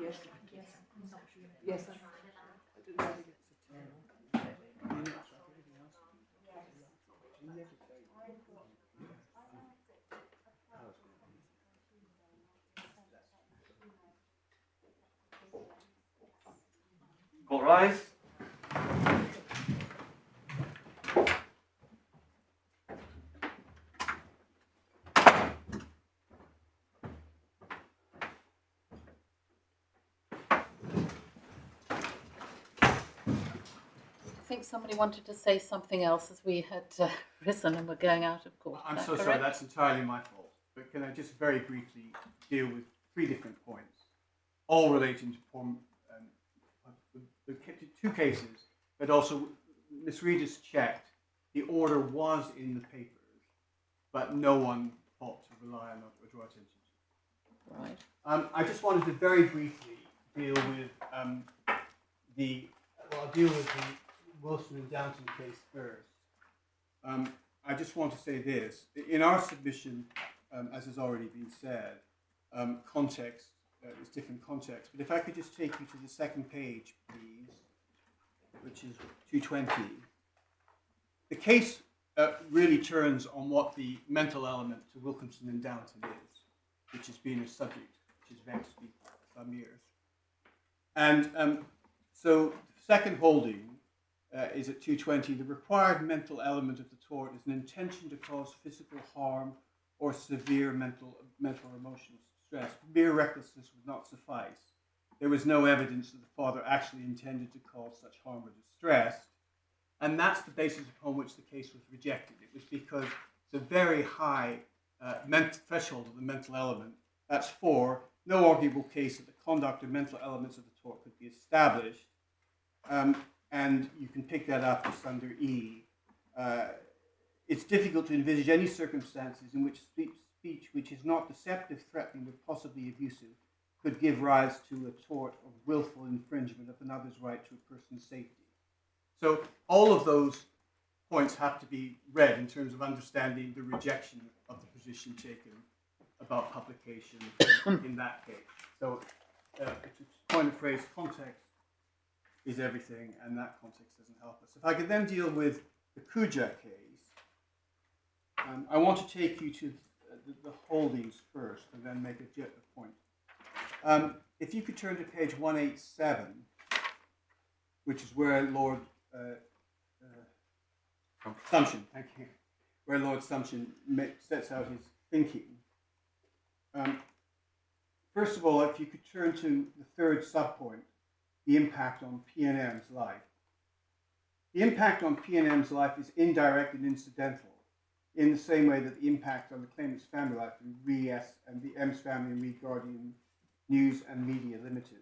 Yes. Yes. I didn't really get All rise. I think somebody wanted to say something else as we had risen and were going out of court. I'm Is that so sorry, correct? that's entirely my fault. But can I just very briefly deal with three different points, all relating to the two cases, but also Miss Reed has checked. The order was in the papers, but no one thought to rely on it or draw attention to it. Right. I just wanted to very briefly deal with I'll deal with the Wilson and Downton case first. I just want to say this. In our submission, as has already been said, context is different context. But if I could just take you to the second page, please, which is 220. The case really turns on what the mental element to Wilkinson and Downton is, which has been a subject which has vexed me for some years. And so the second holding is at 220. The required mental element of the tort is an intention to cause physical harm or severe mental or emotional stress. Mere recklessness would not suffice. There was no evidence that the father actually intended to cause such harm or distress. And that's the basis upon which the case was rejected. It was because it's a very high threshold of the mental element. That's 4. No arguable case that the conduct or mental elements of the tort could be established. And you can pick that up just under E. It's difficult to envisage any circumstances in which speech which is not deceptive, threatening, or possibly abusive could give rise to a tort of willful infringement of another's right to a person's safety. So all of those points have to be read in terms of understanding the rejection of the position taken about publication in that case. So it's a point of phrase, context is everything, and that context doesn't help us. If I could then deal with the Kuja case, I want to take you to the holdings first and then make a point. If you could turn to page 187, which is where Lord Sumption, thank you, where Lord Sumption sets out his thinking. First of all, if you could turn to the third subpoint, the impact on P&M's life. The impact on P&M's life is indirect and incidental, in the same way that the impact on the claimant's family life in Re-S and the M's family in Re-Guardian News and Media Limited.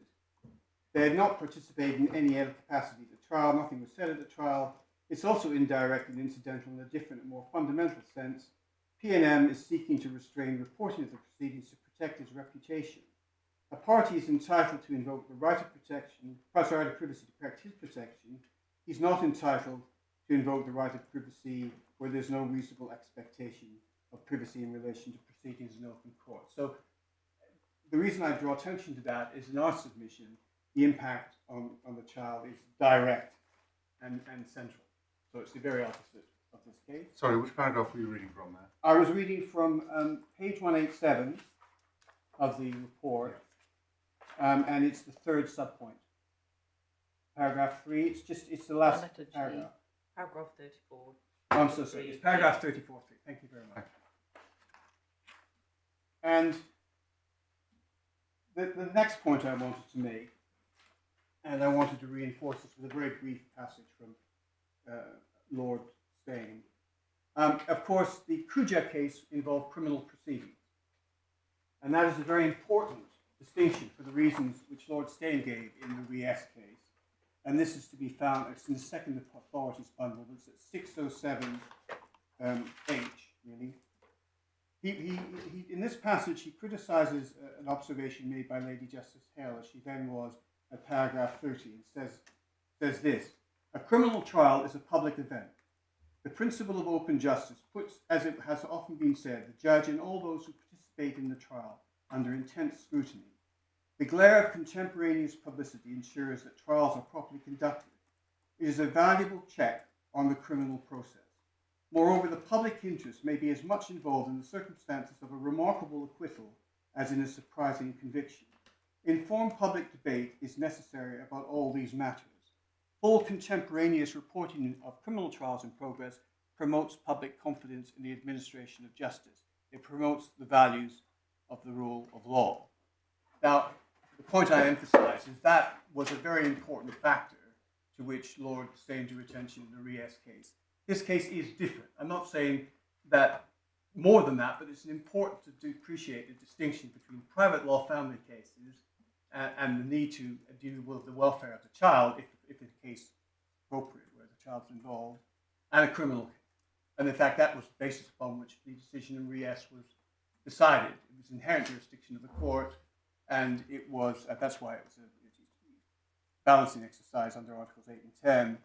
They had not participated in any other capacity at the trial, nothing was said at the trial. It's also indirect and incidental in a different and more fundamental sense. P&M is seeking to restrain reporting of the proceedings to protect his reputation. A party is entitled to invoke the right of protection, right of privacy to protect his protection. He's not entitled to invoke the right of privacy where there's no reasonable expectation of privacy in relation to proceedings in open court. So the reason I draw attention to that is in our submission, the impact on the child is direct and central. So it's the very opposite of this case. Sorry, which paragraph were you reading from there? I was reading from page 187 of the report, and it's the third subpoint. Paragraph 3, it's the last paragraph. Paragraph 34. Oh, I'm so sorry, it's paragraph 34. Thank you very much. And the next point I wanted to make, and I wanted to reinforce this with a very brief passage from Lord Steyn. Of course, the Kuja case involved criminal proceedings. And that is a very important distinction for the reasons which Lord Steyn gave in the Re-S case. And this is to be found, it's in the second authorities bundle, it's at 607 H, really. He, in this passage, he criticises an observation made by Lady Justice Hale, as she then was, at paragraph 30, and says this: a criminal trial is a public event. The principle of open justice puts, as it has often been said, the judge and all those who participate in the trial under intense scrutiny. The glare of contemporaneous publicity ensures that trials are properly conducted. It is a valuable check on the criminal process. Moreover, the public interest may be as much involved in the circumstances of a remarkable acquittal as in a surprising conviction. Informed public debate is necessary about all these matters. Full contemporaneous reporting of criminal trials in progress promotes public confidence in the administration of justice. It promotes the values of the rule of law. Now, the point I emphasize is that was a very important factor to which Lord Steyn drew attention in the Re-S case. This case is different. I'm not saying that more than that, but it's important to appreciate the distinction between private law family cases and the need to deal with the welfare of the child, if the case is appropriate, where the child's involved, and a criminal case. And in fact, that was the basis upon which the decision in Re-S was decided. It was inherent jurisdiction of the court, and it was, that's why it was a balancing exercise under Articles 8 and 10.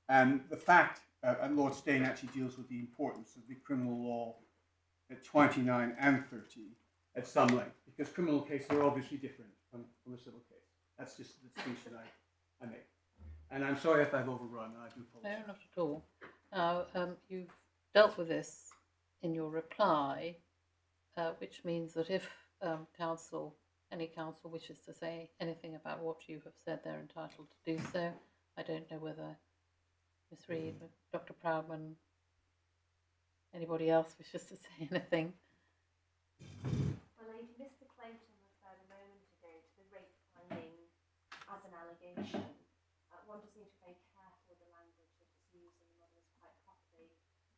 And the fact, and Lord Steyn actually deals with the importance of the criminal law at 29 and 30 at some length, because criminal cases are obviously different from a civil case. That's just the distinction I make. And I'm sorry if I've overrun, I do apologize. No, not at all. Now, you've dealt with this in your reply, which means that if any counsel wishes to say anything about what you have said, they're entitled to do so. I don't know whether Miss Reid, Dr. Proudman, anybody else wishes to say anything. Well, Lady, Mr. Clayton referred a moment ago to the rape finding as an allegation. One just needs to be very careful with the language that is used, and the mother has quite properly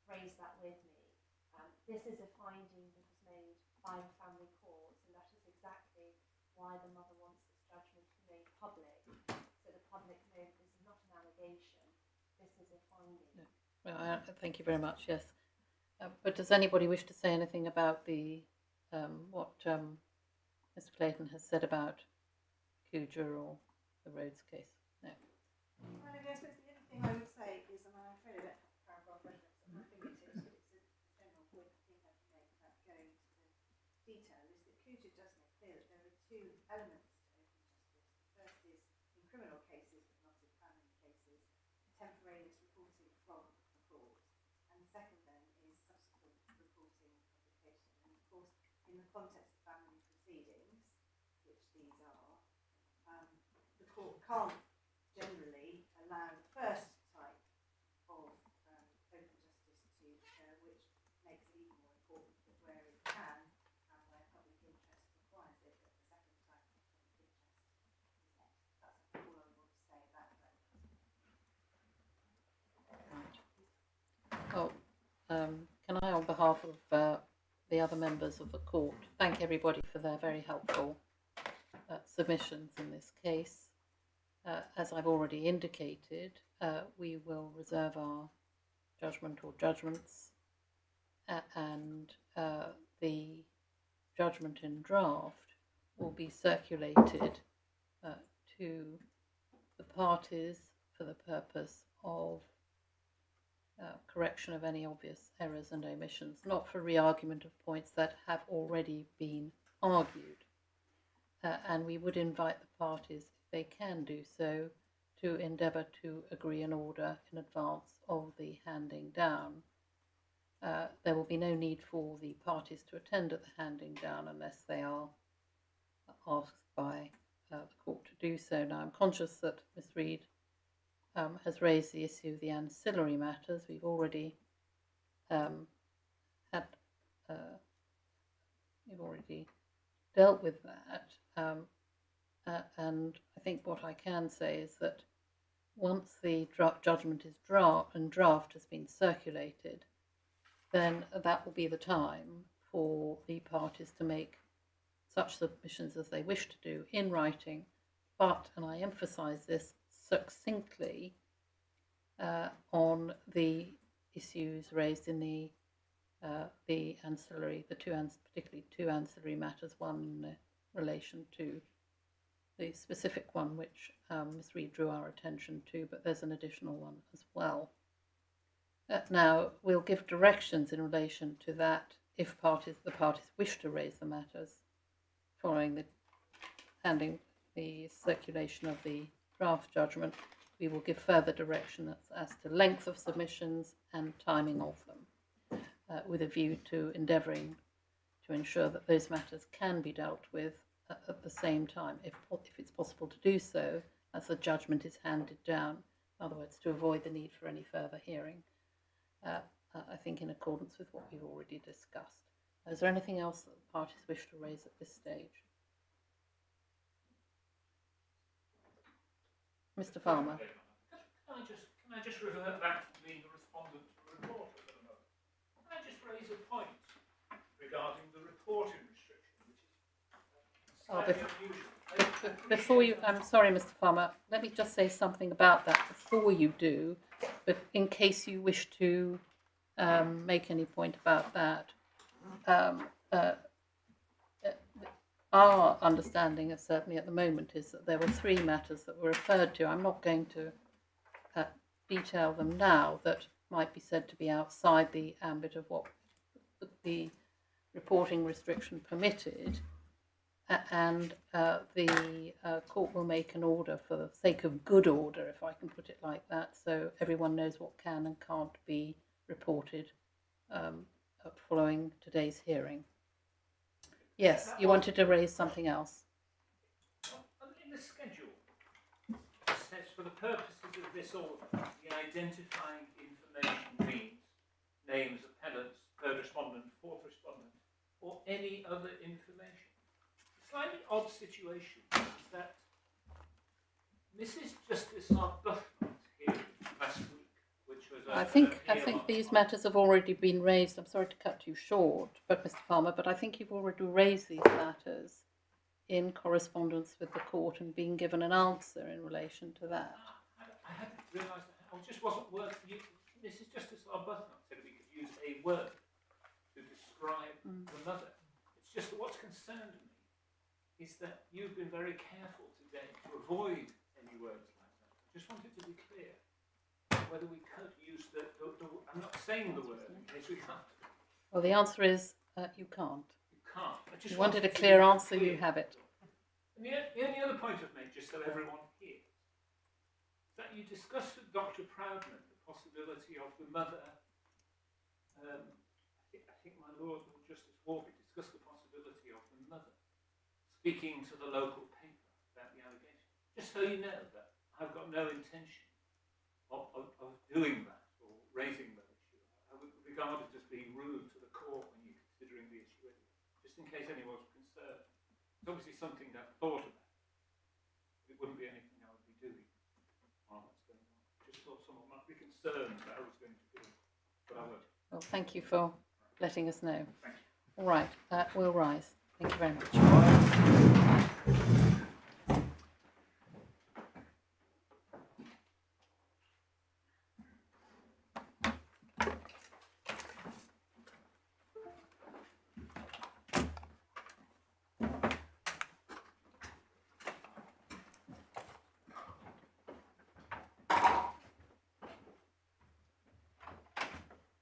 raised that with me. This is a finding that was made by the family court, and that is exactly why the mother wants this judgment to be made public, so the public know that this is not an allegation, this is a finding. No. Well, thank you very much, yes. But does anybody wish to say anything about the what Mr. Clayton has said about Kuja or the Rhodes case? No. Well, I guess the only thing I would say is, and I'm afraid I don't have the paragraph reference at my fingertips, but it's a general point I think I can make without going into the detail, is that Kuja does make clear that there are two elements to open justice. The first is, in criminal cases, but not in family cases, contemporaneous reporting from the court. And the second then is subsequent reporting the context of family proceedings, which these are, the court can't generally allow the first type of open justice to occur, which makes it even more important that where it can and where public interest requires it, that the second type of public interest is met. That's all I want to say about that. Oh, can I, on behalf of the other members of the court, thank everybody for their very helpful submissions in this case. As I've already indicated, we will reserve our judgment or judgments, and the judgment in draft will be circulated to the parties for the purpose of correction of any obvious errors and omissions, not for re-argument of points that have already been argued. And we would invite the parties, if they can do so, to endeavour to agree an order in advance of the handing down. There will be no need for the parties to attend at the handing down unless they are asked by the court to do so. Now, I'm conscious that Ms Reid has raised the issue of the ancillary matters. We've already we've already dealt with that, and I think what I can say is that once the judgment is draft has been circulated, then that will be the time for the parties to make such submissions as they wish to do in writing, but, and I emphasise this, succinctly on the issues raised in the ancillary, particularly two ancillary matters, one in relation to the specific one which Ms Reid drew our attention to, but there's an additional one as well. Now, we'll give directions in relation to that if the parties wish to raise the matters following the circulation of the draft judgment. We will give further direction as to length of submissions and timing of them, with a view to endeavouring to ensure that those matters can be dealt with at the same time, if it's possible to do so, as the judgment is handed down. In other words, to avoid the need for any further hearing, I think in accordance with what we've already discussed. Is there anything else that the parties wish to raise at this stage? Mr Farmer. Can I just revert back to being the respondent to the report for the moment? Can I just raise a point regarding the reporting restriction, which is unusual? Before you, I'm sorry, Mr Farmer, let me just say something about that before you do, but in case you wish to make any point about that. Our understanding, certainly at the moment, is that there were three matters that were referred to. I'm not going to detail them now, that might be said to be outside the ambit of what the reporting restriction permitted, and the court will make an order for the sake of good order, if I can put it like that, so everyone knows what can and can't be reported following today's hearing. Yes, you wanted to raise something else. In the schedule, it says for the purposes of this order, the identifying information means names, appellants, third respondent, fourth respondent, or any other information. The slightly odd situation is that Mrs Justice Lieven here last week, which was I think these matters have already been raised. I'm sorry to cut you short, but Mr Palmer, but I think you've already raised these matters in correspondence with the court and been given an answer in relation to that. I hadn't realised that. It just wasn't worth using. Mrs Justice Lieven said we could use a word to describe the mother. It's just that what's concerned me is that you've been very careful today to avoid any words like that. I just wanted to be clear whether we could use the I'm not saying the word in case we can't. Well, the answer is you can't. You can't. I just You wanted a clear answer, clear. you have it. And the only other point I've made, just so everyone hears, is that you discussed with Dr. Proudman the possibility of the mother, I think my Lord Justice Warby discussed the possibility mother speaking to the local paper about the allegation. Just so you know that I've got no intention of doing that or raising that issue. I would regard it as being rude to the court when you're considering the issue anyway, just in case anyone's concerned. It's obviously something I've thought about. It wouldn't be anything I would be doing while that's going on. Just thought someone might be concerned that I was going to do it, but I won't. Well, thank you for letting us know. Thank you. All right, we'll rise. Thank you very much.